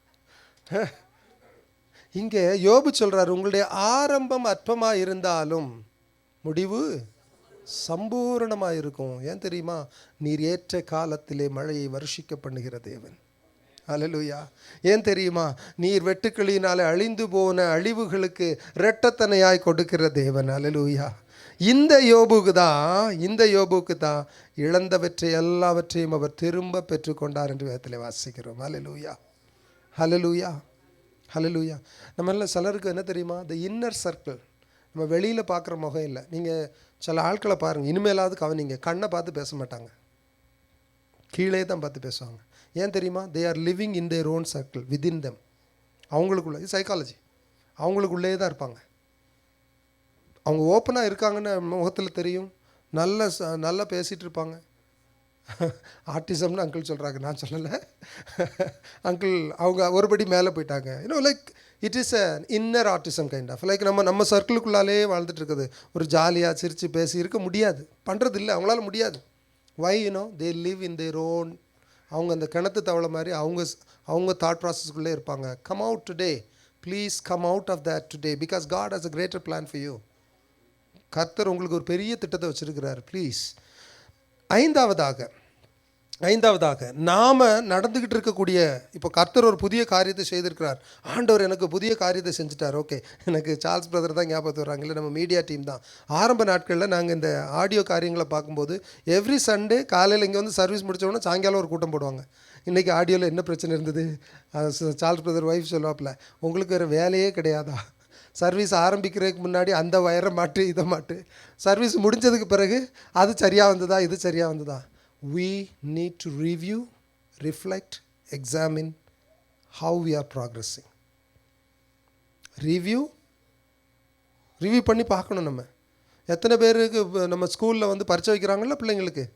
இங்கே யோபு சொல்கிறார், உங்களுடைய ஆரம்பம் அற்பமாக இருந்தாலும் முடிவு சம்பூரணமாக இருக்கும். ஏன் தெரியுமா? நீர் ஏற்ற காலத்திலே மழையை வருஷிக்க பண்ணுகிற தேவன். ஹல்லேலூயா. ஏன் தெரியுமா? நீர் வெட்டுக்கிளியினால் அழிந்து போன அழிவுகளுக்கு இரட்டத்தனையாய் கொடுக்கிற தேவன். ஹல்லேலூயா. இந்த யோபுக்கு தான் இழந்தவற்றை எல்லாவற்றையும் அவர் திரும்ப பெற்றுக்கொண்டார் என்று வேதத்தில் வாசிக்கிறோம். ஹல்லேலூயா, ஹல்லேலூயா, ஹல்லேலூயா. நம்மள சிலருக்கு என்ன தெரியுமா, த இன்னர் சர்க்கிள், நம்ம வெளியில் பார்க்குற முகம் இல்லை. நீங்கள் சில ஆட்களை பாருங்கள், இனிமேலாவது கவனிங்க, கண்ணை பார்த்து பேச மாட்டாங்க, கீழே தான் பார்த்து பேசுவாங்க. ஏன் தெரியுமா? They are living in their own circle within them. அவங்களுக்குள்ள, இது சைக்காலஜி, அவங்களுக்குள்ளே தான் இருப்பாங்க. அவங்க ஓப்பனாக இருக்காங்கன்னு முகத்தில் தெரியும். நல்லா பேசிகிட்டு இருப்பாங்க. ஆர்டிசம்னு அங்கிள் சொல்கிறாங்க, நான் சொல்லலை. அங்கிள் அவங்க ஒருபடி மேலே போயிட்டாங்க. Like it is a inner autism kind of. Like நம்ம சர்க்கிளுக்குள்ளாலே வாழ்ந்துட்டு இருக்குது. ஒரு ஜாலியாக சிரித்து பேசி இருக்க முடியாது, பண்ணுறது இல்லை, அவங்களால முடியாது. Why they live in their own. அவங்க அந்த கிணத்து தவளை மாதிரி அவங்க தாட் ப்ராசஸ்க்குள்ளே இருப்பாங்க. Come out today, please come out of that today, because God has a greater plan for you. கர்த்தர் உங்களுக்கு ஒரு பெரிய திட்டத்தை வச்சுருக்கிறார். ப்ளீஸ். ஐந்தாவதாக நாம் நடந்துக்கிட்டு இருக்கக்கூடிய, இப்போ கர்த்தர் ஒரு புதிய காரியத்தை செய்திருக்கிறார். ஆண்டவர் எனக்கு புதிய காரியத்தை செஞ்சுட்டார். ஓகே, எனக்கு சார்ல்ஸ் பிரதர் தான் ஞாபகத்து வர்றாங்க, இல்லை நம்ம மீடியா டீம் தான். ஆரம்ப நாட்களில் நாங்கள் இந்த ஆடியோ காரியங்களை பார்க்கும்போது எவ்ரி சண்டே காலையில் இங்கே வந்து சர்வீஸ் முடித்தோடனே சாயங்காலம் ஒரு கூட்டம் போடுவாங்க. இன்றைக்கி ஆடியோவில் என்ன பிரச்சனை இருந்தது, சார்ல்ஸ் பிரதர் ஒய்ஃப் சொல்லுவாப்பில், உங்களுக்கு வேறு வேலையே கிடையாதா, சர்வீஸ் ஆரம்பிக்கிறதுக்கு முன்னாடி அந்த வயரை மாட்டு இதை மாட்டு, சர்வீஸ் முடிஞ்சதுக்கு பிறகு அது சரியாக வந்ததா இது சரியாக வந்ததா. We need to review, reflect, examine how we are progressing. Review பண்ணி பார்க்கணும். நம்ம எத்தனை பேருக்கு நம்ம ஸ்கூலில் வந்து பரீட்சை வைக்கிறாங்கல்ல பிள்ளைங்களுக்கு,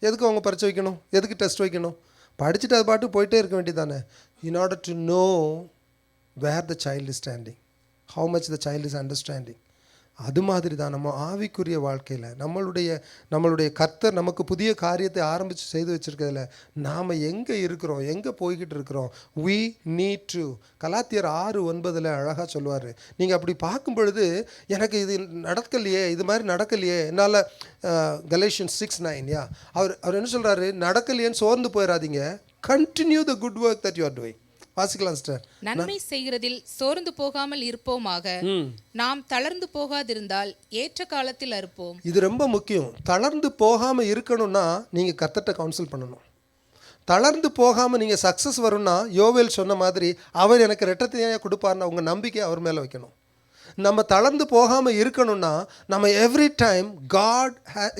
எதுக்கு அவங்க பரீட்சை வைக்கணும், எதுக்கு டெஸ்ட் வைக்கணும், படிச்சுட்டு அது பாட்டு போயிட்டே இருக்க வேண்டியதானே. in order to know where the child is standing, how much the child is understanding. அது மாதிரி தான் நம்ம ஆவிக்குரிய வாழ்க்கையில் நம்மளுடைய கர்த்தர் நமக்கு புதிய காரியத்தை ஆரம்பித்து செய்து வச்சுருக்கிறதுல நாம் எங்கே இருக்கிறோம், எங்கே போய்கிட்டு இருக்கிறோம். we need to. கலாத்தியர் 6:9 அழகாக சொல்லுவார். நீங்கள் அப்படி பார்க்கும் பொழுது எனக்கு இது நடக்கலையே, இது மாதிரி நடக்கலையே என்னால். Galatians 6:9 அவர் என்ன சொல்கிறாரு, நடக்கலையேன்னு சோர்ந்து போயிடாதீங்க, continue the good work that you are doing. வாசிக்கலாம் சிஸ்டர். நன்மை செய்கிறதில் சோர்ந்து போகாமல் இருப்போமாக, நாம் தளர்ந்து போகாதிருந்தால் ஏற்ற காலத்தில் அறுப்போம். இது ரொம்ப முக்கியம். தளர்ந்து போகாமல் இருக்கணும்னா நீங்கள் கர்த்தர்ட்ட கவுன்சில் பண்ணணும். தளர்ந்து போகாமல் நீங்கள் சக்ஸஸ் வரும்னா யோவேல் சொன்ன மாதிரி அவர் எனக்கு ரெட்டத்தையாக கொடுப்பார்னா உங்கள் நம்பிக்கை அவர் மேலே வைக்கணும். நம்ம தளர்ந்து போகாமல் இருக்கணும்னா நம்ம every time God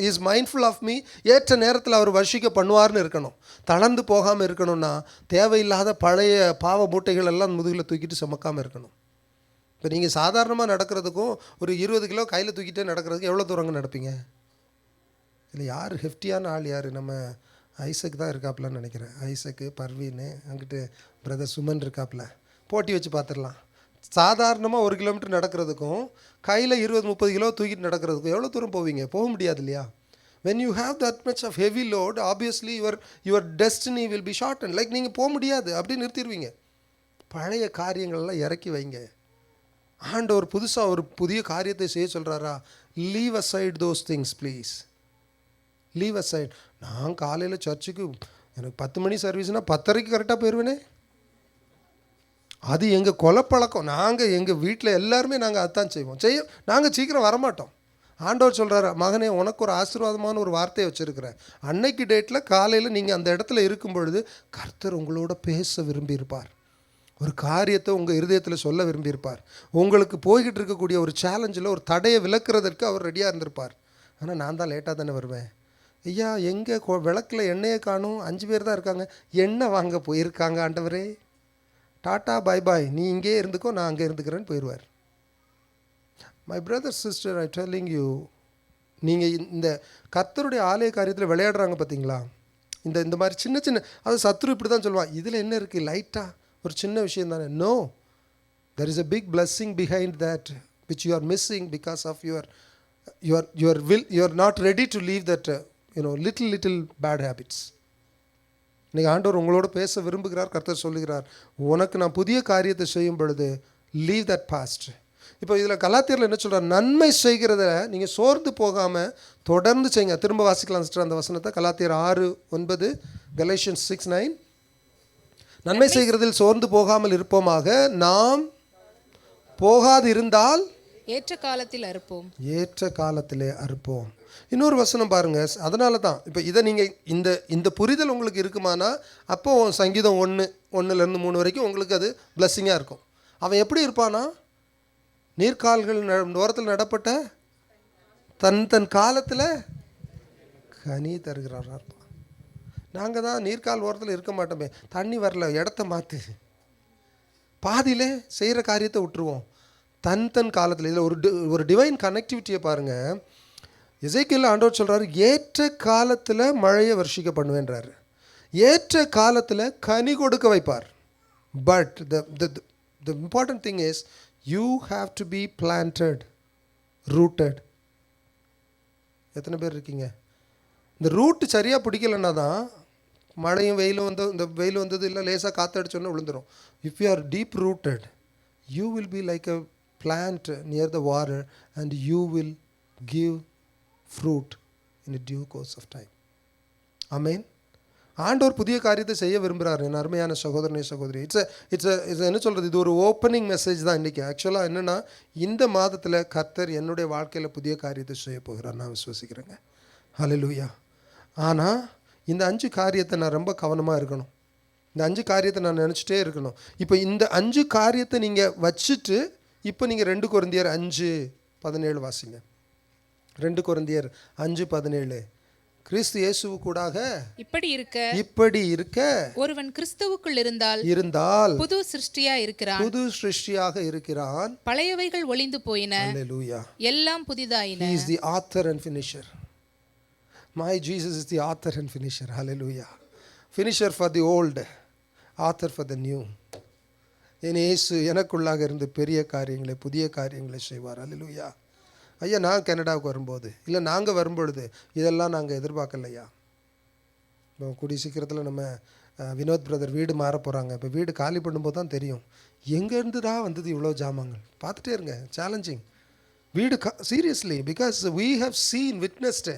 is mindful of me, ஏற்ற நேரத்தில் அவர் வர்ஷிக்க பண்ணுவார்னு இருக்கணும். தளர்ந்து போகாமல் இருக்கணும்னா தேவையில்லாத பழைய பாவ மூட்டைகள் எல்லாம் முதுகில் தூக்கிட்டு சுமக்காமல் இருக்கணும். இப்போ நீங்கள் சாதாரணமாக நடக்கிறதுக்கும் ஒரு 20 கிலோ கையில் தூக்கிட்டே நடக்கிறதுக்கு எவ்வளோ தூரங்க நடப்பீங்க? இல்லை யார் ஹெஃப்டியான ஆள் யார்? நம்ம ஐசக் தான் இருக்காப்புலன்னு நினைக்கிறேன். ஐசக்கு, பர்வீனு, அங்கிட்டு பிரதர் சுமன் இருக்காப்புல. போட்டி வச்சு பார்த்துடலாம். சாதாரணமாக 1 கிலோமீட்டர் நடக்கிறதுக்கும் கையில் 20-30 கிலோ தூக்கிட்டு நடக்கிறதுக்கும் எவ்வளோ தூரம் போவீங்க? போக முடியாது இல்லையா? when you have that much of heavy load, obviously your destiny will be shortened. Like நீங்கள் போக முடியாது, அப்படி நிறுத்திடுவீங்க. பழைய காரியங்கள்லாம் இறக்கி வைங்க. ஆண்டவர் புதுசாக ஒரு புதிய காரியத்தை செய்ய சொல்கிறாரா, leave aside those things please. Leave aside. நான் காலையில் சர்ச்சுக்கு எனக்கு 10 மணி சர்வீஸ்னால் 10:30 கரெக்டாக போயிடுவேனே. அது எங்கள் கொலைப்பழக்கம். நாங்கள் எங்கள் வீட்டில் எல்லாருமே நாங்கள் அதுதான் செய்வோம். நாங்கள் சீக்கிரம் வரமாட்டோம். ஆண்டவர் சொல்கிறாரு, மகனே உனக்கு ஒரு ஆசீர்வாதமான ஒரு வார்த்தையை வச்சுருக்கிறேன். அன்னைக்கு டேட்டில் காலையில் நீங்கள் அந்த இடத்துல இருக்கும் பொழுது கர்த்தர் உங்களோட பேச விரும்பியிருப்பார். ஒரு காரியத்தை உங்கள் இருதயத்தில் சொல்ல விரும்பியிருப்பார். உங்களுக்கு போய்கிட்டு இருக்கக்கூடிய ஒரு சேலஞ்சில் ஒரு தடையை விளக்குறதற்கு அவர் ரெடியாக இருந்திருப்பார். ஆனால் நான் தான் லேட்டாக தானே வருவேன். ஐயா எங்கே விளக்கில் எண்ணெயை காணும், 5 பேர் தான் இருக்காங்க, எண்ணெய் வாங்க போயிருக்காங்க ஆண்டவரே, டாட்டா பாய் பாய், நீ இங்கே இருந்துக்கோ, நான் அங்கே இருந்துக்கிறேன்னு போயிடுவார். My brother sister, I telling you, நீங்கள் இந்த கர்த்தருடைய ஆலய காரியத்தில் விளையாடுறாங்க பார்த்தீங்களா, இந்த மாதிரி சின்ன சின்ன, அது சத்ரு இப்படி தான் சொல்லுவான், இதில் என்ன இருக்குது, லைட்டாக ஒரு சின்ன விஷயம் தானே. No, there is a big blessing behind that which you are missing because of your will. You are not ready to leave that little bad habits. இன்றைக்கி ஆண்டவர் உங்களோட பேச விரும்புகிறார். கர்த்தர் சொல்லுகிறார், உனக்கு நான் புதிய காரியத்தை செய்யும் பொழுது லீவ் தட் பாஸ்ட். இப்போ இதில் கலாத்தியரில் என்ன சொல்கிறார், நன்மை செய்கிறத நீங்கள் சோர்ந்து போகாமல் தொடர்ந்து செய்யுங்க. திரும்ப வாசிக்கலாம் சிஸ்டர் அந்த வசனத்தை. கலாத்தியர் 6:9, Galatians 6:9. நன்மை செய்கிறதில் சோர்ந்து போகாமல் இருப்போமாக, நாம் போகாது இருந்தால் ஏற்ற காலத்தில் அறுப்போம். ஏற்ற காலத்திலே அறுப்போம். இன்னொரு வசனம் பாருங்கள். அதனால தான் இப்போ இதை நீங்கள் இந்த புரிதல் உங்களுக்கு இருக்குமானா அப்போ சங்கீதம் 1:1 3 வரைக்கும் உங்களுக்கு அது பிளஸ்ஸிங்காக இருக்கும். அவன் எப்படி இருப்பானா, நீர்க்கால்கள் ஓரத்தில் நடப்பட்ட தன் காலத்தில் கனி தருகிறாரா இருப்பான். நாங்கள் தான் நீர்க்கால் ஓரத்தில் இருக்க மாட்டோமே, தண்ணி வரல இடத்த மாற்று, பாதியிலே செய்கிற காரியத்தை விட்டுருவோம். தன் காலத்தில். இதில் ஒரு டிவைன் கனெக்டிவிட்டியை பாருங்கள். எசேக்கியேல் ஆண்டவர் சொல்கிறாரு, ஏற்ற காலத்தில் மழையை வர்ஷிக்க பண்ணுவேன்றாரு, ஏற்ற காலத்தில் கனி கொடுக்க வைப்பார். But the important thing is you have to be planted, rooted. எத்தனை பேர் இருக்கீங்க? இந்த ரூட் சரியாக பிடிக்கலன்னா தான் மழையும் வெயிலும் இந்த வெயில் வந்தது இல்லை லேசாக காற்றடிச்சோன்னு விழுந்துடும். If you are deep rooted, you will be like a plant near the water and you will give fruit in a due course of time. ஆமென். ஆண்டவர் புதிய காரியத்தை செய்ய விரும்புகிறார் என் அருமையான சகோதரனே சகோதரி. இட்ஸ் என்ன சொல்கிறது, இது ஒரு ஓப்பனிங் மெசேஜ் தான் இன்றைக்கி. ஆக்சுவலாக என்னென்னா, இந்த மாதத்தில் கர்த்தர் என்னுடைய வாழ்க்கையில் புதிய காரியத்தை செய்ய போகிறார், நான் விசுவசிக்கிறேங்க. ஹல்லேலூயா. ஆனால் இந்த 5 காரியத்தை நான் ரொம்ப கவனமாக இருக்கணும். இந்த 5 காரியத்தை நான் நினச்சிட்டே இருக்கணும். இப்போ இந்த 5 காரியத்தை நீங்கள் வச்சுட்டு இப்போ நீங்கள் 2 கொரிந்தியர் 5:17 வாசிங்க. 2 கொரிந்தியர் 5:17. கிறிஸ்து இயேசுவுக்கூடாக இப்படி இருக்க ஒருவன் கிறிஸ்துவுக்குள் இருந்தால் புது சிருஷ்டியாக இருக்கிறான், பழையவைகள் ஒளிந்து போயின, ஹல்லேலூயா, எல்லாம் புதிதாயின. He is the author and finisher. My Jesus is the author and finisher. Hallelujah. Finisher for the old, author for the new. என் இயேசு எனக்குள்ளாக இருந்து பெரிய காரியங்களை புதிய காரியங்களை செய்வார். ஹல்லேலூயா. ஐயா, நான் கனடாவுக்கு வரும்போது இல்லை நாங்கள் வரும்பொழுது இதெல்லாம் நாங்கள் எதிர்பார்க்கலையா. இப்போ கூடிய சீக்கிரத்தில் நம்ம வினோத் பிரதர் வீடு மாற போகிறாங்க. இப்போ வீடு காலி பண்ணும்போது தான் தெரியும் எங்கேருந்து தான் வந்தது இவ்வளோ ஜாமான்கள். பார்த்துட்டே இருங்க, சேலஞ்சிங் வீடு seriously, because we have seen, witnessed.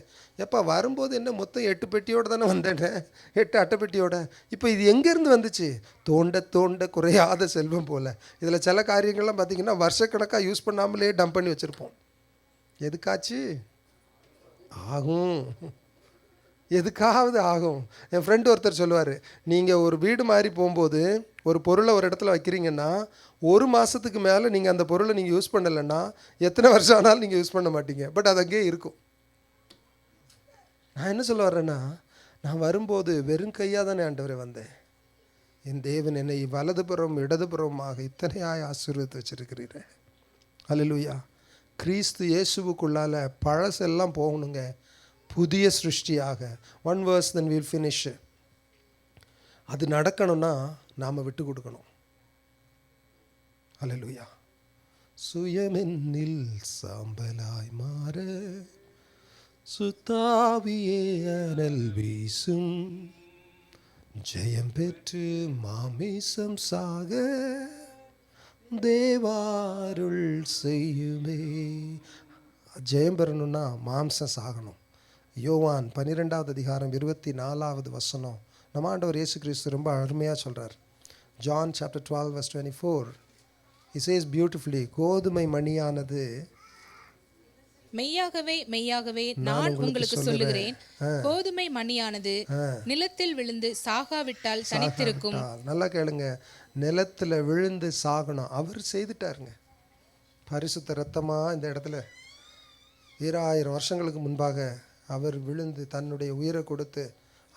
எப்போ வரும்போது என்ன மொத்தம் 8 பெட்டியோடு தானே வந்தேன், 8 அட்டைப்பெட்டியோட. இப்போ இது எங்கேருந்து வந்துச்சு? தோண்ட தோண்ட குறையாத செல்வம் போல். இதில் சில காரியங்கள்லாம் பார்த்திங்கன்னா வருஷக்கணக்காக யூஸ் பண்ணாமலே டம்ப் பண்ணி வச்சுருப்போம். எதுக்காச்சு ஆகும், எதுக்காவது ஆகும். என் ஃப்ரெண்டு ஒருத்தர் சொல்லுவார், நீங்கள் ஒரு வீடு மாறி போகும்போது ஒரு பொருளை ஒரு இடத்துல வைக்கிறீங்கன்னா 1 மாதத்துக்கு மேலே நீங்கள் அந்த பொருளை நீங்கள் யூஸ் பண்ணலைன்னா எத்தனை வருஷம் ஆனாலும் நீங்கள் யூஸ் பண்ண மாட்டீங்க. பட் அது அங்கேயே இருக்கும். நான் என்ன சொல்ல வர்றேன்னா, நான் வரும்போது வெறும் கையாக தானே ஆண்டவரே வந்தேன். என் தேவன் என்னை வலதுபுறம் இடதுபுறமாக இத்தனையாய் ஆசீர்வதித்து வச்சிருக்கிறீரே. ஹல்லேலூயா. கிறிஸ்து இயேசுவுக்குள்ளால் பழசெல்லாம் போகணுங்க, புதிய சிருஷ்டியாக. 1 verse then we'll finish. அது நடக்கணும்னா நாம் விட்டு கொடுக்கணும். ஹல்லேலூயா. சுயமென்னில் சாம்பலாய் மாற சுத்தாவியே அனல் வீசும், ஜெயம் பெற்று மாமிசம் சாக தேவாருள் செய்யுமே. ஜெயம் பெறணும்னா மாம்சம் சாகணும். யோவான் 12:24 நம்ம ஆண்டவர் இயேசு கிறிஸ்து ரொம்ப அருமையாக சொல்கிறார். John chapter 12:24 he says beautifully, கோதுமை மணியானது மெய்யாகவே மெய்யாகவே நான் உங்களுக்கு சொல்லுகிறேன், கோதுமை மணியானது நிலத்தில் விழுந்து சாகாவிட்டால் தனித்திருக்கும். நல்லா கேளுங்க, நிலத்தில் விழுந்து சாகணும். அவர் செய்துட்டாருங்க. பரிசுத்த ரத்தமாக இந்த இடத்துல 2000 வருஷங்களுக்கு முன்பாக அவர் விழுந்து தன்னுடைய உயிரை கொடுத்து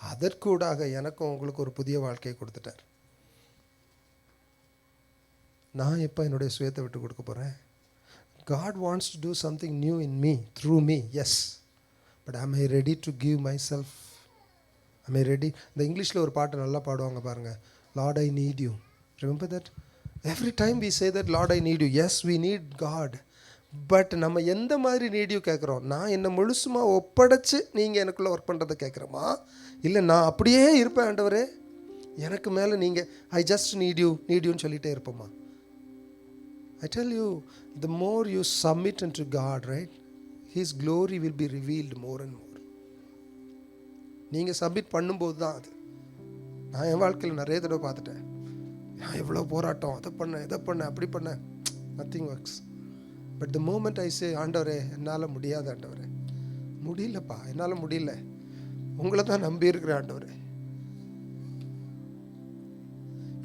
அதற்கூடாக எனக்கும் உங்களுக்கு ஒரு புதிய வாழ்க்கையை கொடுத்துட்டார். நான் எப்போ என்னுடைய சுயத்தை விட்டு கொடுக்க போகிறேன்? God wants to do something new in me, through me, yes. But am I ready to give myself? Am I ready? இந்த இங்கிலீஷில் ஒரு பாட்டு நல்லா பாடுவாங்க பாருங்கள், Lord I need you. Remember that? Every time we say that, Lord I need you. Yes, we need God. But நம்ம எந்த மாதிரி நீடியூ கேட்குறோம்? நான் என்னை முழுசுமாக ஒப்படைச்சு நீங்கள் எனக்குள்ளே ஒர்க் பண்ணுறதை கேட்குறோமா, இல்லை நான் அப்படியே இருப்பேன் ஆண்டவரே எனக்கு மேலே நீங்கள் ஐ ஜஸ்ட் நீடியூன்னு சொல்லிகிட்டே இருப்போமா? I tell you, the more you submit unto God, right, His glory will be revealed more and more. நீங்கள் சப்மிட் பண்ணும்போது தான் அது. நான் என் வாழ்க்கையில் நிறைய தடவை பார்த்துட்டேன். நான் எவ்வளோ போராட்டம், அதை பண்ணேன் இதை பண்ணேன் அப்படி பண்ணேன், nothing works. But the moment I say, ஆண்டவரே என்னால் முடியாது ஆண்டவரே, முடியலப்பா என்னால் முடியல, உங்களை தான் நம்பி இருக்கிறேன் ஆண்டவரே.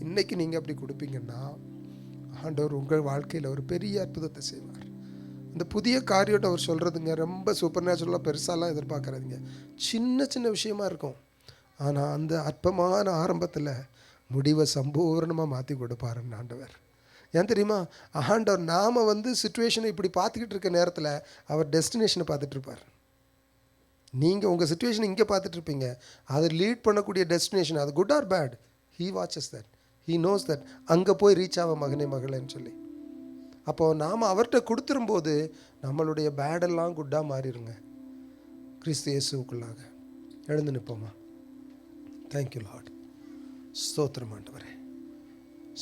இன்னைக்கு நீங்கள் அப்படி கொடுப்பீங்கன்னா ஆண்டவர் உங்கள் வாழ்க்கையில் ஒரு பெரிய அற்புதத்தை செய்வார். இந்த புதிய காரியத்தை அவர் சொல்கிறதுங்க ரொம்ப சூப்பர் நேச்சுரலாக பெருசாலாம் எதிர்பார்க்குறாதீங்க. சின்ன சின்ன விஷயமா இருக்கும், ஆனால் அந்த அற்பமான ஆரம்பத்தில் முடிவை சம்பூர்ணமாக மாற்றி கொடுப்பாருன்னு ஆண்டவர். ஏன் தெரியுமா, ஆண்டவர் நாம் வந்து சுச்சுவேஷனை இப்படி பார்த்துக்கிட்டு இருக்க நேரத்தில் அவர் டெஸ்டினேஷனை பார்த்துட்ருப்பார். நீங்கள் உங்கள் சுச்சுவேஷனை இங்கே பார்த்துட்ருப்பீங்க, அதை லீட் பண்ணக்கூடிய டெஸ்டினேஷன், அது good or bad, he watches that, he knows that. அங்கே போய் ரீச் ஆக மகனே மகளேன்னு சொல்லி. அப்போது நாம் அவர்கிட்ட கொடுத்துரும்போது நம்மளுடைய பேடெல்லாம் குட்டாக மாறிடுங்க கிறிஸ்து இயேசுவுக்குள்ளாக. எழுந்து நிற்போமா? Thank you Lord. ஸ்தோத்திரம் ஆண்டவரே,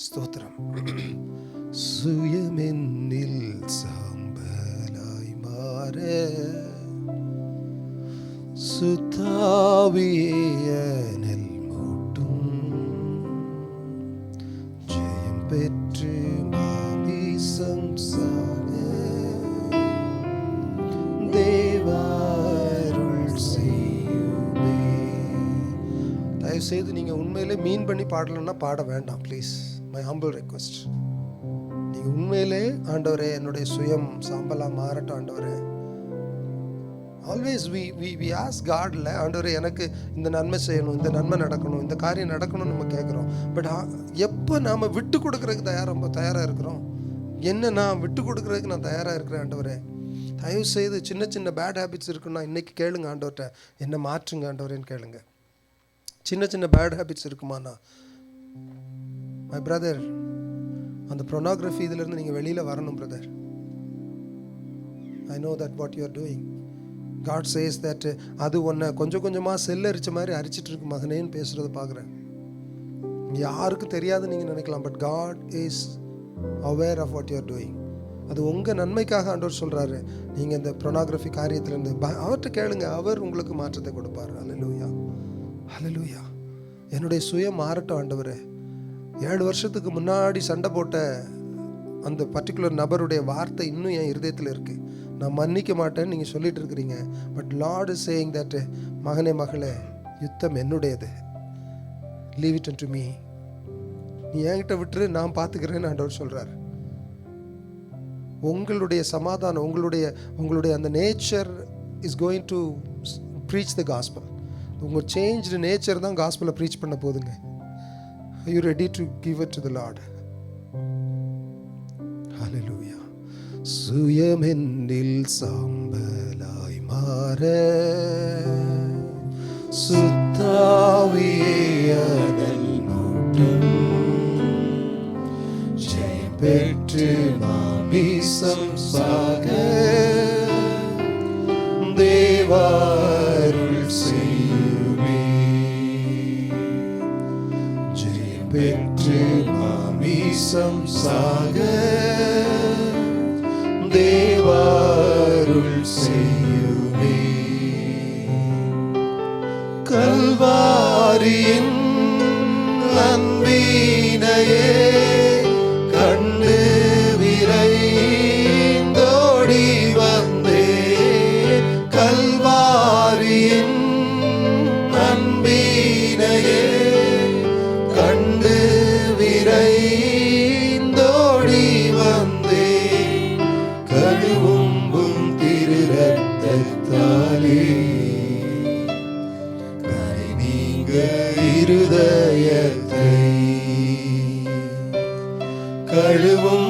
ஸ்தோத்திரம். சுயமென்னில் சாம்பலாய் மாற சுத்தாவியனில் மூட்டும் ஜெயம் பெற்று மாமிசம் சாக தேவாருள் செய்யுமே. தயவுசெய்து நீங்கள் உண்மையிலே மீன் பண்ணி பாடலன்னா பாட வேண்டாம் ப்ளீஸ். My humble request. நீங்கள் உண்மையிலே ஆண்டவரே என்னுடைய சுயம் சாம்பலாக மாறட்டும் ஆண்டவரே. ஆல்வேஸ் வி ஆஸ்க் காட்ல, ஆண்டவரே எனக்கு இந்த நன்மை செய்யணும், இந்த நன்மை நடக்கணும், இந்த காரியம் நடக்கணும்னு நம்ம கேட்குறோம். பட் எப்போ நாம் விட்டு கொடுக்குறதுக்கு தயாராக இருக்கிறோம்? என்ன நான் விட்டு கொடுக்குறதுக்கு நான் தயாராக இருக்கிறேன் ஆண்டவரே. தயவு செய்து சின்ன சின்ன பேட் ஹேபிட்ஸ் இருக்குன்னா இன்றைக்கி கேளுங்க ஆண்டவர்கிட்ட, என்ன மாற்றுங்க ஆண்டவரேன்னு கேளுங்க. சின்ன சின்ன பேட் ஹேபிட்ஸ் இருக்குமாண்ணா, மை பிரதர், அந்த ப்ரொனோகிராஃபி இதிலேருந்து நீங்கள் வெளியில் வரணும் brother. I know that what you are doing. God says that அது ஒன்றை கொஞ்சம் கொஞ்சமாக செல்லரிச்ச மாதிரி அரிச்சிட்டு இருக்கு மகனேன்னு பேசுகிறத பார்க்குறேன். யாருக்கும் தெரியாது நீங்கள் நினைக்கலாம், but God is aware of what you are doing. அது உங்கள் நன்மைக்காக ஆண்டவர் சொல்கிறாரு. நீங்கள் இந்த ப்ரொனோகிராஃபி காரியத்திலேருந்து அவர்கிட்ட கேளுங்க, அவர் உங்களுக்கு மாற்றத்தை கொடுப்பார். ஹல்லேலூயா, ஹல்லேலூயா. என்னுடைய சுயம் மாறட்டும் ஆண்டவரே. 7 வருஷத்துக்கு முன்னாடி சண்டை போட்ட அந்த பர்டிகுலர் நபருடைய வார்த்தை இன்னும் என் இருதயத்தில் இருக்குது. நான் மன்னிக்க மாட்டேன்னு நீங்கள் சொல்லிட்டு இருக்கிறீங்க, but Lord is saying that மகனே மகளே, யுத்தம் என்னுடையது, லீவ் இட் டு மீ, நீ என்கிட்ட விட்டுரு, நான் பார்த்துக்கிறேன்னு ஆண்டவர் சொல்கிறார். உங்களுடைய சமாதானம், உங்களுடைய அந்த nature is going to preach the gospel. உங்கள் சேஞ்ச்டு நேச்சர் தான் காஸ்பலை ப்ரீச் பண்ண போதுங்க. Are you ready to give it to the Lord? Hallelujah. சுயமென்னில் சாம்பலாய் மாற சுத்தாவியனில் மூட்டும் ஜெயம் பெற்று மாமிசம் சாக தேவாருள் செய்யுமே. ஜெயம் பெற்று மாமிசம் சாக தேவாருள் செய்யுமே. கல்வாரியின் அன்பினையே கண்டு விரைந்தோடி வந்தே. கல்வாரியின் அன்பினையே கண்டு விரைந்தோடி வந்தே. கழுவும்பும் திரு ரத்தத்தாலே கரை நீங்க இருதயத்தை கழுவும்